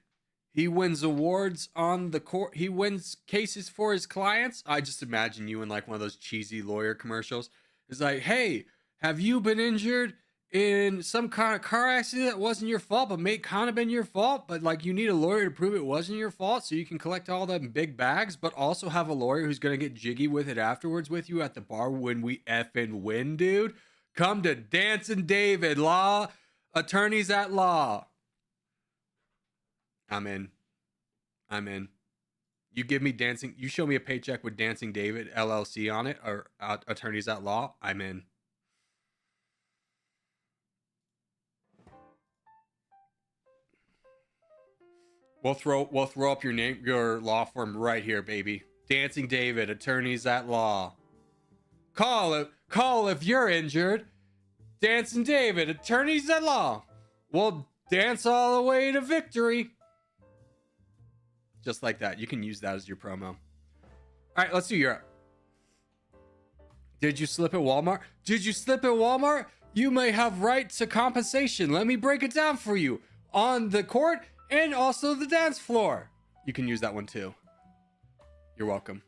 He wins awards on the court. He wins cases for his clients. I just imagine you in like one of those cheesy lawyer commercials. It's like, hey, have you been injured in some kind of car accident that wasn't your fault, but may kind of been your fault? But like, you need a lawyer to prove it wasn't your fault, so you can collect all them big bags, but also have a lawyer who's gonna get jiggy with it afterwards with you at the bar when we effing win, dude. Come to Dancing David, law attorneys at law. I'm in. You give me dancing. You show me a paycheck with Dancing David LLC on it, or attorneys at law. I'm in. We'll throw up your name, your law firm right here, baby. Dancing David, attorneys at law. Call if you're injured. Dancing David, attorneys at law. We'll dance all the way to victory. Just like that. You can use that as your promo. All right, let's do Europe. Did you slip at Walmart? Did you slip at Walmart? You may have right to compensation. Let me break it down for you. On the court and also the dance floor. You can use that one too. You're welcome.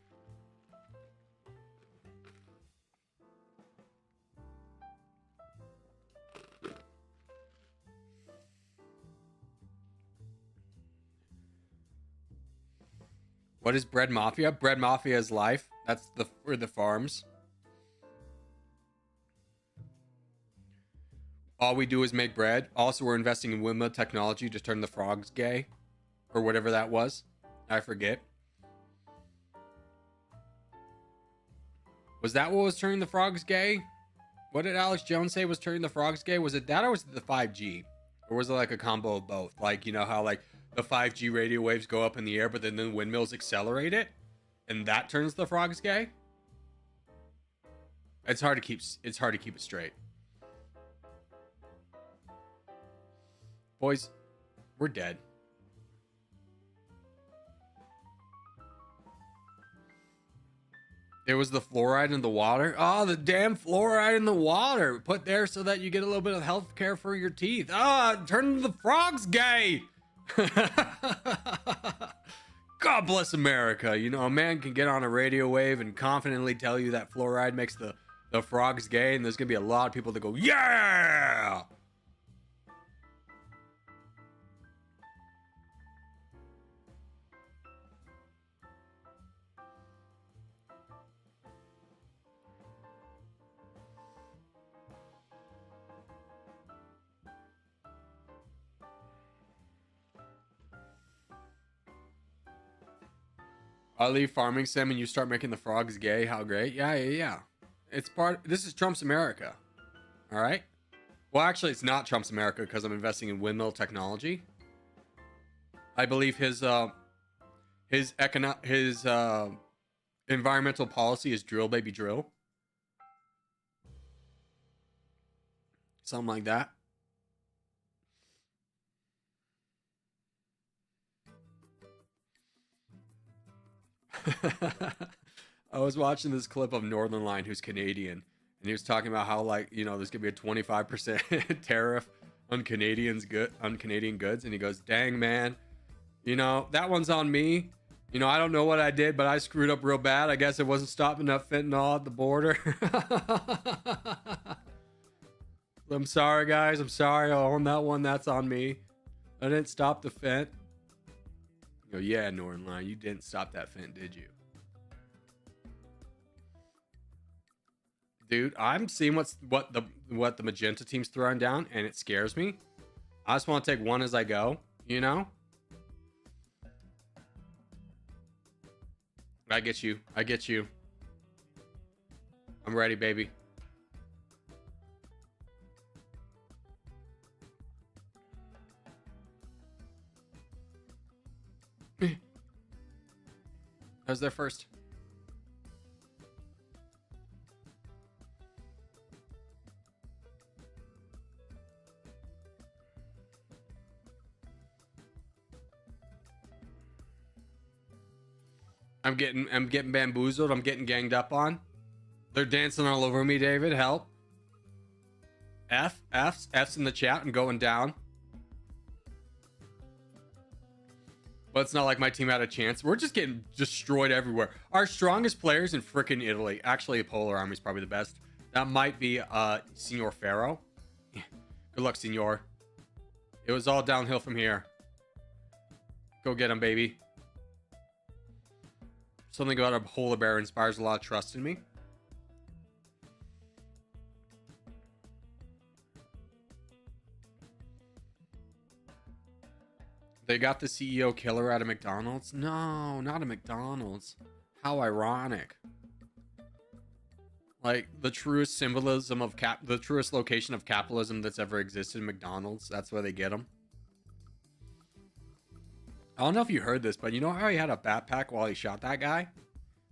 What is Bread Mafia? Bread Mafia is life. That's for the farms. All we do is make bread. Also, we're investing in windmill technology to turn the frogs gay. Or whatever that was. I forget. Was that what was turning the frogs gay? What did Alex Jones say was turning the frogs gay? Was it that or was it the 5G? Or was it like a combo of both? Like, you know how like the 5G radio waves go up in the air, but then the windmills accelerate it, and that turns the frogs gay. It's hard to keep it straight. Boys, we're dead. It was the fluoride in the water. Oh, the damn fluoride in the water. Put there so that you get a little bit of health care for your teeth. Turn the frogs gay. God bless America. You know, a man can get on a radio wave and confidently tell you that fluoride makes the frogs gay, and there's gonna be a lot of people that go, yeah. I leave farming sim and you start making the frogs gay. How great. Yeah. This is Trump's America. All right. Well, actually, it's not Trump's America because I'm investing in windmill technology. I believe his environmental policy is drill, baby, drill. Something like that. I was watching this clip of Northern Line, who's Canadian, and he was talking about how, like, you know, there's gonna be a 25% tariff on Canadian goods, and he goes, "Dang, man, you know, that one's on me. You know, I don't know what I did, but I screwed up real bad. I guess it wasn't stopping enough fentanyl at the border." I'm sorry, guys. I'm sorry. I'll own that one. That's on me. I didn't stop the fent. You go, "Yeah, Northern Line, you didn't stop that fent, did you?" Dude, I'm seeing what the magenta team's throwing down, and it scares me. I just want to take one as I go, you know? I get you. I get you. I'm ready, baby. I was there first. I'm getting bamboozled. I'm getting ganged up on. They're dancing all over me, David. Help. F's in the chat and going down. But it's not like my team had a chance. We're just getting destroyed everywhere. Our strongest players in frickin' Italy. Actually, the Polar Army is probably the best. That might be Signor Pharaoh. Good luck, Signor. It was all downhill from here. Go get him, baby. Something about a polar bear inspires a lot of trust in me. They got the CEO killer out of McDonald's? No, not a McDonald's. How ironic. Like, the truest symbolism of the truest location of capitalism that's ever existed, McDonald's. That's where they get them. I don't know if you heard this, but you know how he had a backpack while he shot that guy?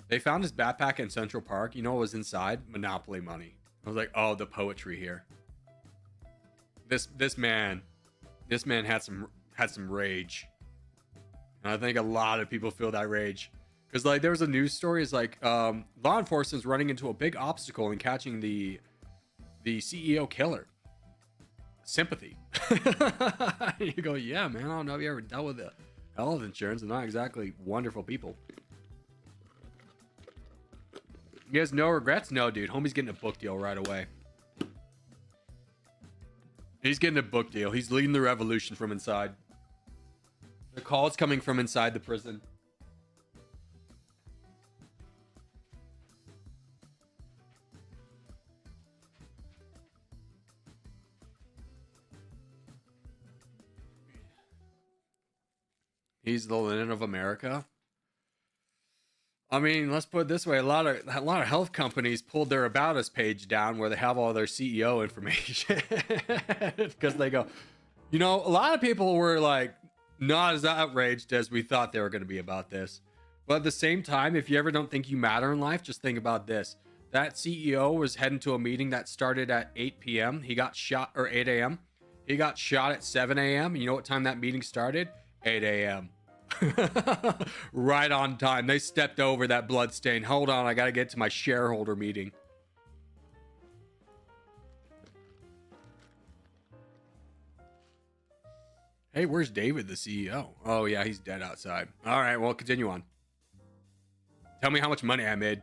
They found his backpack in Central Park. You know what was inside? Monopoly money. I was like, oh, the poetry here. This man had some rage. And I think a lot of people feel that rage. Because, like, there was a news story. It's like, law enforcement's running into a big obstacle in catching the CEO killer. Sympathy. You go, yeah, man, I don't know if you ever dealt with the health insurance. They're not exactly wonderful people. You guys, no regrets? No, dude. Homie's getting a book deal right away. He's getting a book deal. He's leading the revolution from inside. The call's coming from inside the prison. He's the Lenin of America. I mean, let's put it this way: a lot of health companies pulled their About Us page down where they have all their CEO information because they go, you know, a lot of people were like not as outraged as we thought they were going to be about this. But at the same time, if you ever don't think you matter in life, just think about this: that CEO was heading to a meeting that started at 8 p.m. He got shot, or 8 a.m. He got shot at 7 a.m. You know what time that meeting started? 8 a.m. Right on time. They stepped over that blood stain. Hold on, I gotta get to my shareholder meeting. Hey, where's David, the CEO? Oh yeah, he's dead outside. All right, well, continue on. Tell me how much money I made.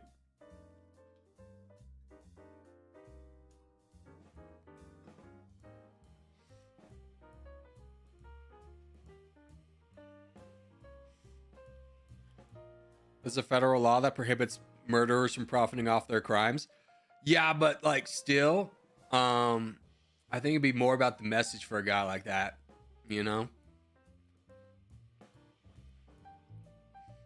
There's a federal law that prohibits murderers from profiting off their crimes. Yeah, but like still, I think it'd be more about the message for a guy like that, you know?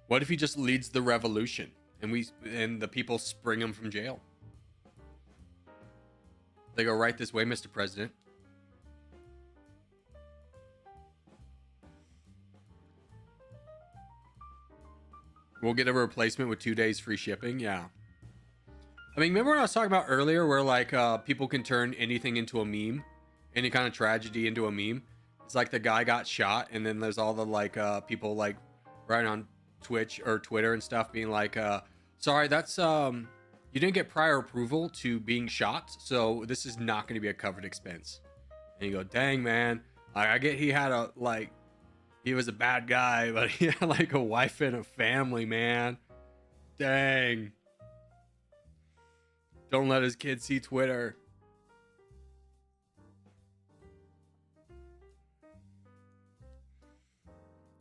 What if he just leads the revolution and the people spring him from jail? They go, right this way, Mr. President. We'll get a replacement with 2 days free shipping. Yeah. I mean, remember when I was talking about earlier where like people can turn anything into a meme, any kind of tragedy into a meme? It's like the guy got shot, and then there's all the like people like writing on Twitch or Twitter and stuff being like, sorry, that's you You didn't get prior approval to being shot, so this is not going to be a covered expense. And you go, dang, man. I get he had a, like, he was a bad guy, but he had, like, a wife and a family, man. Dang. Don't let his kids see Twitter.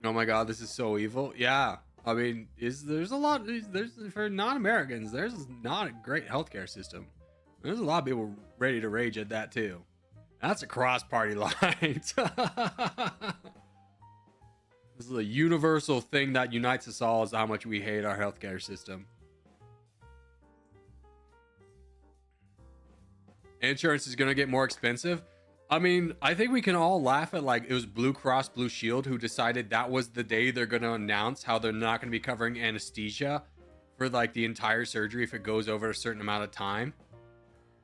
Oh my god, this is so evil. Yeah. I mean, there's a lot, there's for non-Americans, there's not a great healthcare system. There's a lot of people ready to rage at that too. That's across party lines. This is a universal thing that unites us all, is how much we hate our healthcare system. Insurance is going to get more expensive. I mean, I think we can all laugh at, like, it was Blue Cross Blue Shield who decided that was the day they're going to announce how they're not going to be covering anesthesia for, like, the entire surgery if it goes over a certain amount of time,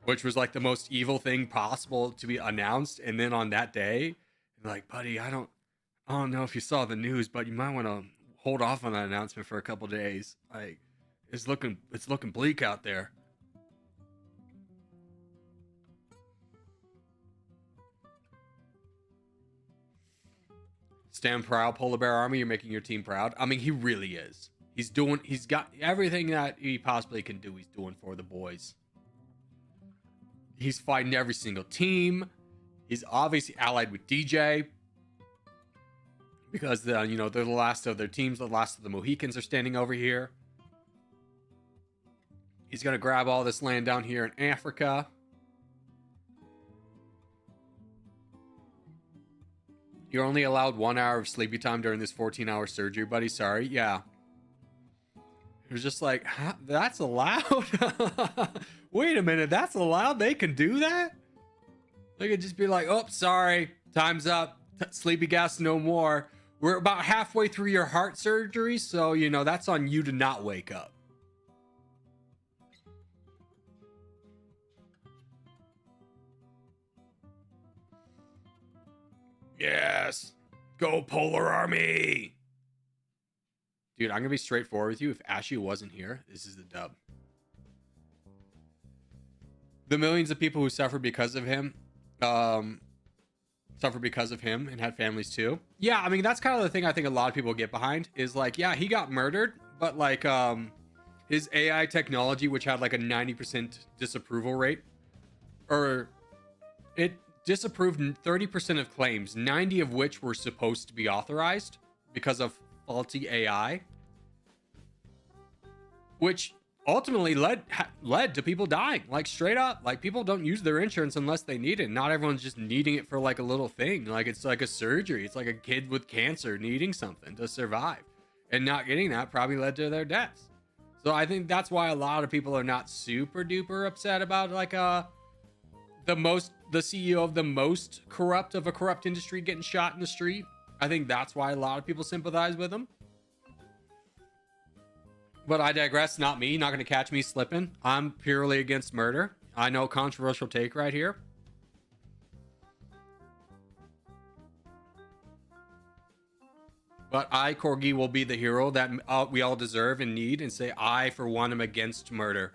which was, like, the most evil thing possible to be announced. And then on that day, like, buddy, I don't know if you saw the news, but you might want to hold off on that announcement for a couple days. Like, it's looking bleak out there. Stand proud, Polar Bear Army. You're making your team proud. I mean, he really is. He's got everything that he possibly can do. He's doing for the boys. He's fighting every single team. He's obviously allied with DJ because they're the last of their teams. The last of the Mohicans are standing over here. He's going to grab all this land down here in Africa. You're only allowed 1 hour of sleepy time during this 14-hour surgery, buddy. Sorry. Yeah. It was just like, huh? That's allowed? Wait a minute. That's allowed? They can do that? They could just be like, oh, sorry. Time's up. Sleepy gas no more. We're about halfway through your heart surgery, so, that's on you to not wake up. Yes. Go Polar Army. Dude, I'm going to be straightforward with you. If Ashy wasn't here, this is the dub. The millions of people who suffer because of him, and had families too. Yeah, I mean, that's kind of the thing I think a lot of people get behind is like, yeah, he got murdered, but like his AI technology, which had like a 90% disapproval rate, or it disapproved 30% of claims, 90 of which were supposed to be authorized because of faulty AI, which ultimately led to people dying. Like, straight up, like, people don't use their insurance unless they need it. Not everyone's just needing it for like a little thing. Like, it's like a surgery. It's like a kid with cancer needing something to survive, and not getting that probably led to their deaths. So I think that's why a lot of people are not super duper upset about like the CEO of the most corrupt of a corrupt industry getting shot in the street. I think that's why a lot of people sympathize with him. But I digress. Not me. Not going to catch me slipping. I'm purely against murder. I know, controversial take right here. But I, Corgi, will be the hero that we all deserve and need, and say I, for one, am against murder.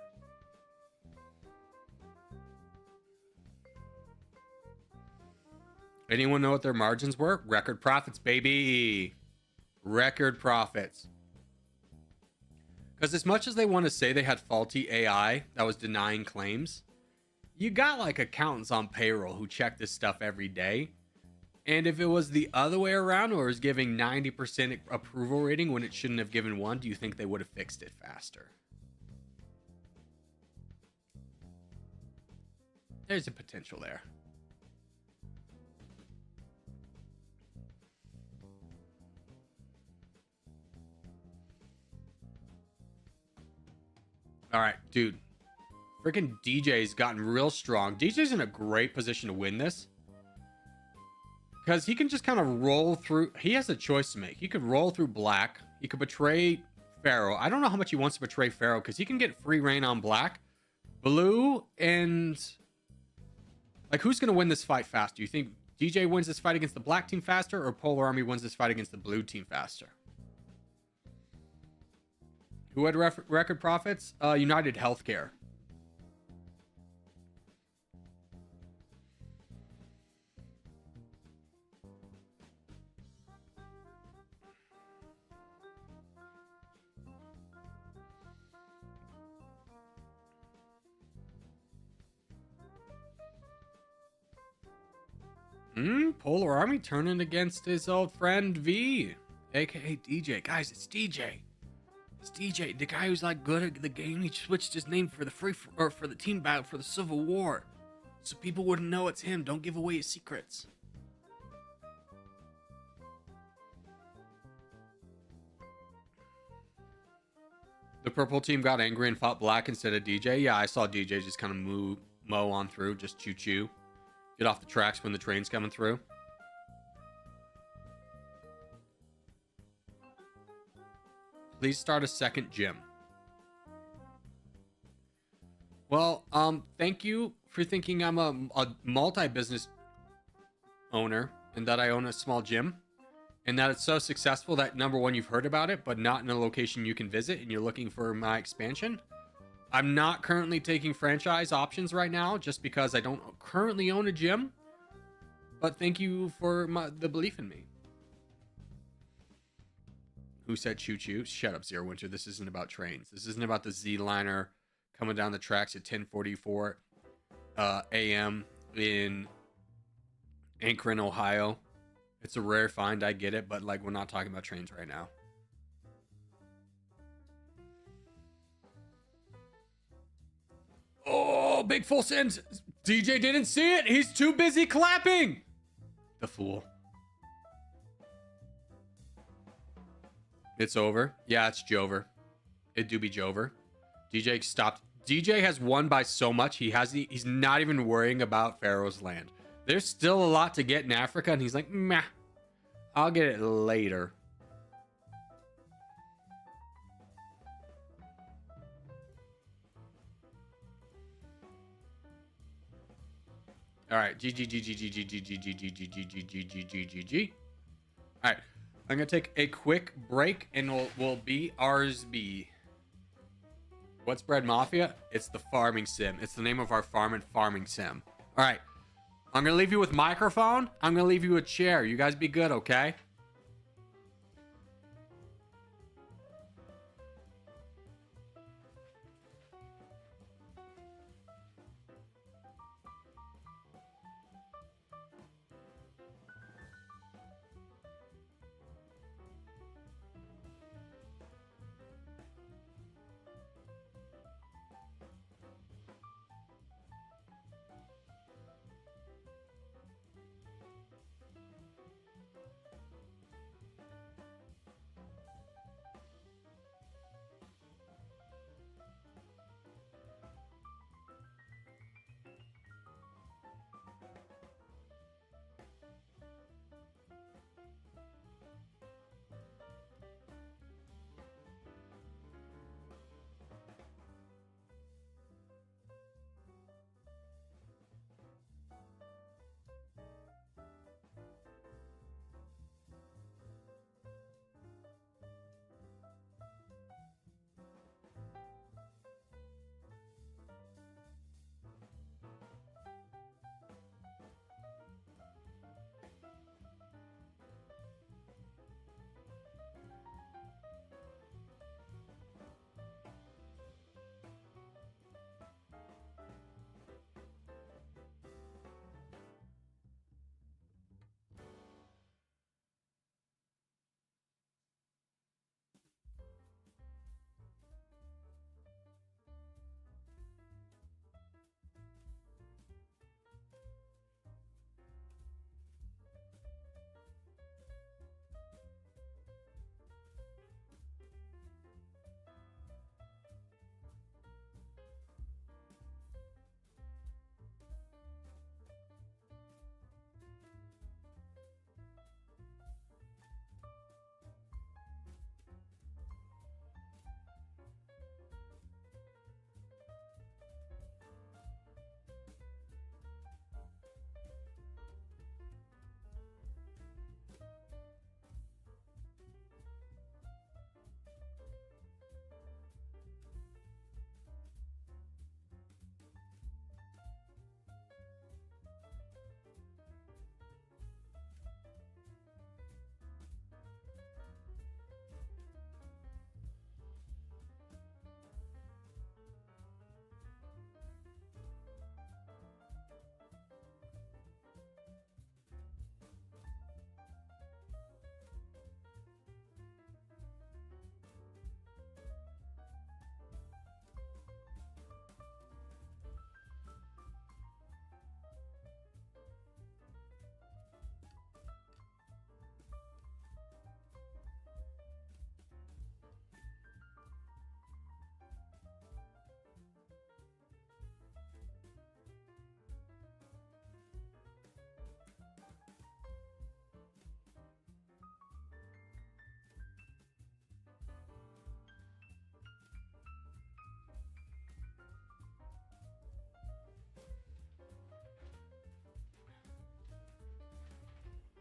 Anyone know what their margins were? Record profits, baby. Record profits. Because as much as they want to say they had faulty AI that was denying claims, you got like accountants on payroll who check this stuff every day. And if it was the other way around, or was giving 90% approval rating when it shouldn't have given 1, do you think they would have fixed it faster? There's a potential there. All right, dude. Freaking DJ's gotten real strong. DJ's in a great position to win this, because he can just kind of roll through. He has a choice to make. He could roll through black. He could betray Pharaoh. I don't know how much he wants to betray Pharaoh, because he can get free reign on black. Blue and... like, who's going to win this fight faster? Do you think DJ wins this fight against the black team faster, or Polar Army wins this fight against the blue team faster? Who had record profits? United Healthcare. Polar Army turning against his old friend V, aka DJ. Guys, it's DJ. It's DJ, the guy who's like good at the game. He switched his name for the for the team battle for the Civil War, so people wouldn't know it's him. Don't give away his secrets. The purple team got angry and fought black instead of DJ. Yeah, I saw DJ just kind of mow on through, just choo-choo. Get off the tracks when the train's coming through. Please start a second gym. Well, thank you for thinking I'm a multi-business owner and that I own a small gym. And that it's so successful that, number one, you've heard about it, but not in a location you can visit, and you're looking for my expansion. I'm not currently taking franchise options right now, just because I don't currently own a gym. But thank you for the belief in me. Who said choo-choo? Shut up, Zero Winter. This isn't about trains. This isn't about the Z-Liner coming down the tracks at 10:44 a.m. in Akron, Ohio. It's a rare find, I get it, but like we're not talking about trains right now. Oh, big full send. DJ didn't see it. He's too busy clapping. The fool. It's over. Yeah, it's Jover. It do be Jover. DJ stopped. DJ has won by so much. He's not even worrying about Pharaoh's land. There's still a lot to get in Africa, and he's like, meh. I'll get it later. All right, GG. All right, I'm gonna take a quick break, and we'll be ours be. What's Bread Mafia? It's the farming sim. It's the name of our farming sim. All right. I'm going to leave you with microphone. I'm going to leave you with chair. You guys be good, okay?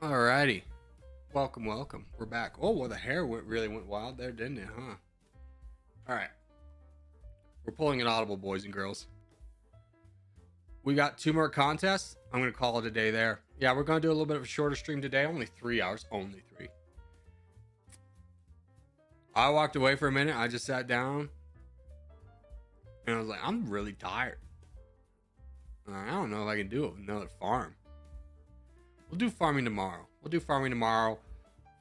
Alrighty. Welcome, welcome. We're back. Oh, well, the hair really went wild there, didn't it, huh? Alright. We're pulling an audible, boys and girls. We got 2 more contests. I'm going to call it a day there. Yeah, we're going to do a little bit of a shorter stream today. Only 3 hours. Only 3. I walked away for a minute. I just sat down. And I was like, I'm really tired. I don't know if I can do another farm. We'll do farming tomorrow.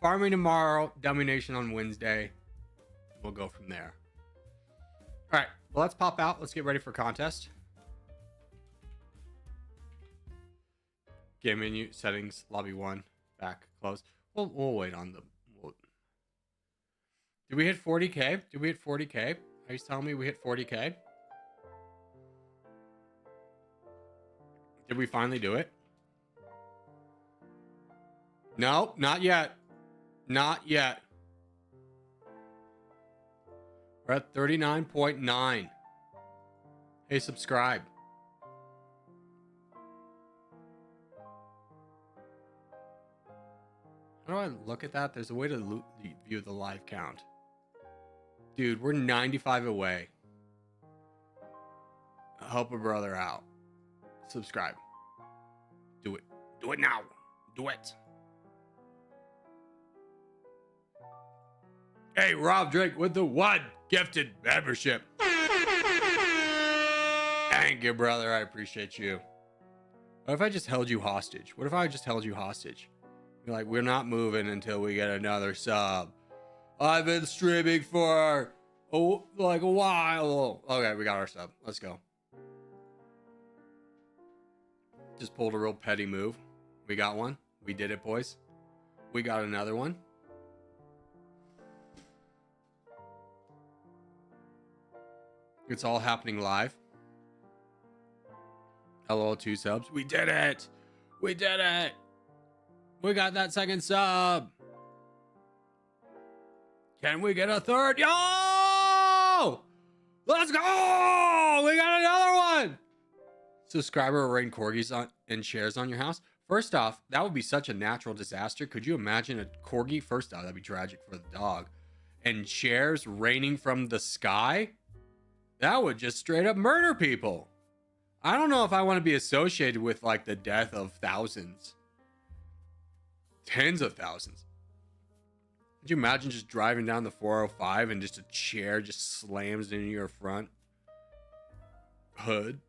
Farming tomorrow. Domination on Wednesday. We'll go from there. All right. Well, let's pop out. Let's get ready for contest. Game menu, settings, lobby 1, back, close. We'll wait on the... Did we hit 40K? Are you telling me we hit 40K? Did we finally do it? No, not yet. Not yet. We're at 39.9. Hey, subscribe. How do I look at that? There's a way to view the live count. Dude, we're 95 away. Help a brother out. Subscribe. Do it. Do it now. Do it. Hey, Rob Drake with the 1 gifted membership. Thank you, brother. I appreciate you. What if I just held you hostage? You're like, we're not moving until we get another sub. I've been streaming for like a while. Okay, we got our sub. Let's go. Just pulled a real petty move. We got one. We did it, boys. We got another one. It's all happening live. LOL 2 subs. We did it. We did it. We got that second sub. Can we get a third? Yo! Let's go! We got another one. Subscriber will rain corgis on and shares on your house. First off, that would be such a natural disaster. Could you imagine a corgi? First off, that'd be tragic for the dog. And shares raining from the sky? That would just straight up murder people. I don't know if I want to be associated with like the death of thousands. Tens of thousands. Could you imagine just driving down the 405 and just a chair just slams into your front hood?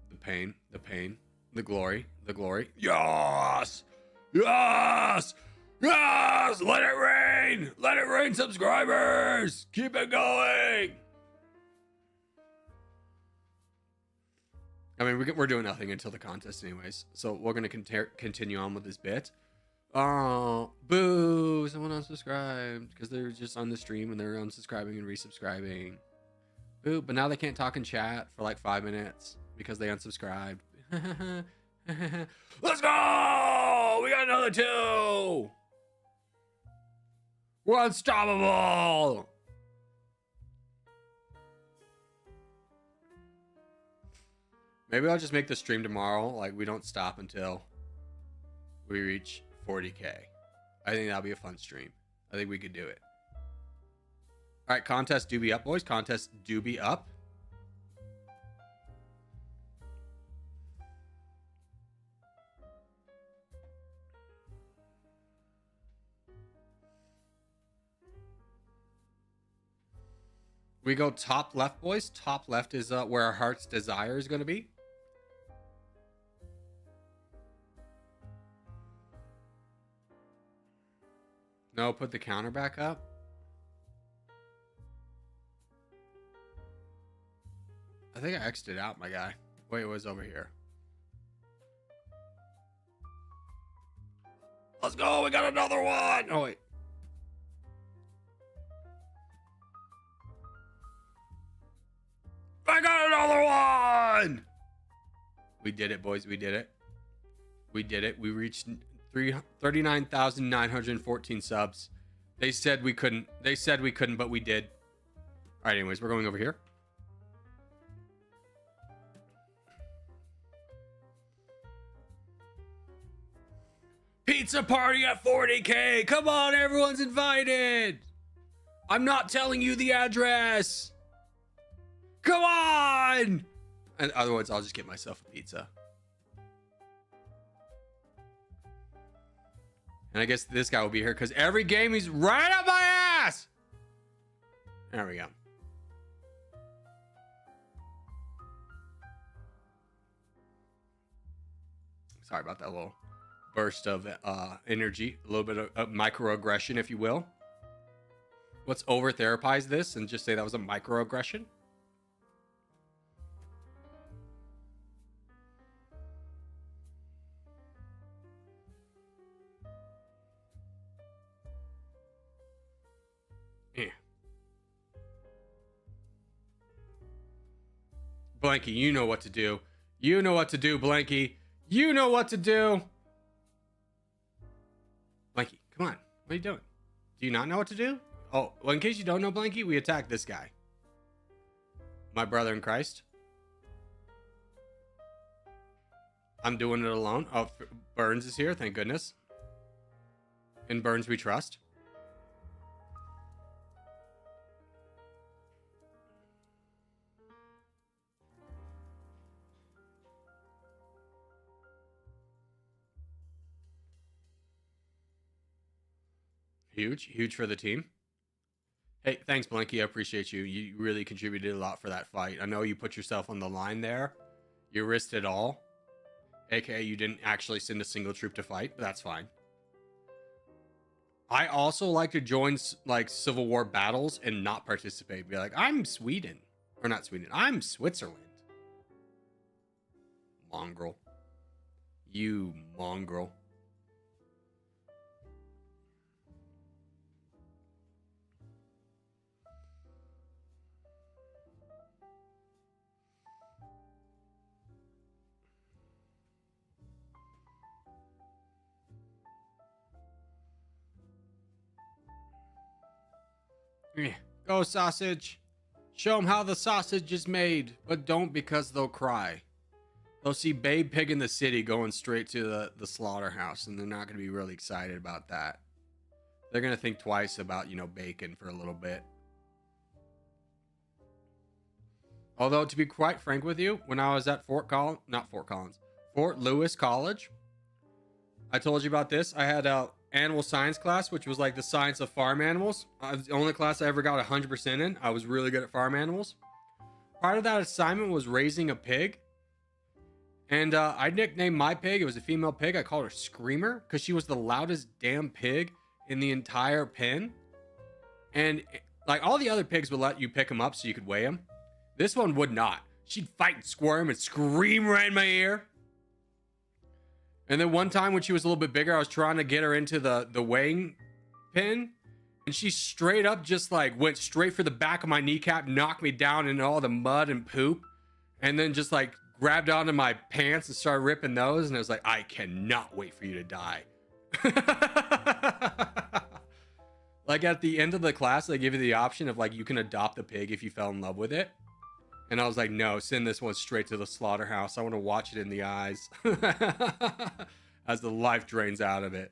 The pain, the glory. Yes! Yes! Yes! Let it rain, subscribers! Keep it going! I mean, we're doing nothing until the contest anyways. So we're going to continue on with this bit. Oh, boo! Someone unsubscribed because they're just on the stream and they're unsubscribing and resubscribing. Boo! But now they can't talk in chat for like 5 minutes because they unsubscribed. Let's go! We got another 2! We're unstoppable! Maybe I'll just make the stream tomorrow. Like, we don't stop until we reach 40K. I think that'll be a fun stream. I think we could do it. All right, contests do be up, boys. Contests do be up. We go top left, boys. Top left is where our heart's desire is going to be. No, put the counter back up. I think I exited out, my guy. Wait, it was over here. Let's go. We got another one. Oh, wait. I got another one. We did it, boys. We did it. We did it. We reached 39,914 subs. They said we couldn't. But we did. All right, anyways, we're going over here. Pizza party at 40K. Come on, everyone's invited. I'm not telling you the address. Come on. And otherwise, I'll just get myself a pizza. And I guess this guy will be here because every game he's right up my ass. There we go. Sorry about that little burst of energy, a little bit of microaggression, if you will. Let's over therapize this and just say that was a microaggression. Yeah. Blanky, you know what to do. You know what to do, Blanky. You know what to do. Blanky, come on. What are you doing? Do you not know what to do? Oh, well, in case you don't know, Blanky, we attack this guy. My brother in Christ. I'm doing it alone. Oh, Burns is here, thank goodness. In Burns we trust. Huge for the team. Hey, thanks, Blanky. I appreciate you. You really contributed a lot for that fight. I know you put yourself on the line there. You risked it all. AKA, you didn't actually send a single troop to fight, but that's fine. I also like to join like Civil War battles and not participate. Be like, I'm Sweden. Or not Sweden. I'm Switzerland. Mongrel. You mongrel. Go, sausage. Show them how the sausage is made, but don't because they'll cry. They'll see Babe Pig in the City going straight to the slaughterhouse, and they're not going to be really excited about that. They're going to think twice about, you know, bacon for a little bit. Although, to be quite frank with you, when I was at Fort Lewis College, I told you about this. I had a animal science class, which was like the science of farm animals. It was the only class I ever got 100% in. I was really good at farm animals. Part of that assignment was raising a pig. And I nicknamed my pig, it was a female pig, I called her Screamer because she was the loudest damn pig in the entire pen. And like all the other pigs would let you pick them up so you could weigh them. This one would not. She'd fight and squirm and scream right in my ear. And then one time when she was a little bit bigger, I was trying to get her into the weighing pin. And she straight up just like went straight for the back of my kneecap, knocked me down in all the mud and poop. And then just like grabbed onto my pants and started ripping those. And I was like, I cannot wait for you to die. Like at the end of the class, they give you the option of like, you can adopt a pig if you fell in love with it. And I was like, no, send this one straight to the slaughterhouse. I want to watch it in the eyes as the life drains out of it.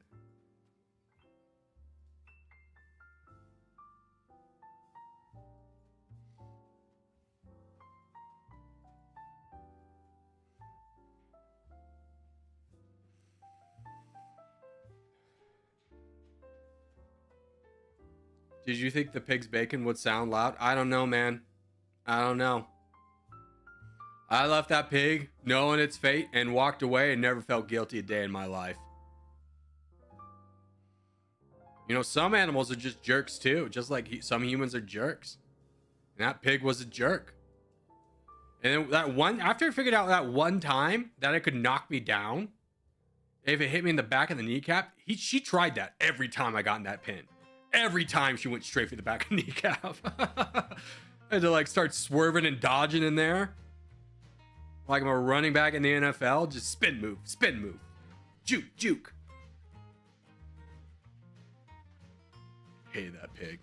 Did you think the pig's bacon would sound loud? I don't know, man. I don't know. I left that pig knowing its fate and walked away and never felt guilty a day in my life. You know, some animals are just jerks too, just like some humans are jerks. And that pig was a jerk. And then that one, after I figured out that one time that it could knock me down, if it hit me in the back of the kneecap, she tried that every time I got in that pin. Every time she went straight for the back of the kneecap. I had to like start swerving and dodging in there. Like I'm a running back in the NFL, just spin move, juke, juke. Hey, that pig.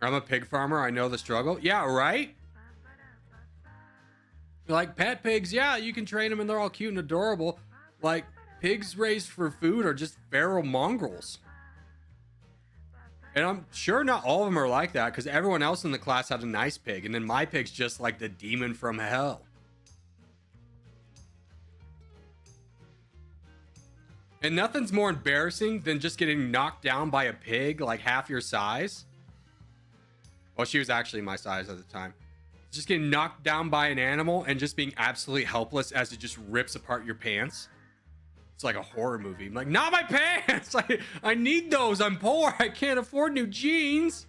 I'm a pig farmer. I know the struggle. Yeah, right? Like pet pigs, yeah, you can train them and they're all cute and adorable. Like pigs raised for food are just feral mongrels. And I'm sure not all of them are like that because everyone else in the class had a nice pig. And then my pig's just like the demon from hell. And nothing's more embarrassing than just getting knocked down by a pig like half your size. Well, she was actually my size at the time. Just getting knocked down by an animal and just being absolutely helpless as it just rips apart your pants. It's like a horror movie. I'm like, not my pants! I need those. I'm poor. I can't afford new jeans.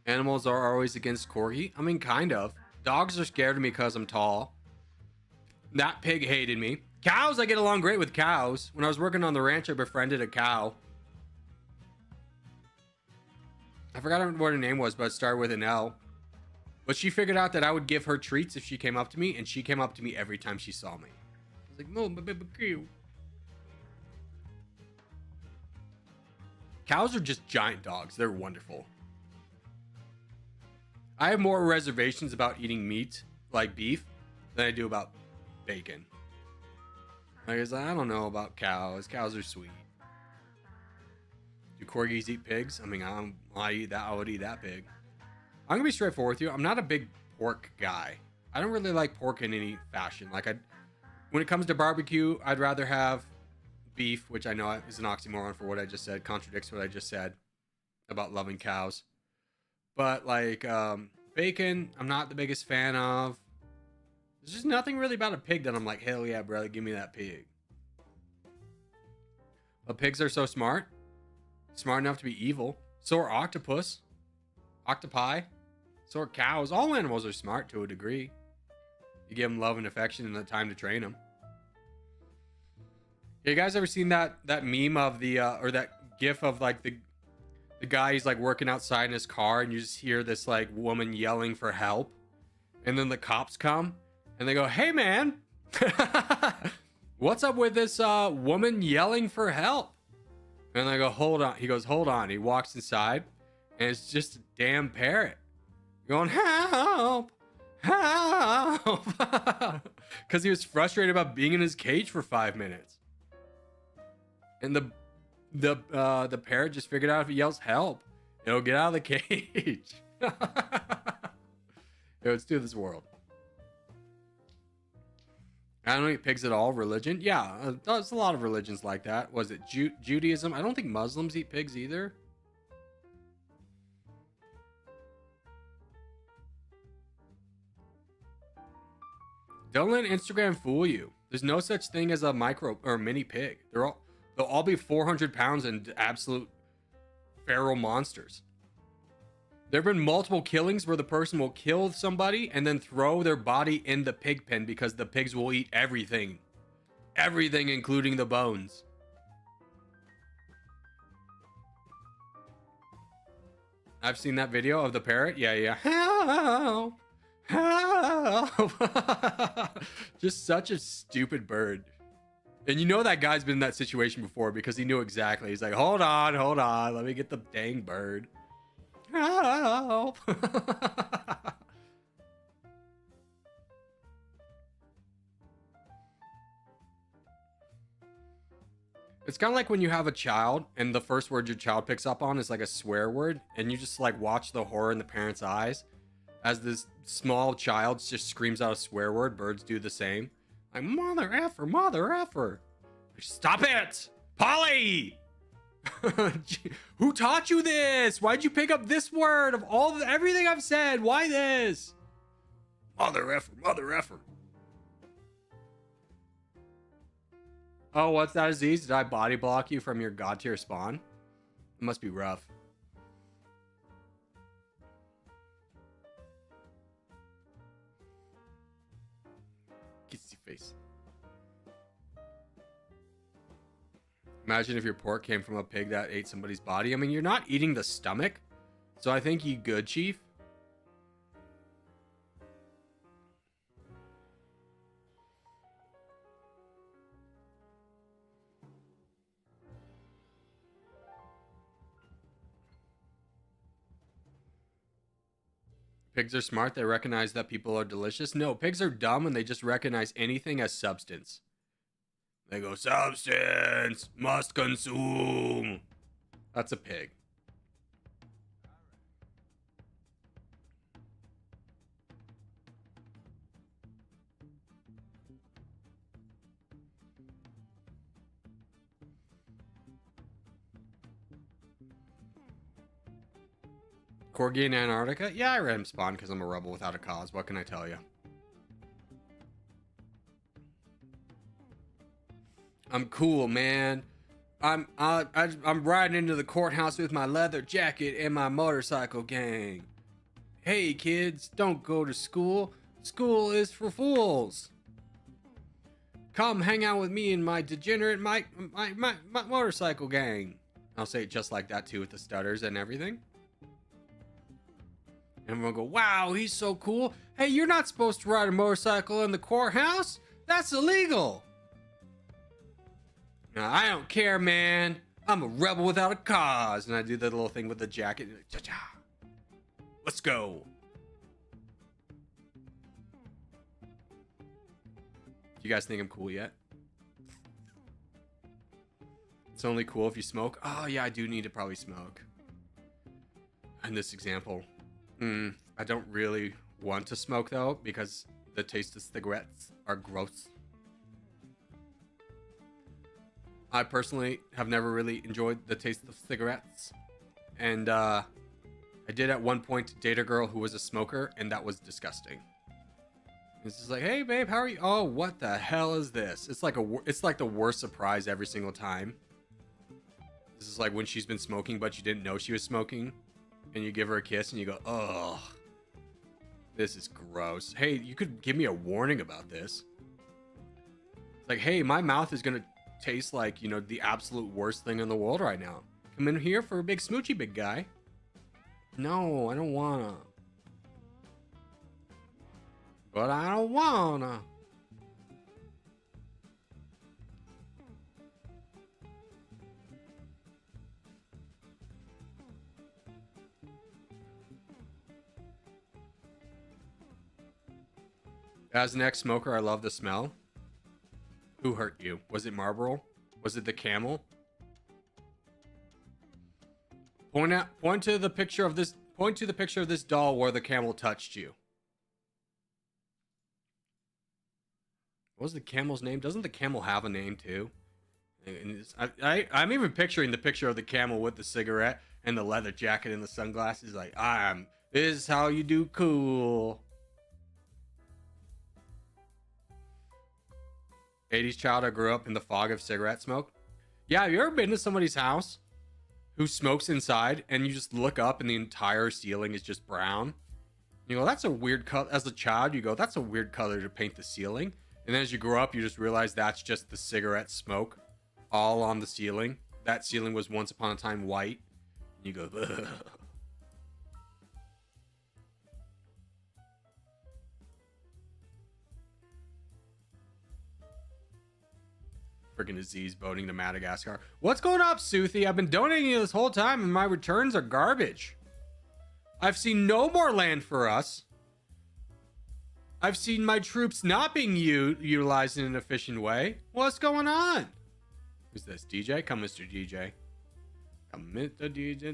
Animals are always against corgi. I mean, kind of. Dogs are scared of me because I'm tall. That pig hated me. Cows, I get along great with cows. When I was working on the ranch, I befriended a cow. I forgot what her name was, but it started with an L. But she figured out that I would give her treats if she came up to me, and she came up to me every time she saw me. I was like, no, my baby cow. Cows are just giant dogs. They're wonderful. I have more reservations about eating meat, like beef, than I do about bacon. I don't know about cows. Cows are sweet. Do corgis eat pigs? I mean, I eat that. I would eat that pig. I'm gonna be straightforward with you. I'm not a big pork guy. I don't really like pork in any fashion. Like, when it comes to barbecue, I'd rather have beef, which I know is an oxymoron for what I just said. Contradicts what I just said about loving cows. But like bacon, I'm not the biggest fan of. There's just nothing really about a pig that I'm like, hell yeah, brother, give me that pig. But pigs are so smart. Smart enough to be evil. So are octopus. Octopi. So are cows. All animals are smart to a degree. You give them love and affection and the time to train them. You guys ever seen that meme of the, or that gif of like the guy, he's like working outside in his car and you just hear this like woman yelling for help. And then the cops come and they go, hey man, what's up with this woman yelling for help? And they go, hold on. He goes, hold on. He walks inside and it's just a damn parrot going, help, help. Because he was frustrated about being in his cage for 5 minutes. And the parrot just figured out if he yells help, it'll get out of the cage. Yo, let's do this world. I don't eat pigs at all. Religion? Yeah, there's a lot of religions like that. Was it Judaism? I don't think Muslims eat pigs either. Don't let Instagram fool you. There's no such thing as a micro or mini pig. They'll all be 400 pounds and absolute feral monsters. There have been multiple killings where the person will kill somebody and then throw their body in the pig pen because the pigs will eat everything. Everything, including the bones. I've seen that video of the parrot. Yeah. Help! Help! Just such a stupid bird. And you know that guy's been in that situation before because he knew exactly. He's like, hold on. Let me get the dang bird. Help! It's kind of like when you have a child and the first word your child picks up on is like a swear word and you just like watch the horror in the parent's eyes as this small child just screams out a swear word. Birds do the same. Like, mother effer. Stop it! Polly! Who taught you this? Why'd you pick up this word of everything I've said? Why this? Mother effer. Oh, what's that, Aziz? Did I body block you from your god tier spawn? It must be rough. Kissy face. Imagine if your pork came from a pig that ate somebody's body. I mean, you're not eating the stomach. So I think you good, Chief. Pigs are smart. They recognize that people are delicious. No, pigs are dumb and they just recognize anything as substance. They go, substance, must consume. That's a pig. Corgi in Antarctica? Yeah, I let him spawn because I'm a rebel without a cause. What can I tell you? I'm cool, man. I'm riding into the courthouse with my leather jacket and my motorcycle gang. Hey kids, don't go to school. School is for fools. Come hang out with me and my degenerate my motorcycle gang. I'll say it just like that too with the stutters and everything. And everyone go, wow, he's so cool. Hey, you're not supposed to ride a motorcycle in the courthouse. That's illegal. Now, I don't care, man. I'm a rebel without a cause. And I do the little thing with the jacket. Cha-cha. Let's go. Do you guys think I'm cool yet? It's only cool if you smoke. Oh, yeah, I do need to probably smoke. In this example, I don't really want to smoke, though, because the taste of cigarettes are gross. I personally have never really enjoyed the taste of cigarettes. And I did at one point date a girl who was a smoker, and that was disgusting. It's just like, hey, babe, how are you? Oh, what the hell is this? It's like the worst surprise every single time. This is like when she's been smoking, but you didn't know she was smoking. And you give her a kiss, and you go, ugh. This is gross. Hey, you could give me a warning about this. It's like, hey, my mouth is going to taste like, you know, the absolute worst thing in the world right now. Come in here for a big smoochie, big guy. No, I don't wanna. But I don't wanna. As an ex-smoker, I love the smell. Who hurt you? Was it Marlboro? Was it the camel? Point to the picture of this. Point to the picture of this doll where the camel touched you. What was the camel's name? Doesn't the camel have a name too? I'm even picturing the picture of the camel with the cigarette and the leather jacket and the sunglasses. Like, this is how you do cool. 80s child, I grew up in the fog of cigarette smoke. Yeah, have you ever been to somebody's house who smokes inside and you just look up and the entire ceiling is just brown? You go, that's a weird color. As a child, you go, that's a weird color to paint the ceiling. And then as you grow up, you just realize that's just the cigarette smoke all on the ceiling. That ceiling was once upon a time white. And you go, ugh. Freaking disease boating to Madagascar. What's going up, Soothie? I've been donating you this whole time and my returns are garbage. I've seen no more land for us. I've seen my troops not being utilized in an efficient way. What's going on? Who's this? DJ? Come, Mr. DJ. Come, Mr. DJ.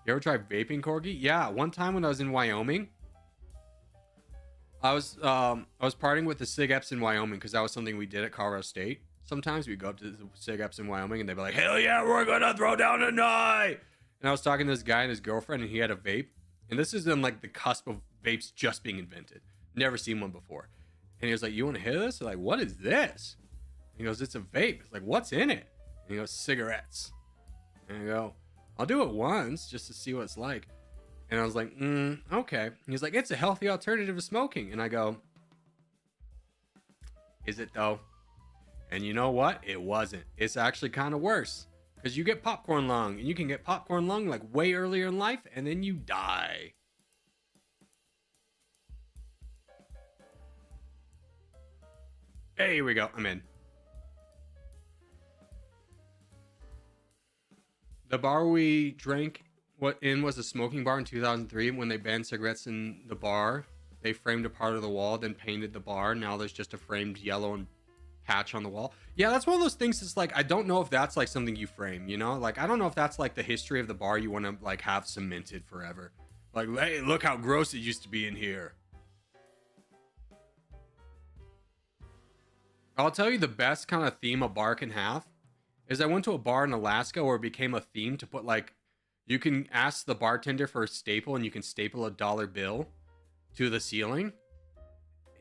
You ever tried vaping, Corgi? Yeah, one time when I was in Wyoming, I was partying with the Sig Eps in Wyoming because that was something we did at Colorado State. Sometimes we go up to the Sig Eps in Wyoming and they'd be like, hell yeah, we're gonna throw down tonight. And I was talking to this guy and his girlfriend and he had a vape. And this is in like the cusp of vapes just being invented. Never seen one before. And he was like, you want to hear this? I'm like, what is this? And he goes, it's a vape. It's like, what's in it? And he goes, cigarettes. And I go, I'll do it once just to see what it's like. And I was like, okay. And he's like, it's a healthy alternative to smoking. And I go, is it though? And you know what? It wasn't. It's actually kind of worse. Because you get popcorn lung. And you can get popcorn lung like way earlier in life. And then you die. Hey, here we go. I'm in. The bar we drank was a smoking bar in 2003. When they banned cigarettes in the bar, they framed a part of the wall, then painted the bar. Now there's just a framed yellow and patch on the wall. Yeah, that's one of those things. It's like, I don't know if that's like something you frame, you know? Like, I don't know if that's like the history of the bar you want to like have cemented forever. Like, hey, look how gross it used to be in here. I'll tell you the best kind of theme a bar can have is I went to a bar in Alaska where it became a theme to put like, you can ask the bartender for a staple and you can staple a dollar bill to the ceiling.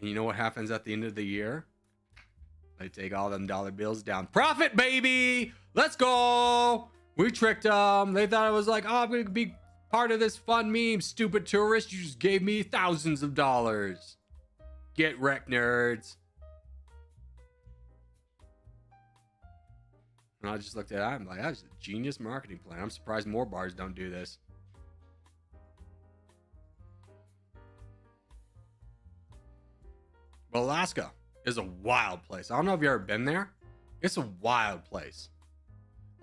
And you know what happens at the end of the year? They take all them dollar bills down. Profit, baby! Let's go! We tricked them. They thought it was like, oh, I'm going to be part of this fun meme. Stupid tourist, you just gave me thousands of dollars. Get wrecked, nerds. And I just looked at it. I'm like, that's a genius marketing plan. I'm surprised more bars don't do this. But Alaska is a wild place. I don't know if you've ever been there. It's a wild place.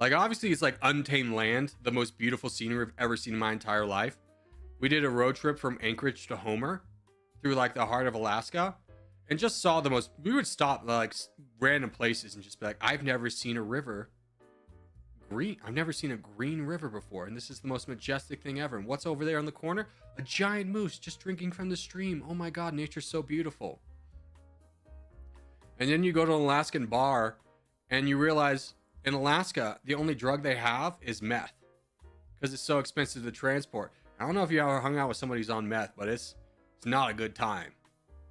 Like, obviously, it's like untamed land, the most beautiful scenery I've ever seen in my entire life. We did a road trip from Anchorage to Homer through like the heart of Alaska and just saw the most. We would stop like random places and just be like, I've never seen a river green. I've never seen a green river before. And this is the most majestic thing ever. And what's over there in the corner? A giant moose just drinking from the stream. Oh my God, nature's so beautiful. And then you go to an Alaskan bar and you realize in Alaska, the only drug they have is meth because it's so expensive to transport. I don't know if you ever hung out with somebody who's on meth, but it's not a good time.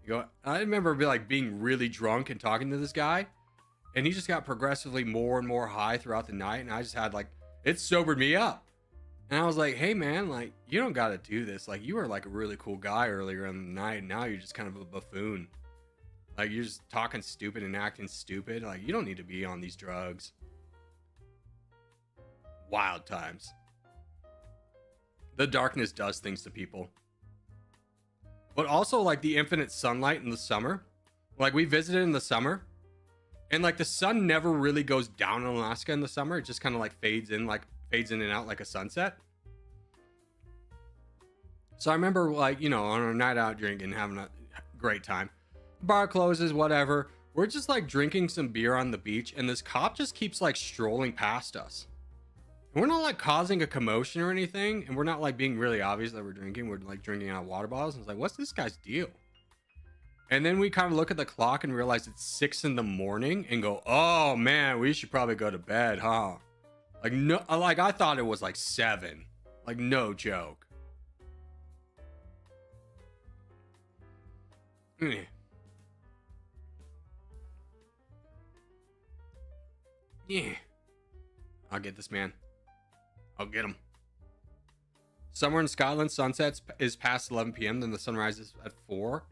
You go, I remember being really drunk and talking to this guy, and he just got progressively more and more high throughout the night. And I just had like, it sobered me up. And I was like, hey man, like, you don't got to do this. Like, you were like a really cool guy earlier in the night. And now you're just kind of a buffoon. Like, you're just talking stupid and acting stupid. Like, you don't need to be on these drugs. Wild times. The darkness does things to people. But also, like, the infinite sunlight in the summer. Like, we visited in the summer. And, like, the sun never really goes down in Alaska in the summer. It just kind of, like, fades in and out like a sunset. So I remember, like, you know, on a night out drinking, having a great time. Bar closes, whatever. We're just like drinking some beer on the beach, and this cop just keeps like strolling past us. And we're not like causing a commotion or anything, and we're not like being really obvious that we're drinking. We're like drinking out of water bottles, and it's like, what's this guy's deal? And then we kind of look at the clock and realize it's 6 a.m. and go, oh man, we should probably go to bed, huh? Like, no, like I thought it was like 7. Like, no joke. Yeah. I'll get this man. I'll get him. Somewhere in Scotland, sunset is past 11 p.m. Then the sun rises at 4.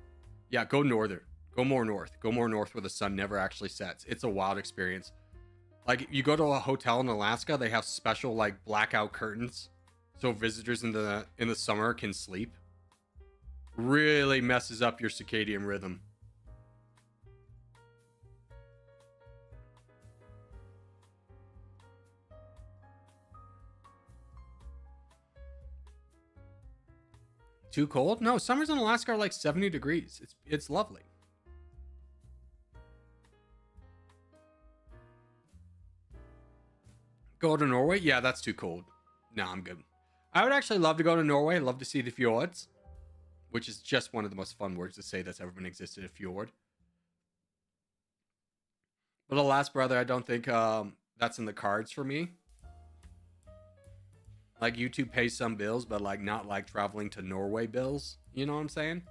Yeah, go northern. Go more north. Go more north where the sun never actually sets. It's a wild experience. Like, you go to a hotel in Alaska, they have special like blackout curtains so visitors in the summer can sleep. Really messes up your circadian rhythm. Too cold? No, summers in Alaska are like 70 degrees. It's lovely. Go to Norway? Yeah, that's too cold. No, I'm good. I would actually love to go to Norway. Love to see the fjords, which is just one of the most fun words to say that's ever been existed, a fjord. But alas, brother, I don't think that's in the cards for me. Like, YouTube pays some bills, but like not like traveling to Norway bills. You know what I'm saying?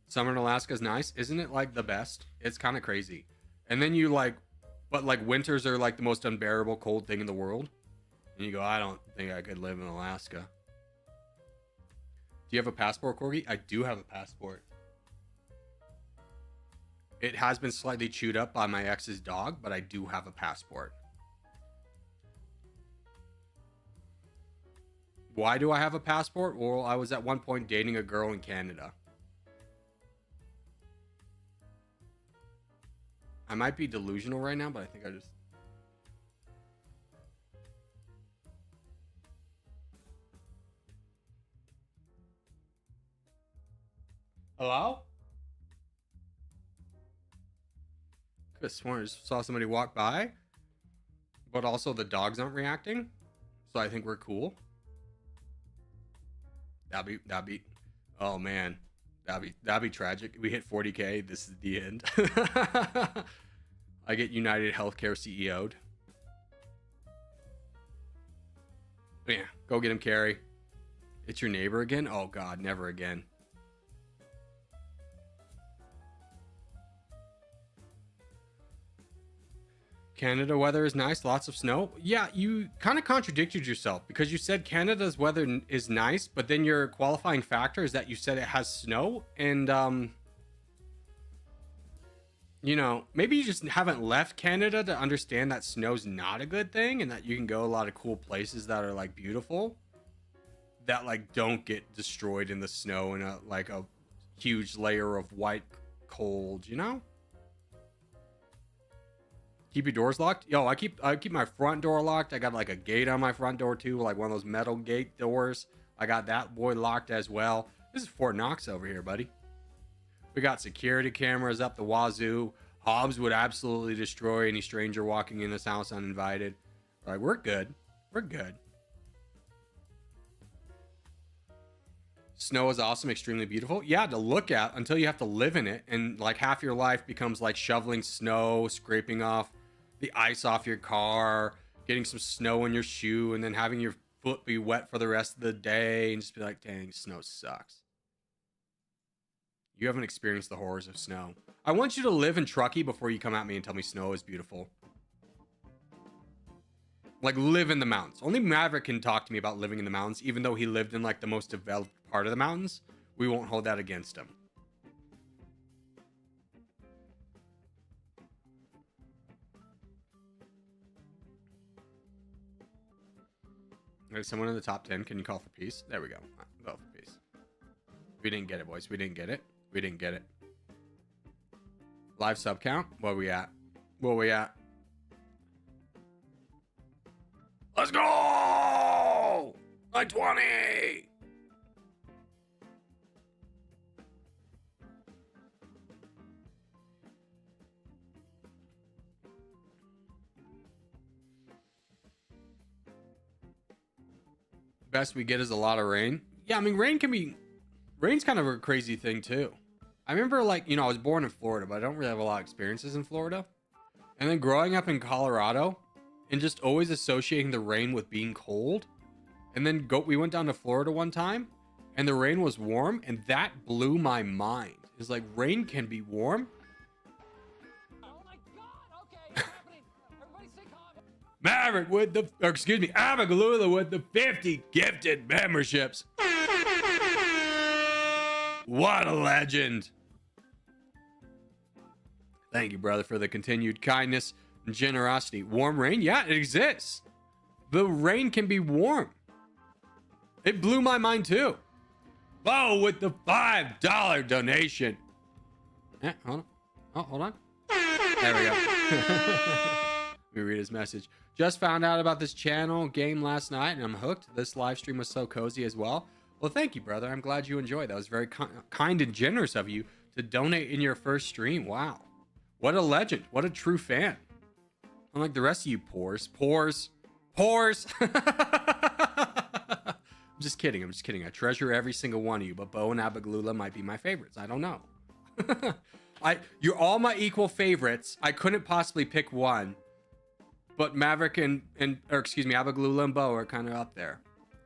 Summer in Alaska is nice. Isn't it like the best? It's kind of crazy. And then you like, but like winters are like the most unbearable cold thing in the world. And you go, I don't think I could live in Alaska. Do you have a passport, Corgi? I do have a passport. It has been slightly chewed up by my ex's dog, but I do have a passport. Why do I have a passport? Well, I was at one point dating a girl in Canada. I might be delusional right now, but I think I just... Hello? Could have sworn I just saw somebody walk by, but also the dogs aren't reacting, so I think we're cool. That'd be, oh man, that'd be tragic. We hit 40K. This is the end. I get United Healthcare CEO'd. Yeah, go get him, Carrie. It's your neighbor again? Oh God, never again. Canada weather is nice, lots of snow. Yeah, you kind of contradicted yourself because you said Canada's weather is nice, but then your qualifying factor is that you said it has snow, and you know, maybe you just haven't left Canada to understand that snow's not a good thing and that you can go a lot of cool places that are like beautiful that like don't get destroyed in the snow in a like a huge layer of white cold, you know? Keep your doors locked? Yo, I keep my front door locked. I got like a gate on my front door too, like one of those metal gate doors. I got that boy locked as well. This is Fort Knox over here, buddy. We got security cameras up the wazoo. Hobbs would absolutely destroy any stranger walking in this house uninvited. All right, we're good. We're good. Snow is awesome, extremely beautiful. Yeah, to look at until you have to live in it, and like half your life becomes like shoveling snow, scraping off the ice off your car, getting some snow in your shoe, and then having your foot be wet for the rest of the day and just be like, dang, snow sucks. You haven't experienced the horrors of snow. I want you to live in Truckee before you come at me and tell me snow is beautiful. Like, live in the mountains. Only Maverick can talk to me about living in the mountains, even though he lived in like the most developed part of the mountains. We won't hold that against him. There's someone in the top 10. Can you call for peace? There we go. Vote for peace. We didn't get it, boys. We didn't get it. We didn't get it. Live sub count? Where we at? Where we at? Let's go! 920! Best we get is a lot of rain. Yeah, I mean, rain's kind of a crazy thing too. I remember, like, you know, I was born in Florida, but I don't really have a lot of experiences in Florida. And then growing up in Colorado and just always associating the rain with being cold. And then we went down to Florida one time and the rain was warm, and that blew my mind. It's like, rain can be warm. Oh my God! Okay, what's happening? Everybody stay calm. Maverick with the, or excuse me, Abagalula with the 50 gifted memberships. What a legend. Thank you, brother, for the continued kindness and generosity. Warm rain? Yeah, it exists. The rain can be warm. It blew my mind too. Bo with the $5 donation. Yeah, hold on. Oh, hold on. There we go. Let me read his message. Just found out about this channel game last night and I'm hooked. This live stream was so cozy as well. Well, thank you, brother. I'm glad you enjoyed. That was very kind and generous of you to donate in your first stream. Wow. What a legend. What a true fan. Unlike the rest of you pores. I'm just kidding. I'm just kidding. I treasure every single one of you, but Bo and Abagalula might be my favorites. I don't know. You're all my equal favorites. I couldn't possibly pick one, but Maverick or excuse me, Abagalula and Bo are kind of up there.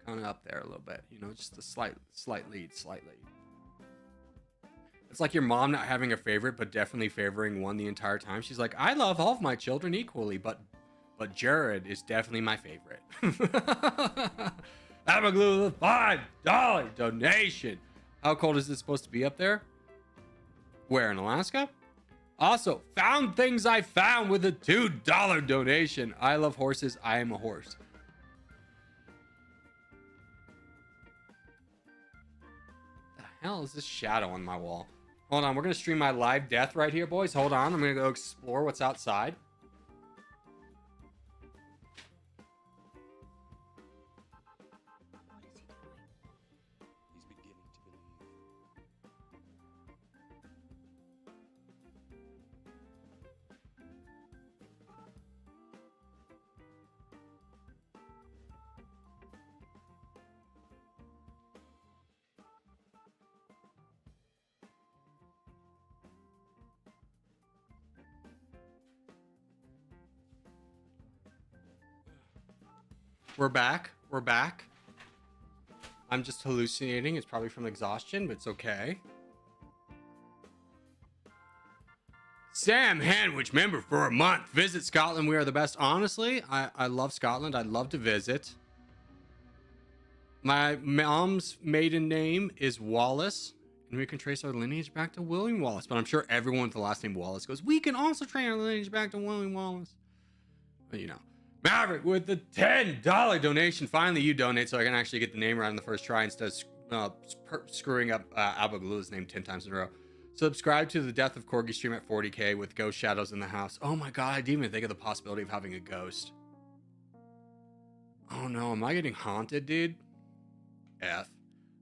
Kind of up there a little bit. You know, just a slight lead, slightly. It's like your mom not having a favorite, but definitely favoring one the entire time. She's like, I love all of my children equally, but Jared is definitely my favorite. Abagalula, $5 donation. How cold is it supposed to be up there? Where, in Alaska? Also, found things I found with a $2 donation. I love horses. I am a horse. The hell is this shadow on my wall? Hold on, we're gonna stream my live death right here, boys. Hold on, I'm gonna go explore what's outside. What is he doing? He's beginning to believe. We're back. We're back. I'm just hallucinating. It's probably from exhaustion, but it's okay. Sam Hanwich, member for a month. Visit Scotland. We are the best. Honestly, I love Scotland. I'd love to visit. My mom's maiden name is Wallace, and we can trace our lineage back to William Wallace. But I'm sure everyone with the last name Wallace goes, we can also trace our lineage back to William Wallace. But you know. Maverick with the $10 donation. Finally, you donate so I can actually get the name right on the first try instead of screwing up Abagalula's name 10 times in a row. Subscribe to the Death of Corgi stream at 40k with ghost shadows in the house. Oh my god, I didn't even think of the possibility of having a ghost. Oh no, am I getting haunted, dude? F.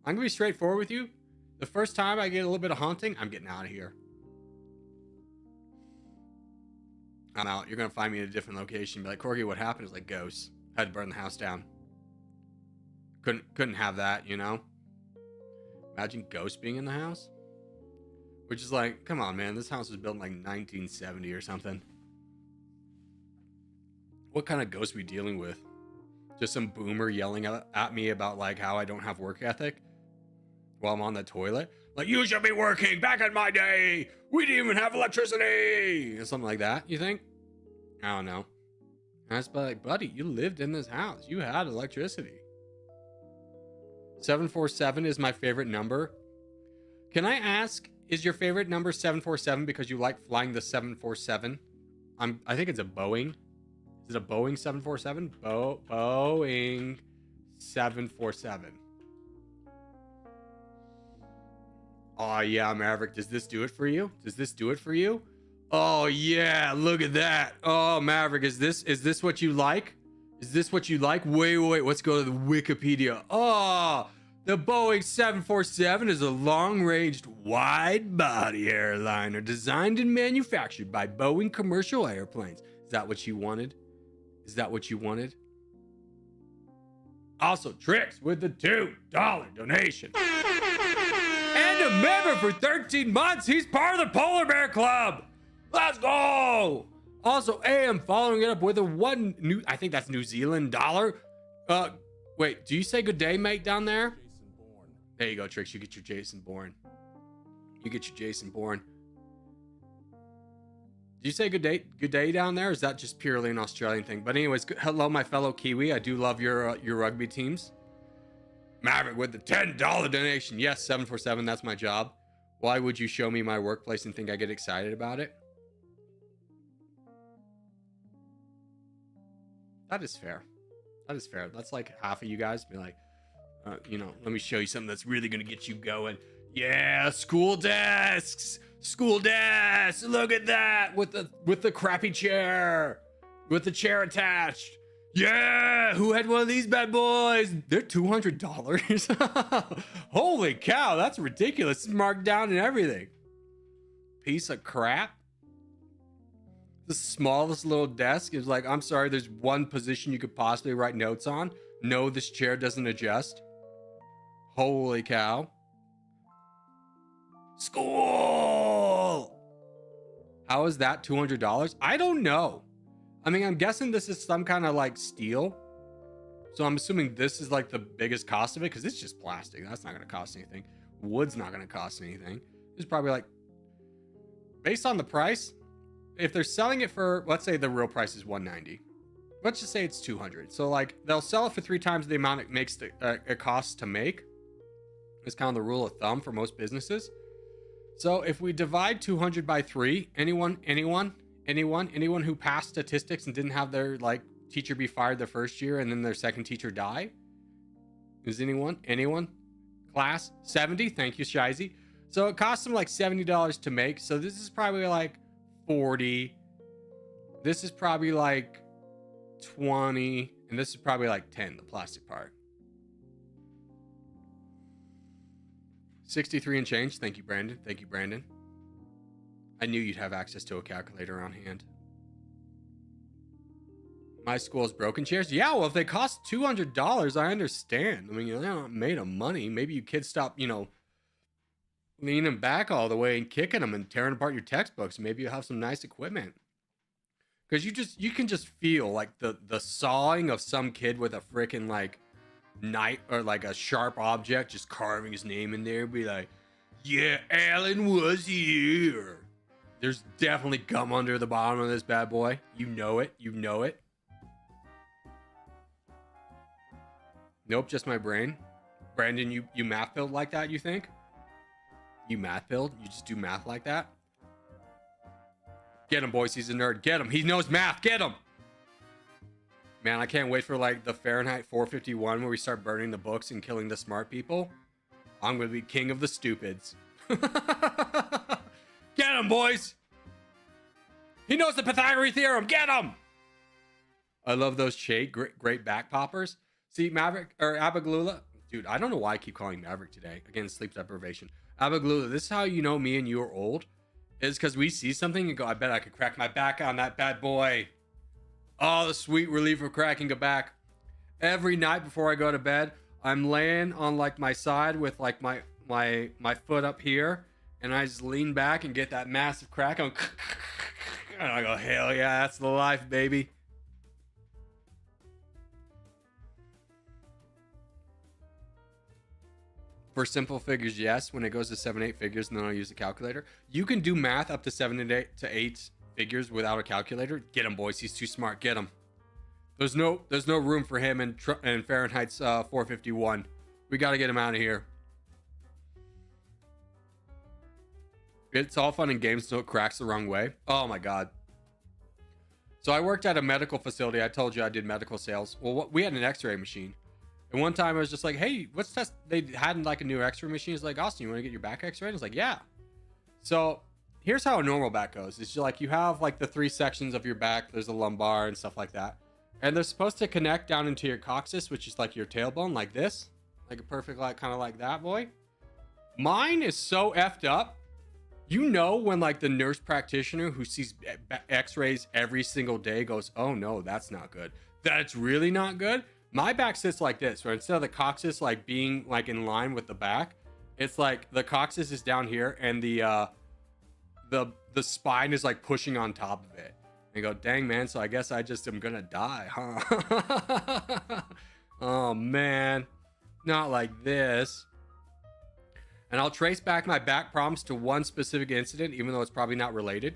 I'm gonna be straightforward with you. The first time I get a little bit of haunting, I'm getting out of here. I'm out. You're gonna find me in a different location. Be like, Corgi, what happened? It's like ghosts. Had to burn the house down. Couldn't have that, you know? Imagine ghosts being in the house. Which is like, come on, man. This house was built in like 1970 or something. What kind of ghost are we dealing with? Just some boomer yelling at me about like how I don't have work ethic while I'm on the toilet. Like, you should be working. Back in my day, we didn't even have electricity. Or something like that, you think? I don't know. And I was like, buddy, you lived in this house. You had electricity. 747 is my favorite number. Can I ask, is your favorite number 747 because you like flying the 747? I think it's a Boeing. Is it a Boeing 747? Boeing 747. Oh yeah, Maverick, does this do it for you? Does this do it for you? Oh yeah, look at that. Oh, Maverick, is this what you like? Is this what you like? Wait, let's go to the Wikipedia. Oh, the Boeing 747 is a long-range wide-body airliner designed and manufactured by Boeing Commercial Airplanes. Is that what you wanted? Is that what you wanted? Also, Tricks with the $2 donation. And a member for 13 months. He's part of the Polar Bear Club. Let's go. Also, AM following it up with a I think that's New Zealand dollar. Wait, do you say good day, mate, down there? Jason Bourne. There you go, Tricks. You get your Jason Bourne. You get your Jason Bourne. Do you say good day down there? Or is that just purely an Australian thing? But anyways, hello, my fellow Kiwi. I do love your rugby teams. Maverick with the $10 donation. Yes, 747. That's my job. Why would you show me my workplace and think I get excited about it? That is fair. That is fair. That's like half of you guys be like, let me show you something that's really going to get you going. Yeah, school desks. School desks. Look at that with the crappy chair. With the chair attached. Yeah, who had one of these bad boys? They're $200. Holy cow, that's ridiculous. It's marked down and everything. Piece of crap. The smallest little desk is like, I'm sorry, there's one position you could possibly write notes on. No, this chair doesn't adjust. Holy cow. School! How is that $200? I don't know. I mean, I'm guessing this is some kind of like steel. So I'm assuming this is like the biggest cost of it because it's just plastic. That's not going to cost anything. Wood's not going to cost anything. It's probably like, based on the price, if they're selling it for, let's say the real price is $190. Let's just say it's $200. So like they'll sell it for 3 times the amount it makes it costs to make. It's kind of the rule of thumb for most businesses. So if we divide 200 by 3, anyone who passed statistics and didn't have their like teacher be fired their first year and then their second teacher die? Is anyone? Class 70. Thank you, Shizy. So it costs them like $70 to make. So this is probably like 40. This is probably like 20. And this is probably like 10, the plastic part. 63 and change. Thank you, Brandon. Thank you, Brandon. I knew you'd have access to a calculator on hand. My school's broken chairs. Yeah, well, if they cost $200, I understand. I mean, they're not made of money. Maybe you kids stop, leaning back all the way and kicking them and tearing apart your textbooks. Maybe you have some nice equipment. Because you can just feel like the sawing of some kid with a freaking like knife or like a sharp object, just carving his name in there. Be like, yeah, Alan was here. There's definitely gum under the bottom of this bad boy. You know it. You know it. Nope, just my brain. Brandon, you math build like that, you think? You math build? You just do math like that? Get him, boys. He's a nerd. Get him. He knows math. Get him. Man, I can't wait for like the Fahrenheit 451 where we start burning the books and killing the smart people. I'm going to be king of the stupids. Get him, boys. He knows the Pythagorean theorem. Get him. I love those shade. Great back poppers. See, Maverick or Abaglula. Dude, I don't know why I keep calling Maverick today. Again, sleep deprivation. Abaglula, this is how you know me and you are old. Is because we see something and go, I bet I could crack my back on that bad boy. Oh, the sweet relief of cracking a back. Every night before I go to bed, I'm laying on like my side with like my foot up here, and I just lean back and get that massive crack. And I go, hell yeah, that's the life, baby. For simple figures, yes. When it goes to 7-8 figures, and then I'll use a calculator. You can do math up to 7 to 8 figures without a calculator. Get him, boys. He's too smart. Get him. There's no room for him in Fahrenheit's 451. We got to get him out of here. It's all fun and games until it cracks the wrong way. Oh my god. So I worked at a medical facility. I told you I did medical sales. Well, we had an X-ray machine. And one time I was just like, hey, what's test? They had like a new X-ray machine. It's like, Austin, you want to get your back X-rayed? I was like, yeah. So here's how a normal back goes. It's like you have like the 3 sections of your back. There's a lumbar and stuff like that. And they're supposed to connect down into your coccyx, which is like your tailbone, like this. Like a perfect, like kind of like that, boy. Mine is so effed up. You know when like the nurse practitioner who sees X-rays every single day goes, oh no, that's not good. That's really not good. My back sits like this, where instead of the coccyx like being like in line with the back, it's like the coccyx is down here and the spine is like pushing on top of it. And you go, dang man, so I guess I just am gonna die, huh? Oh man, not like this. And I'll trace back my back problems to one specific incident, even though it's probably not related.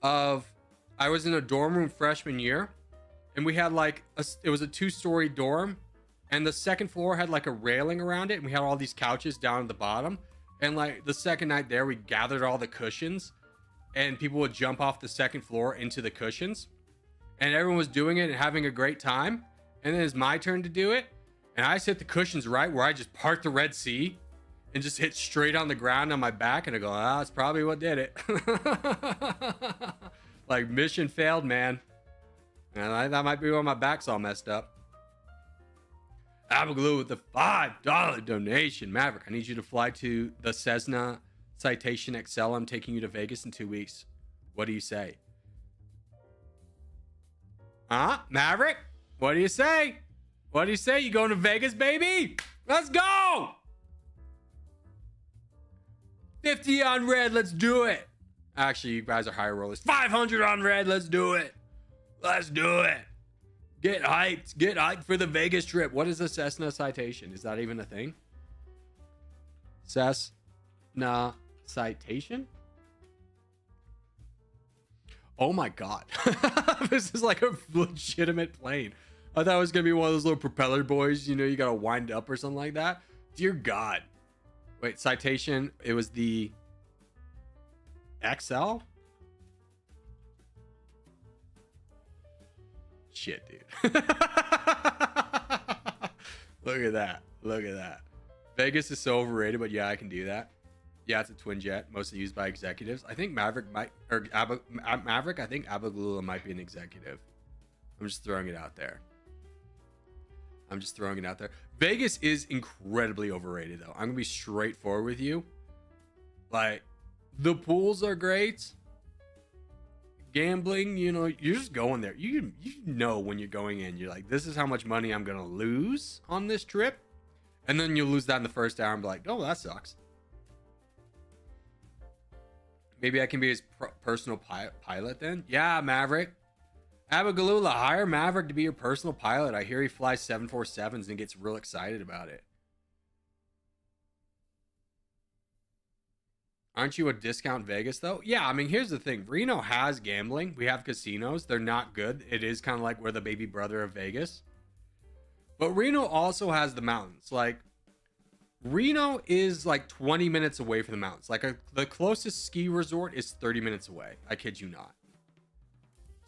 I was in a dorm room freshman year. And we had like, it was a 2-story dorm. And the second floor had like a railing around it. And we had all these couches down at the bottom. And like the second night there, we gathered all the cushions. And people would jump off the second floor into the cushions. And everyone was doing it and having a great time. And then it's my turn to do it. And I just hit the cushions right where I just part the Red Sea. And just hit straight on the ground on my back. And I go, that's probably what did it. Like mission failed, man. And that might be why my back's all messed up. Abaglue with the $5 donation. Maverick, I need you to fly to the Cessna Citation XL. I'm taking you to Vegas in 2 weeks. What do you say? Huh? Maverick? What do you say? What do you say? You going to Vegas, baby? Let's go! 50 on red. Let's do it. Actually, you guys are higher rollers. 500 on red. Let's do it. Let's do it. Get hyped. Get hyped for the Vegas trip. What is a Cessna Citation? Is that even a thing? Cessna Citation? Oh my god. This is like a legitimate plane. I thought it was going to be one of those little propeller boys. You know, you got to wind up or something like that. Dear God. Wait, Citation. It was the XL? Shit, dude. Look at that. Look at that. Vegas is so overrated, but yeah, I can do that. Yeah, it's a twin jet, mostly used by executives. I think Maverick might, Maverick. I think Abagalula might be an executive. I'm just throwing it out there. Vegas is incredibly overrated, though. I'm gonna be straightforward with you. Like, the pools are great. Gambling, you know, you're just going there. You know when you're going in, you're like, this is how much money I'm gonna lose on this trip, and then you lose that in the first hour and be like, oh, that sucks. Maybe I can be his personal pilot then. Yeah, Maverick. Abagalula, hire Maverick to be your personal pilot. I hear he flies 747s and gets real excited about it. Aren't you a discount Vegas, though? Yeah, I mean, here's the thing. Reno has gambling. We have casinos. They're not good. It is kind of like we're the baby brother of Vegas. But Reno also has the mountains. Like, Reno is like 20 minutes away from the mountains. Like, the closest ski resort is 30 minutes away. I kid you not.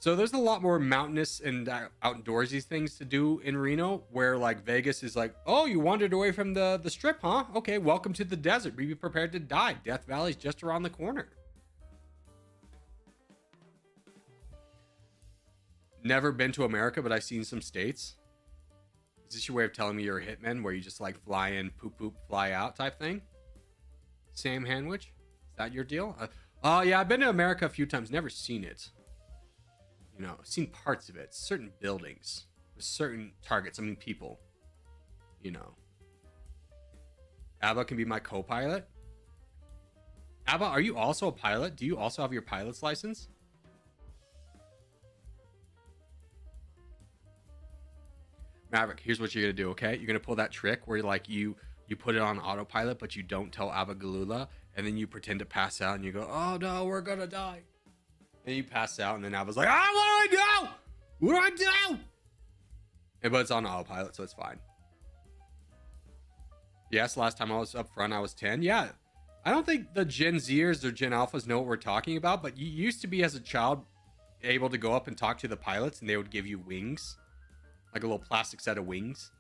So there's a lot more mountainous and outdoorsy things to do in Reno, where like Vegas is like, oh, you wandered away from the strip, huh? Okay, welcome to the desert. Be prepared to die. Death Valley's just around the corner. Never been to America, but I've seen some states. Is this your way of telling me you're a hitman, where you just like fly in, poop, poop, fly out type thing? Sam Hanwich? Is that your deal? Oh, yeah, I've been to America a few times. Never seen it. You know, I've seen parts of it, certain buildings, with certain targets. I mean, people. You know. Abba can be my co-pilot. Abba, are you also a pilot? Do you also have your pilot's license? Maverick, here's what you're gonna do, okay? You're gonna pull that trick where like you put it on autopilot, but you don't tell Abagalula, and then you pretend to pass out, and you go, "Oh no, we're gonna die." And you pass out, and then Abba's like, "Ah, what do I do? What do I do?" And but it's on autopilot, so it's fine. Yes, last time I was up front, I was 10. Yeah, I don't think the Gen Zers or Gen Alphas know what we're talking about, but you used to be as a child able to go up and talk to the pilots, and they would give you wings. Like a little plastic set of wings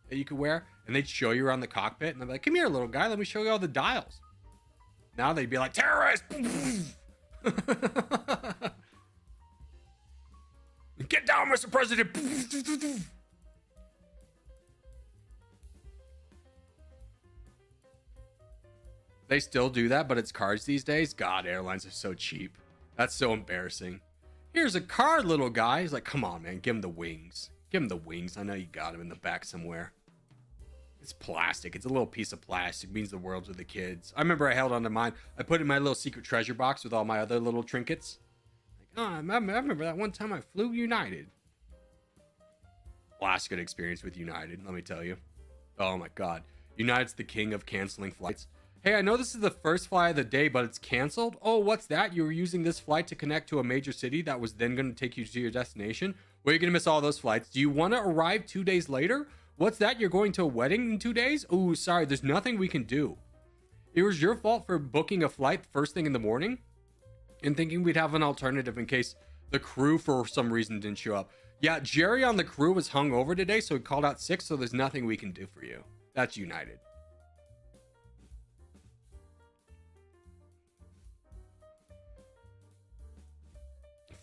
that you could wear, and they'd show you around the cockpit, and they'd be like, "Come here, little guy, let me show you all the dials." Now they'd be like, "Terrorist!" "Get down, Mr. President!" They still do that, but it's cards these days. God, airlines are so cheap. That's so embarrassing. "Here's a card, little guy." He's like, "Come on, man, give him the wings. Give him the wings. I know you got him in the back somewhere." It's plastic. It's a little piece of plastic. It means the world to the kids. I remember I held onto mine. I put it in my little secret treasure box with all my other little trinkets. Like, oh, I remember that one time I flew United. Last good experience with United, let me tell you. Oh my God. United's the king of canceling flights. "Hey, I know this is the first flight of the day, but it's canceled." "Oh, what's that? You were using this flight to connect to a major city that was then going to take you to your destination? Well, you're going to miss all those flights. Do you want to arrive 2 days later? What's that? You're going to a wedding in 2 days? Oh, sorry, there's nothing we can do. It was your fault for booking a flight first thing in the morning and thinking we'd have an alternative in case the crew for some reason didn't show up. Yeah, Jerry on the crew was hungover today, so he called out sick, so there's nothing we can do for you." That's United.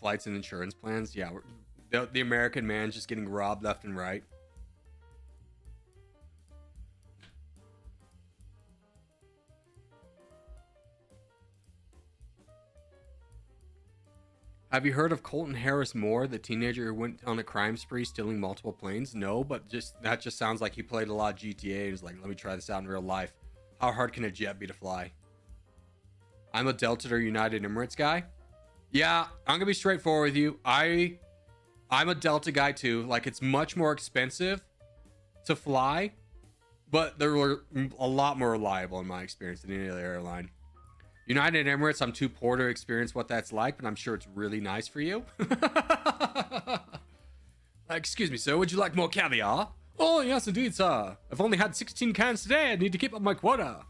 Flights and insurance plans. Yeah, the American man just getting robbed left and right. Have you heard of Colton Harris Moore, the teenager who went on a crime spree stealing multiple planes? No, but that just sounds like he played a lot of GTA and was like, "Let me try this out in real life. How hard can a jet be to fly?" I'm a Delta or United Emirates guy. Yeah, I'm gonna be straightforward with you. I'm a Delta guy too. Like, it's much more expensive to fly, but they're a lot more reliable in my experience than any other airline. United Emirates, I'm too poor to experience what that's like, but I'm sure it's really nice for you. "Excuse me, sir, would you like more caviar?" "Oh, yes, indeed, sir. I've only had 16 cans today. I need to keep up my quota."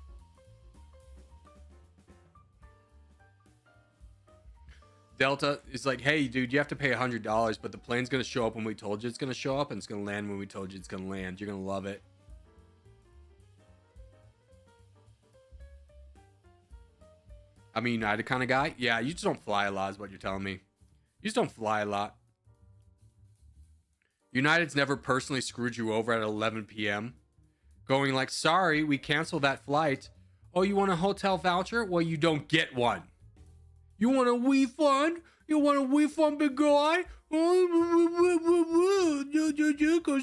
Delta is like, "Hey, dude, you have to pay $100, but the plane's going to show up when we told you it's going to show up, and it's going to land when we told you it's going to land. You're going to love it." I'm a United kind of guy. Yeah, you just don't fly a lot is what you're telling me. You just don't fly a lot. United's never personally screwed you over at 11 p.m. going like, sorry, we canceled that flight. Oh, you want a hotel voucher? Well, you don't get one. You want a refund? You want a refund, big guy? Because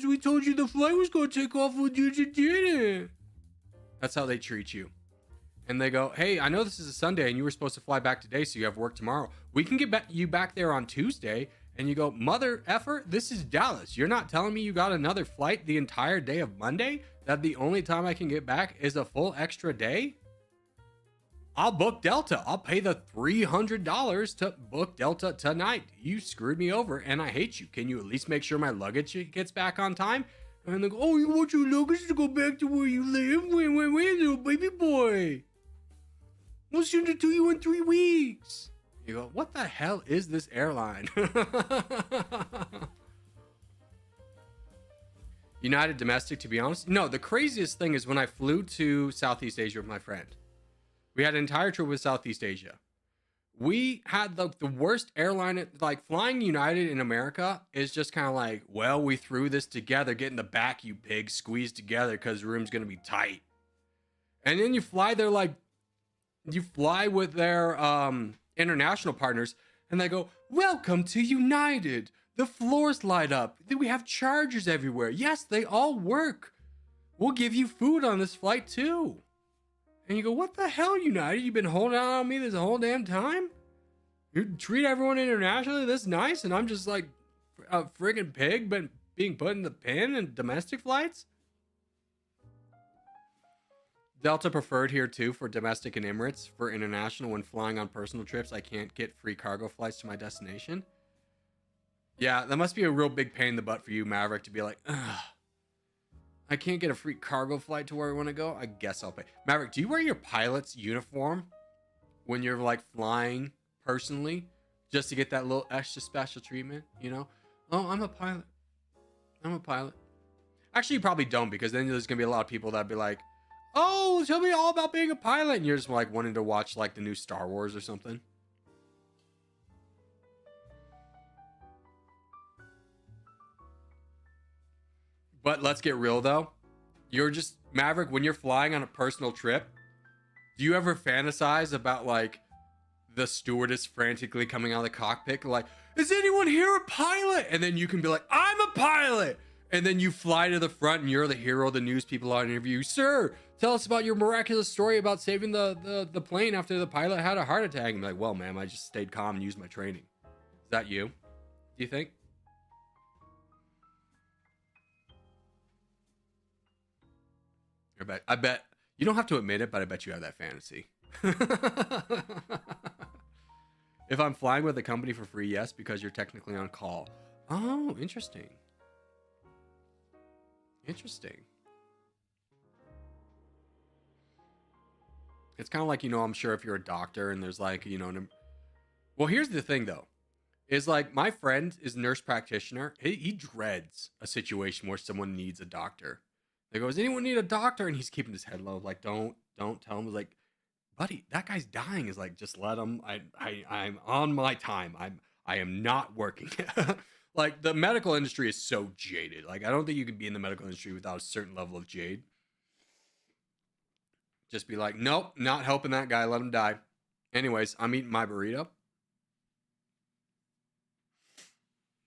we told you the flight was going to take off when you didn't. That's how they treat you. And they go, hey, I know this is a Sunday and you were supposed to fly back today, so you have work tomorrow. We can get you back there on Tuesday. And you go, mother effer, this is Dallas. You're not telling me you got another flight the entire day of Monday? That the only time I can get back is a full extra day? I'll book Delta. I'll pay the $300 to book Delta tonight. You screwed me over and I hate you. Can you at least make sure my luggage gets back on time? And they go, oh, you want your luggage to go back to where you live? Wait, little baby boy. We'll send it to you in 3 weeks. You go, what the hell is this airline? United domestic, to be honest. No, the craziest thing is when I flew to Southeast Asia with my friend. We had an entire trip with Southeast Asia. We had the worst airline. Like flying United in America is just kind of like, well, we threw this together. Get in the back, you pig. Squeeze together because the room's going to be tight. And then you fly there like, you fly with their international partners and they go, welcome to United. The floors light up. We have chargers everywhere. Yes, they all work. We'll give you food on this flight too. And you go, what the hell, United? You've been holding out on me this whole damn time? You treat everyone internationally this nice and I'm just like a friggin' pig but being put in the pen in domestic flights? Delta preferred here too for domestic and Emirates. For international, when flying on personal trips, I can't get free cargo flights to my destination. Yeah, that must be a real big pain in the butt for you, Maverick, to be like, ugh, I can't get a free cargo flight to where I want to go. I guess I'll pay. Maverick, do you wear your pilot's uniform when you're like flying personally just to get that little extra special treatment? You know, oh, I'm a pilot. I'm a pilot. Actually, you probably don't, because then there's gonna be a lot of people that'd be like, oh, tell me all about being a pilot. And you're just like wanting to watch like the new Star Wars or something. But let's get real though. You're just, Maverick, when you're flying on a personal trip, do you ever fantasize about like the stewardess frantically coming out of the cockpit like, is anyone here a pilot? And then you can be like, I'm a pilot. And then you fly to the front and you're the hero. The news people are interviewing you. Sir, tell us about your miraculous story about saving the plane after the pilot had a heart attack. And be like, well, ma'am, I just stayed calm and used my training. Is that you? Do you think? I bet you don't have to admit it, but I bet you have that fantasy. If I'm flying with a company for free, yes, because you're technically on call. Oh, interesting. Interesting. It's kind of like, you know, I'm sure if you're a doctor and there's like, you know, well, here's the thing though, is like my friend is a nurse practitioner. He dreads a situation where someone needs a doctor. They go, does anyone need a doctor? And he's keeping his head low. Like, don't tell him. He's like, buddy, that guy's dying. Is like, just let him. I'm on my time. I am not working. Like the medical industry is so jaded. Like, I don't think you can be in the medical industry without a certain level of jade. Just be like, nope, not helping that guy. Let him die. Anyways, I'm eating my burrito.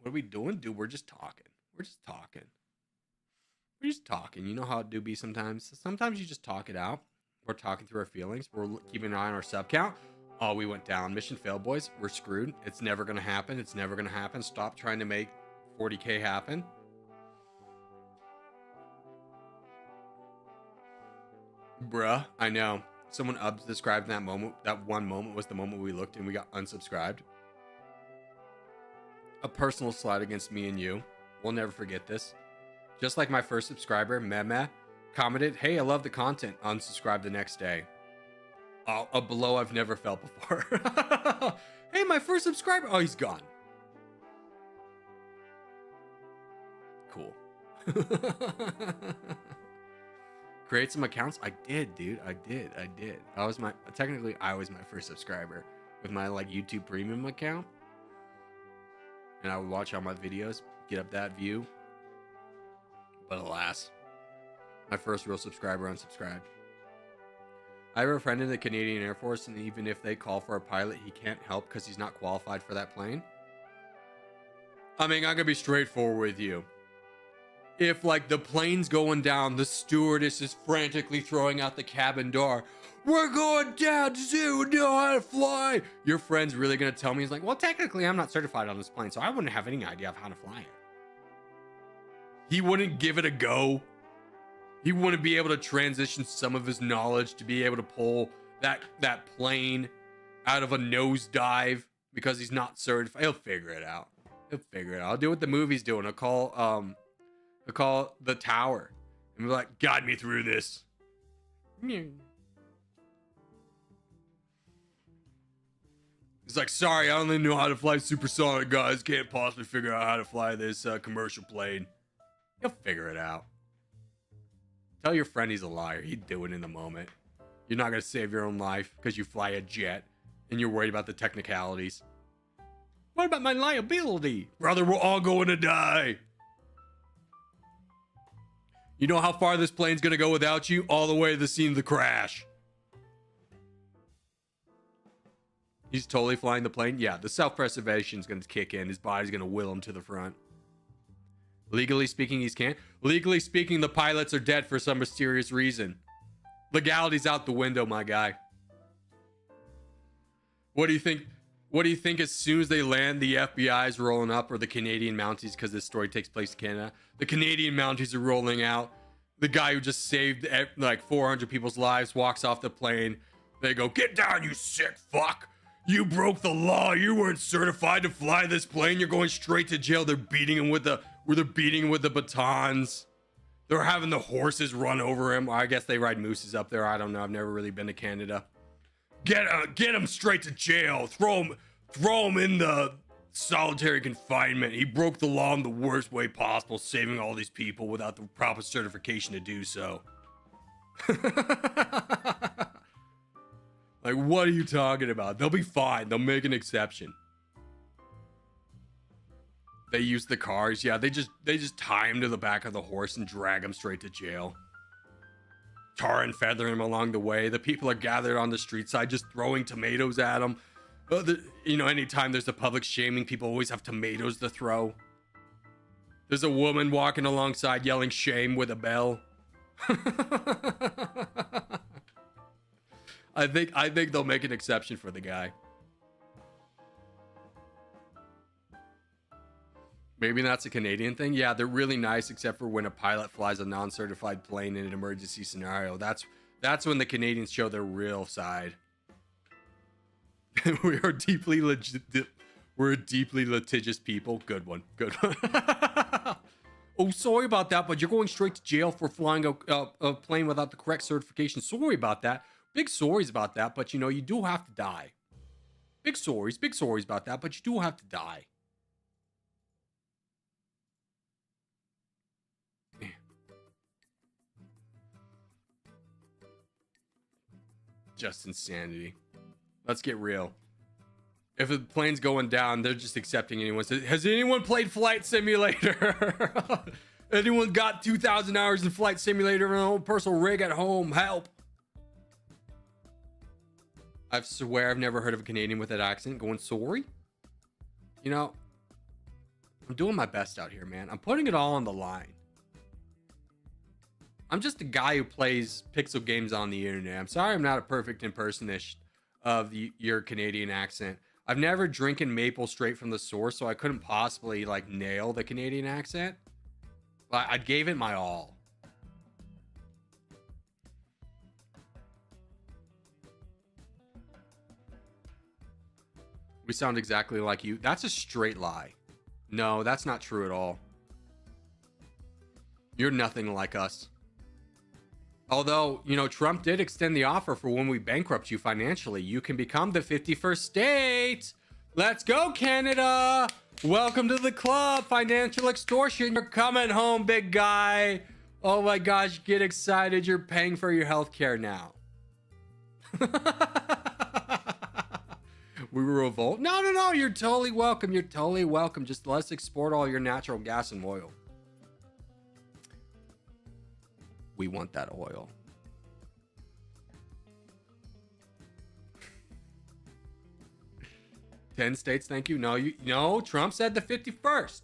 What are we doing? Dude, we're just talking. We're just talking. We're just talking. You know how it do be sometimes. Sometimes you just talk it out. We're talking through our feelings. We're keeping an eye on our sub count. Oh, we went down. Mission failed, boys. We're screwed. It's never going to happen. It's never going to happen. Stop trying to make 40K happen. Bruh, I know. Someone described that moment. That one moment was the moment we looked and we got unsubscribed. A personal slide against me and you. We'll never forget this. Just like my first subscriber, Meme, commented, hey, I love the content. Unsubscribe the next day. Oh, a blow I've never felt before. Hey, my first subscriber. Oh, he's gone. Cool. Create some accounts. I did, dude. I did. I was my first subscriber with my like YouTube Premium account, and I would watch all my videos, get up that view. But alas, my first real subscriber unsubscribed. I have a friend in the Canadian Air Force, and even if they call for a pilot, he can't help because he's not qualified for that plane. I mean, I'm gonna be straightforward with you. If like the plane's going down, the stewardess is frantically throwing out the cabin door. We're going down to zero, know how to fly. Your friend's really gonna tell me, he's like, well, technically I'm not certified on this plane, so I wouldn't have any idea of how to fly it. He wouldn't give it a go. He wouldn't be able to transition some of his knowledge to be able to pull that plane out of a nosedive because he's not certified. He'll figure it out. I'll do what the movie's doing. I'll call the tower and be like, guide me through this. He's like, sorry, I only know how to fly supersonic, guys. Can't possibly figure out how to fly this commercial plane. He'll figure it out. Tell your friend he's a liar. He'd do it in the moment. You're not going to save your own life because you fly a jet and you're worried about the technicalities. What about my liability? Brother, we're all going to die. You know how far this plane's going to go without you? All the way to the scene of the crash. He's totally flying the plane? Yeah, the self-preservation is going to kick in. His body's going to will him to the front. Legally speaking, he can't. Legally speaking, the pilots are dead for some mysterious reason. Legality's out the window, my guy. What do you think? What do you think as soon as they land, the FBI's rolling up, or the Canadian Mounties, because this story takes place in Canada? The Canadian Mounties are rolling out. The guy who just saved like 400 people's lives walks off the plane. They go, get down, you sick fuck. You broke the law. You weren't certified to fly this plane. You're going straight to jail. They're beating him with the batons. They're having the horses run over him. I guess they ride mooses up there. I don't know. I've never really been to Canada. Get him straight to jail. Throw him in the solitary confinement. He broke the law in the worst way possible, saving all these people without the proper certification to do so. Like, what are you talking about? They'll be fine. They'll make an exception. They use the cars. Yeah, they just tie him to the back of the horse and drag him straight to jail. Tar and feather him along the way. The people are gathered on the street side just throwing tomatoes at him. Anytime there's a public shaming, people always have tomatoes to throw. There's a woman walking alongside yelling shame with a bell. I think they'll make an exception for the guy. Maybe that's a Canadian thing. Yeah, they're really nice, except for when a pilot flies a non-certified plane in an emergency scenario. That's when the Canadians show their real side. We're a deeply litigious people. Good one. Oh, sorry about that, but you're going straight to jail for flying a plane without the correct certification. Sorry about that. Big sorries about that, but you do have to die. Big sorries about that, but you do have to die. Just insanity. Let's get real. If the plane's going down, they're just accepting anyone. Has anyone played Flight Simulator? Anyone got 2,000 hours in Flight Simulator and an own personal rig at home? Help. I swear I've never heard of a Canadian with that accent going, sorry? I'm doing my best out here, man. I'm putting it all on the line. I'm just a guy who plays pixel games on the internet. I'm sorry I'm not a perfect impersonation of your Canadian accent. I've never drinking maple straight from the source, so I couldn't possibly nail the Canadian accent. But I gave it my all. We sound exactly like you. That's a straight lie. No, that's not true at all. You're nothing like us. Although, Trump did extend the offer for when we bankrupt you financially. You can become the 51st state. Let's go, Canada. Welcome to the club. Financial extortion. You're coming home, big guy. Oh my gosh, get excited. You're paying for your healthcare now. We revolt. No, no, no. You're totally welcome. You're totally welcome. Just let's export all your natural gas and oil. We want that oil. Ten states, thank you. No, Trump said the 51st.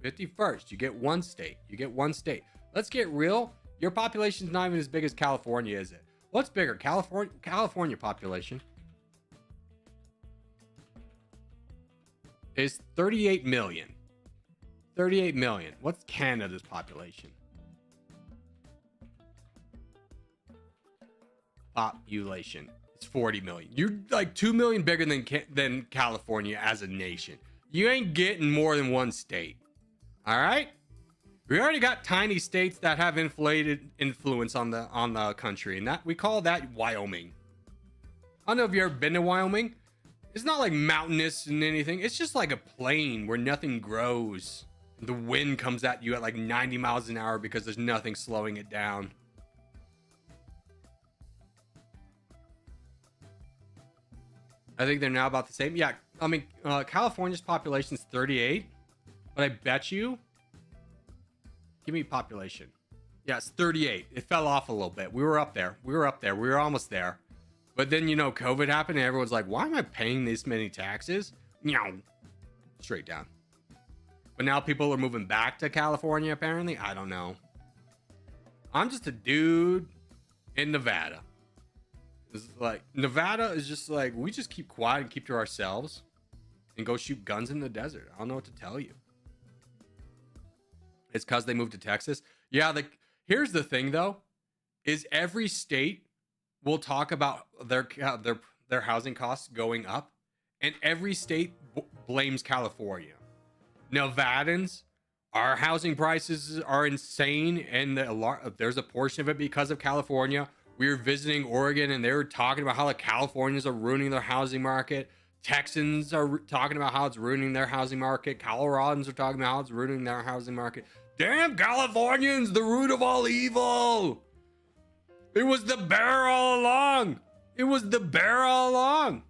51st. You get one state. You get one state. Let's get real. Your population's not even as big as California, is it? What's bigger? California population is 38 million. 38 million. What's Canada's population? Population. It's 40 million. You're like 2 million bigger than California as a nation. You ain't getting more than one state. All right? We already got tiny states that have inflated influence on the country, and that we call that Wyoming. I don't know if you've ever been to Wyoming. It's not like mountainous and anything. It's just like a plain where nothing grows. The wind comes at you at like 90 miles an hour because there's nothing slowing it down. I think they're now about the same. Yeah, I mean, California's population is 38, but I bet you. Give me population. Yeah, it's 38. It fell off a little bit. We were up there. We were almost there. But then, COVID happened and everyone's like, why am I paying this many taxes? Meow. Straight down. But now people are moving back to California, apparently. I don't know. I'm just a dude in Nevada. It's like, Nevada is just like, we just keep quiet and keep to ourselves and go shoot guns in the desert. I don't know what to tell you. It's because they moved to Texas. Yeah, here's the thing, though, is every state will talk about their housing costs going up, and every state blames California. Nevadans, our housing prices are insane, and there's a portion of it because of California. We were visiting Oregon, and they were talking about how the Californians are ruining their housing market. Texans are talking about how it's ruining their housing market. Coloradans are talking about how it's ruining their housing market. Damn Californians, the root of all evil. It was the bear all along. It was the bear all along.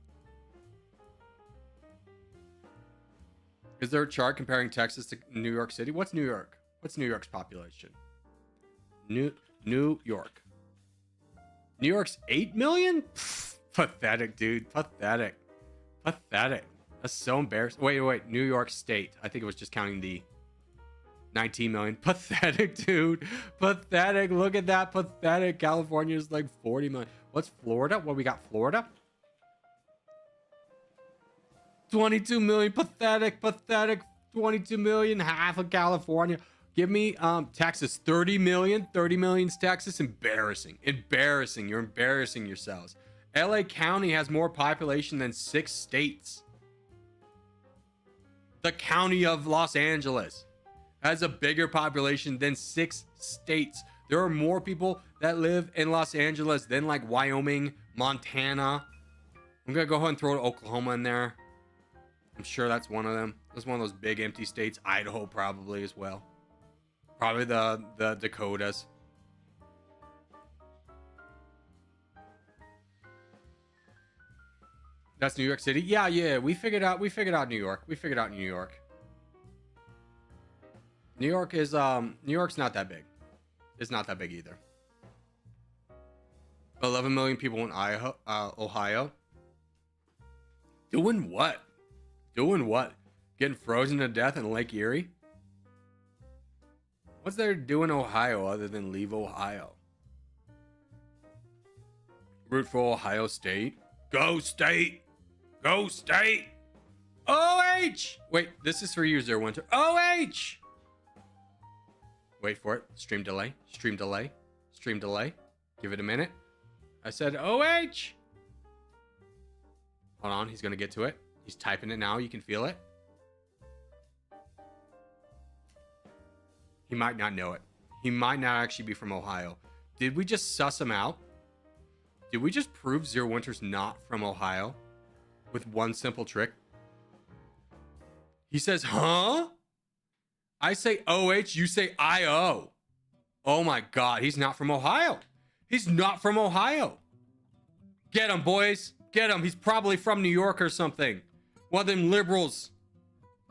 Is there a chart comparing Texas to New York City? What's New York? What's New York's population? New York. New York's 8 million? Pfft, pathetic, dude. Pathetic. That's so embarrassing. Wait. New York State. I think it was just counting the 19 million. Pathetic, dude. Pathetic. Look at that. Pathetic. California is like 40 million. What's Florida? What we got? Florida? 22 million. Pathetic. 22 million. Half of California. Give me Texas. 30 million. 30 million's Texas. Embarrassing. You're embarrassing yourselves. LA County has more population than 6 states. The county of Los Angeles has a bigger population than 6 states. There are more people that live in Los Angeles than like Wyoming, Montana. I'm gonna go ahead and throw Oklahoma in there. I'm sure that's one of them. That's one of those big empty states. Idaho probably as well. Probably the Dakotas. That's New York City. Yeah. We figured out New York. New York's not that big. It's not that big either. 11 million people in Ohio. Doing what? Getting frozen to death in Lake Erie? What's there to do in Ohio other than leave Ohio? Root for Ohio State. Go State! Go State! OH! Wait, this is for you, Zero Winter. OH! Wait for it. Stream delay. Give it a minute. I said OH! Hold on, he's gonna get to it. He's typing it now. You can feel it. He might not know it. He might not actually be from Ohio. Did we just suss him out? Did we just prove Zero Winter's not from Ohio? With one simple trick? He says, huh? I say OH, you say IO. Oh my God, he's not from Ohio. He's not from Ohio. Get him, boys. Get him. He's probably from New York or something. One of them liberals.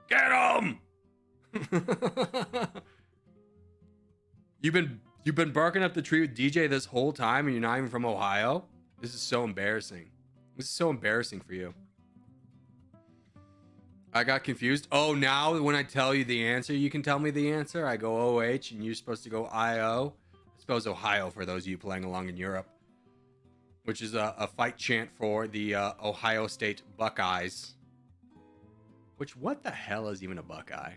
Get him. You've been barking up the tree with DJ this whole time and you're not even from Ohio? This is so embarrassing. This is so embarrassing for you. I got confused. Oh, now when I tell you the answer, you can tell me the answer. I go OH and you're supposed to go IO. I suppose Ohio for those of you playing along in Europe, which is a fight chant for the Ohio State Buckeyes. Which, what the hell is even a Buckeye?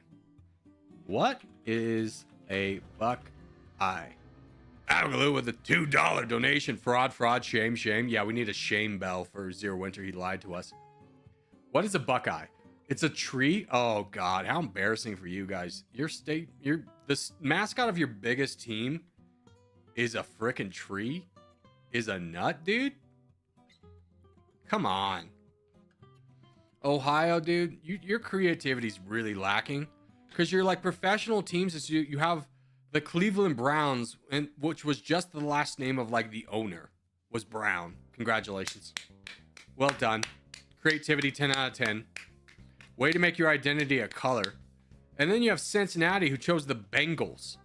What is a Buckeye? Agaloo with a $2 donation. Fraud, shame. Yeah, we need a shame bell for Zero Winter. He lied to us. What is a Buckeye? It's a tree? Oh, God. How embarrassing for you guys. The mascot of your biggest team is a frickin' tree? Is a nut, dude? Come on. Ohio, dude. Your creativity's really lacking. Because you're like professional teams. You have the Cleveland Browns, which was just the last name of like the owner was Brown. Congratulations. Well done. Creativity 10 out of 10. Way to make your identity a color. And then you have Cincinnati, who chose the Bengals.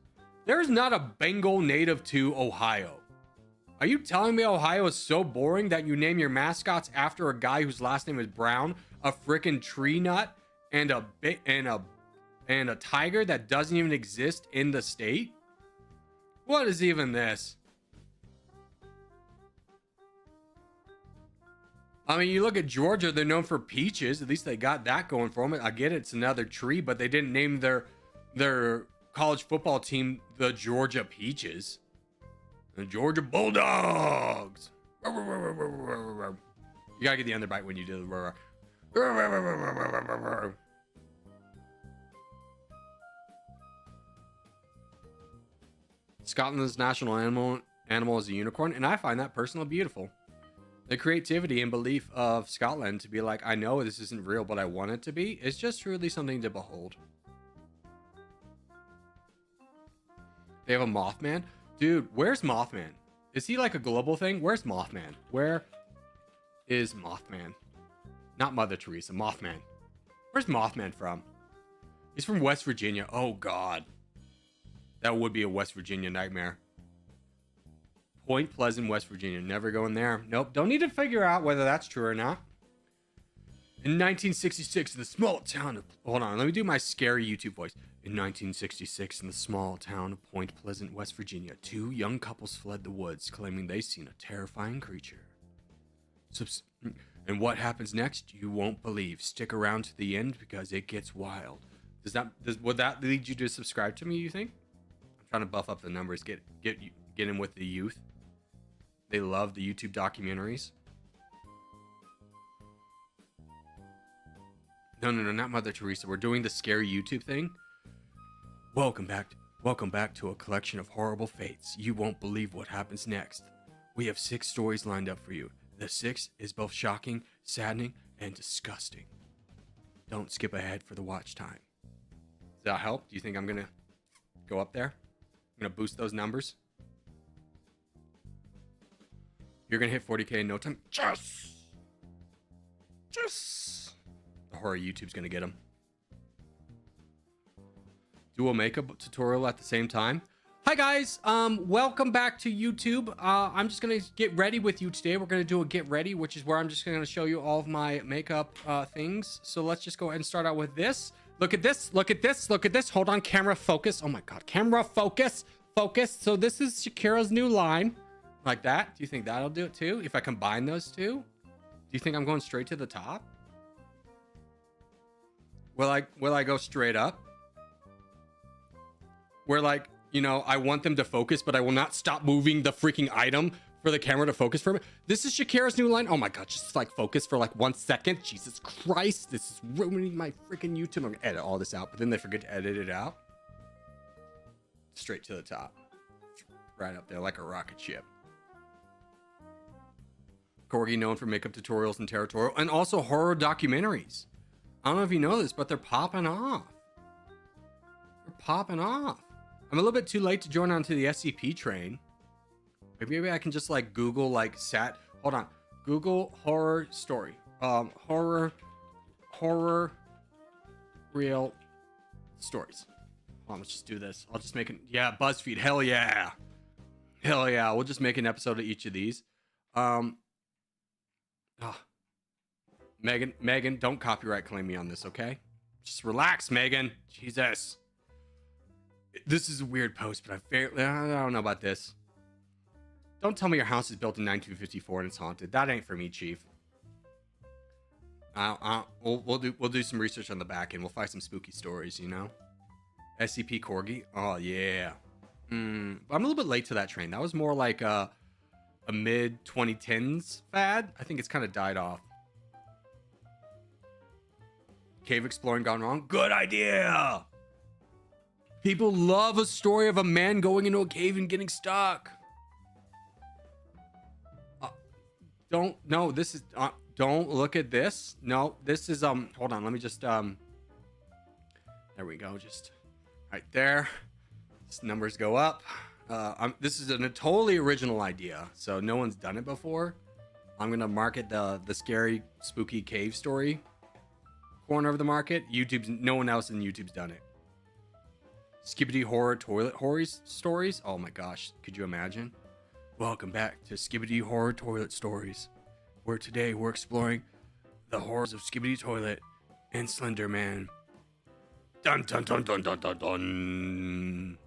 There's not a Bengal native to Ohio. Are you telling me Ohio is so boring that you name your mascots after a guy whose last name is Brown, a frickin' tree nut, and a tiger that doesn't even exist in the state? What is even this? I mean, you look at Georgia, they're known for peaches. At least they got that going for them. I get it, it's another tree, but they didn't name their college football team the Georgia Peaches. The Georgia Bulldogs. You gotta get the underbite when you do the... Scotland's national animal is a unicorn, and I find that personally beautiful. The creativity and belief of Scotland to be like, I know this isn't real, but I want it to be, is just truly something to behold. They have a Mothman? Dude, where's Mothman? Is he like a global thing? Where's Mothman? Where is Mothman? Not Mother Teresa, Mothman. Where's Mothman from? He's from West Virginia. Oh, God. That would be a West Virginia nightmare. Point Pleasant, West Virginia. Never going there. Nope. Don't need to figure out whether that's true or not. In 1966, in the small town of... Hold on. Let me do my scary YouTube voice. In 1966, in the small town of Point Pleasant, West Virginia, two young couples fled the woods, claiming they seen a terrifying creature. And what happens next, you won't believe. Stick around to the end because it gets wild. Would that lead you to subscribe to me, you think? I'm trying to buff up the numbers. Get in with the youth. They love the YouTube documentaries. No, not Mother Teresa. We're doing the scary YouTube thing. Welcome back to a collection of horrible fates. You won't believe what happens next. We have 6 stories lined up for you. The 6th is both shocking, saddening, and disgusting. Don't skip ahead for the watch time. Does that help? Do you think I'm gonna go up there? I'm gonna boost those numbers. You're gonna hit 40K in no time. Yes! The horror YouTube's gonna get them. Do a makeup tutorial at the same time. Hi guys, welcome back to YouTube. I'm just gonna get ready with you today. We're gonna do a get ready, which is where I'm just gonna show you all of my makeup things. So let's just go ahead and start out with this. Look at this, look at this, look at this. Hold on, camera focus. Oh my God, camera focus, focus. So this is Shakira's new line. Like that. Do you think that'll do it too? If I combine those two? Do you think I'm going straight to the top? Will I go straight up? Where like, you know, I want them to focus, but I will not stop moving the freaking item for the camera to focus for me. This is Shakira's new line. Oh my God, just like focus for like 1 second. Jesus Christ, this is ruining my freaking YouTube. I'm gonna edit all this out, but then they forget to edit it out. Straight to the top. Right up there like a rocket ship. Corgi known for makeup tutorials and territorial and also horror documentaries. I don't know if you know this, but they're popping off. They're popping off. I'm a little bit too late to join onto the SCP train. Maybe I can just like Google like hold on. Google horror story. Horror real stories. Hold on, let's just do this. I'll just make it. Yeah, BuzzFeed. Hell yeah. Hell yeah. We'll just make an episode of each of these. Megan, don't copyright claim me on this, okay? Just relax, Megan. Jesus. This is a weird post, but I don't know about this. Don't tell me your house is built in 1954 and it's haunted. That ain't for me, Chief. We'll do some research on the back end. We'll find some spooky stories, you know? SCP Corgi. Oh yeah. I'm a little bit late to that train. That was more like a mid 2010s fad. I think it's kind of died off. Cave exploring gone wrong. Good idea. People love a story of a man going into a cave and getting stuck. Don't look at this. No, this is hold on, let me just there we go, just right there. This numbers go up. This is a totally original idea, so no one's done it before. I'm gonna market the scary spooky cave story corner of the market. No one else in YouTube's done it. Skibbity horror toilet stories. Oh my gosh, could you imagine? Welcome back to Skibbity Horror Toilet Stories, where today we're exploring the horrors of Skibbity Toilet and Slender Man. Dun dun dun dun dun dun dun.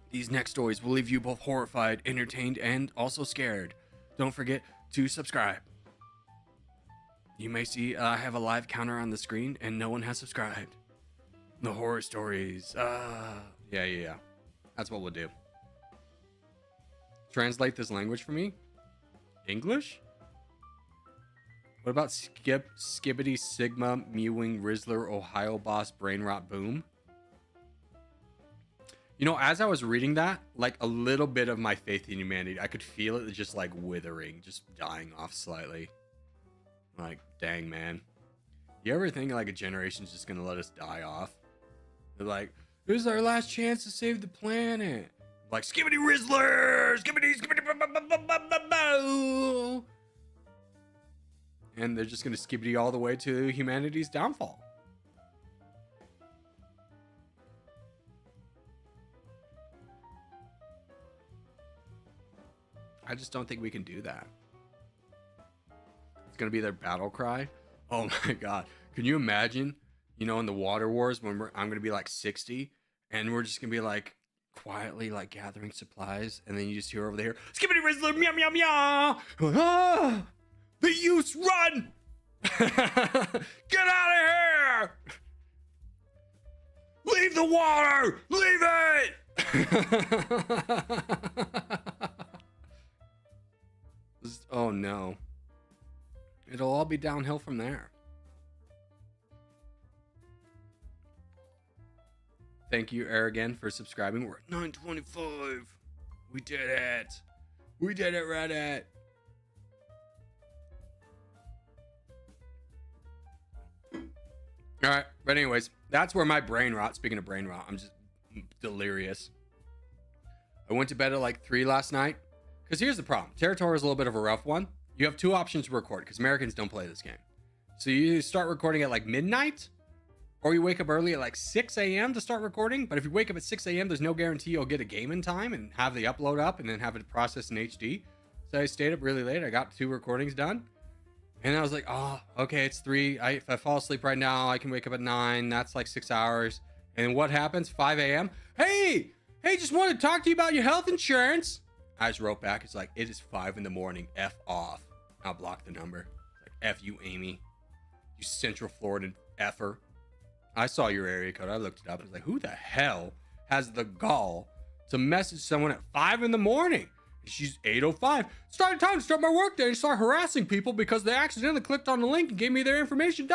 These next stories will leave you both horrified, entertained, and also scared. Don't forget to subscribe. You may see I have a live counter on the screen and no one has subscribed. The horror stories. Yeah. That's what we'll do. Translate this language for me. English? What about Skibbity Sigma Mewing Rizzler Ohio Boss Brain Rot Boom? You know, as I was reading that, like a little bit of my faith in humanity, I could feel it just like withering, just dying off slightly. Like, dang, man. You ever think like a generation's just gonna let us die off? They're like, this is our last chance to save the planet. Like, Skibbity Rizzler! Skibbity! And they're just gonna skibbity all the way to humanity's downfall. I just don't think we can do that. It's gonna be their battle cry. Oh my god. Can you imagine, you know, in the water wars when I'm gonna be like 60 and we're just gonna be like quietly like gathering supplies, and then you just hear over there, Skibbity Rizzler, meow meow meow. Ah, the youths run! Get out of here! Leave the water! Leave it! Oh no. It'll all be downhill from there. Thank you, Aragon, for subscribing. We're at 925. We did it. We did it, Reddit. All right, but anyways, that's where my brain rot. Speaking of brain rot, I'm just delirious. I went to bed at like 3 last night. Because here's the problem. Territory is a little bit of a rough one. You have 2 options to record, because Americans don't play this game. So you start recording at like midnight, or you wake up early at like 6 a.m. to start recording. But if you wake up at 6 a.m., there's no guarantee you'll get a game in time and have the upload up and then have it processed in HD. So I stayed up really late. I got 2 recordings done. And I was like, oh, okay, it's 3. If I fall asleep right now, I can wake up at 9. That's like 6 hours. And what happens? 5 a.m. Hey, just wanted to talk to you about your health insurance. I just wrote back. It's like, it is 5 in the morning. F off. I'll block the number. It's like, F you, Amy. You Central Florida effer. I saw your area code. I looked it up. I was like, who the hell has the gall to message someone at 5 in the morning? She's 8:05. Started time to start my workday and start harassing people because they accidentally clicked on the link and gave me their information.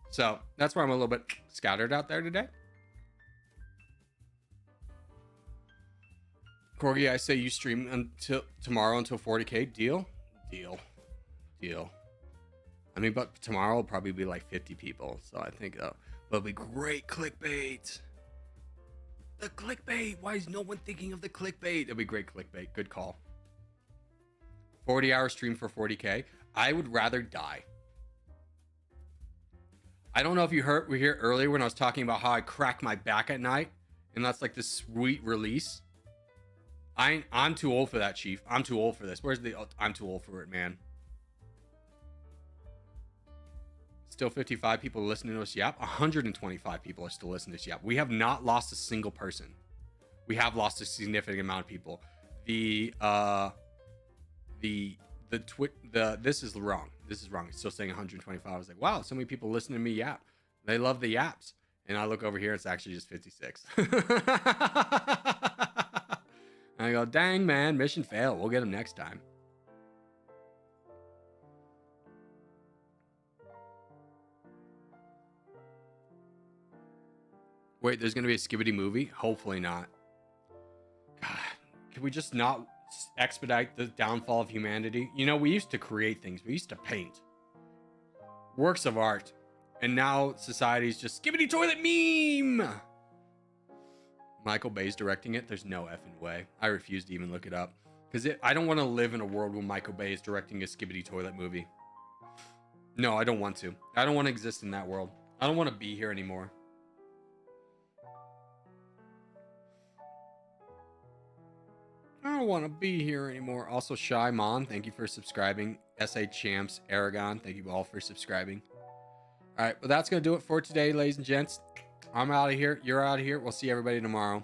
So that's why I'm a little bit scattered out there today. Corgi, I say you stream until tomorrow until 40k. Deal. I mean, but tomorrow will probably be like 50 people. So I think, But it'll be great clickbait. The clickbait. Why is no one thinking of the clickbait? It'll be great clickbait. Good call. 40-hour stream for 40K. I would rather die. I don't know if you were here earlier when I was talking about how I crack my back at night, and that's like this sweet release. I'm too old for that, Chief. I'm too old for this. Where's the... I'm too old for it, man. Still 55 people listening to us yap. 125 people are still listening to us yap. We have not lost a single person. We have lost a significant amount of people. This is wrong. This is wrong. It's still saying 125. I was like, wow, so many people listening to me yap. They love the yaps. And I look over here, it's actually just 56. And I go, dang, man, mission failed. We'll get him next time. Wait, there's going to be a Skibidi movie? Hopefully not. God, can we just not expedite the downfall of humanity? You know, we used to create things. We used to paint. Works of art. And now society's just Skibidi toilet meme! Michael Bay's directing it. There's no effing way. I refuse to even look it up. Because I don't want to live in a world where Michael Bay is directing a Skibidi toilet movie. No, I don't want to. I don't want to exist in that world. I don't want to be here anymore. I don't want to be here anymore. Also, Shy Mon, thank you for subscribing. SA Champs, Aragon, thank you all for subscribing. All right, well, that's going to do it for today, ladies and gents. I'm out of here. You're out of here. We'll see everybody tomorrow.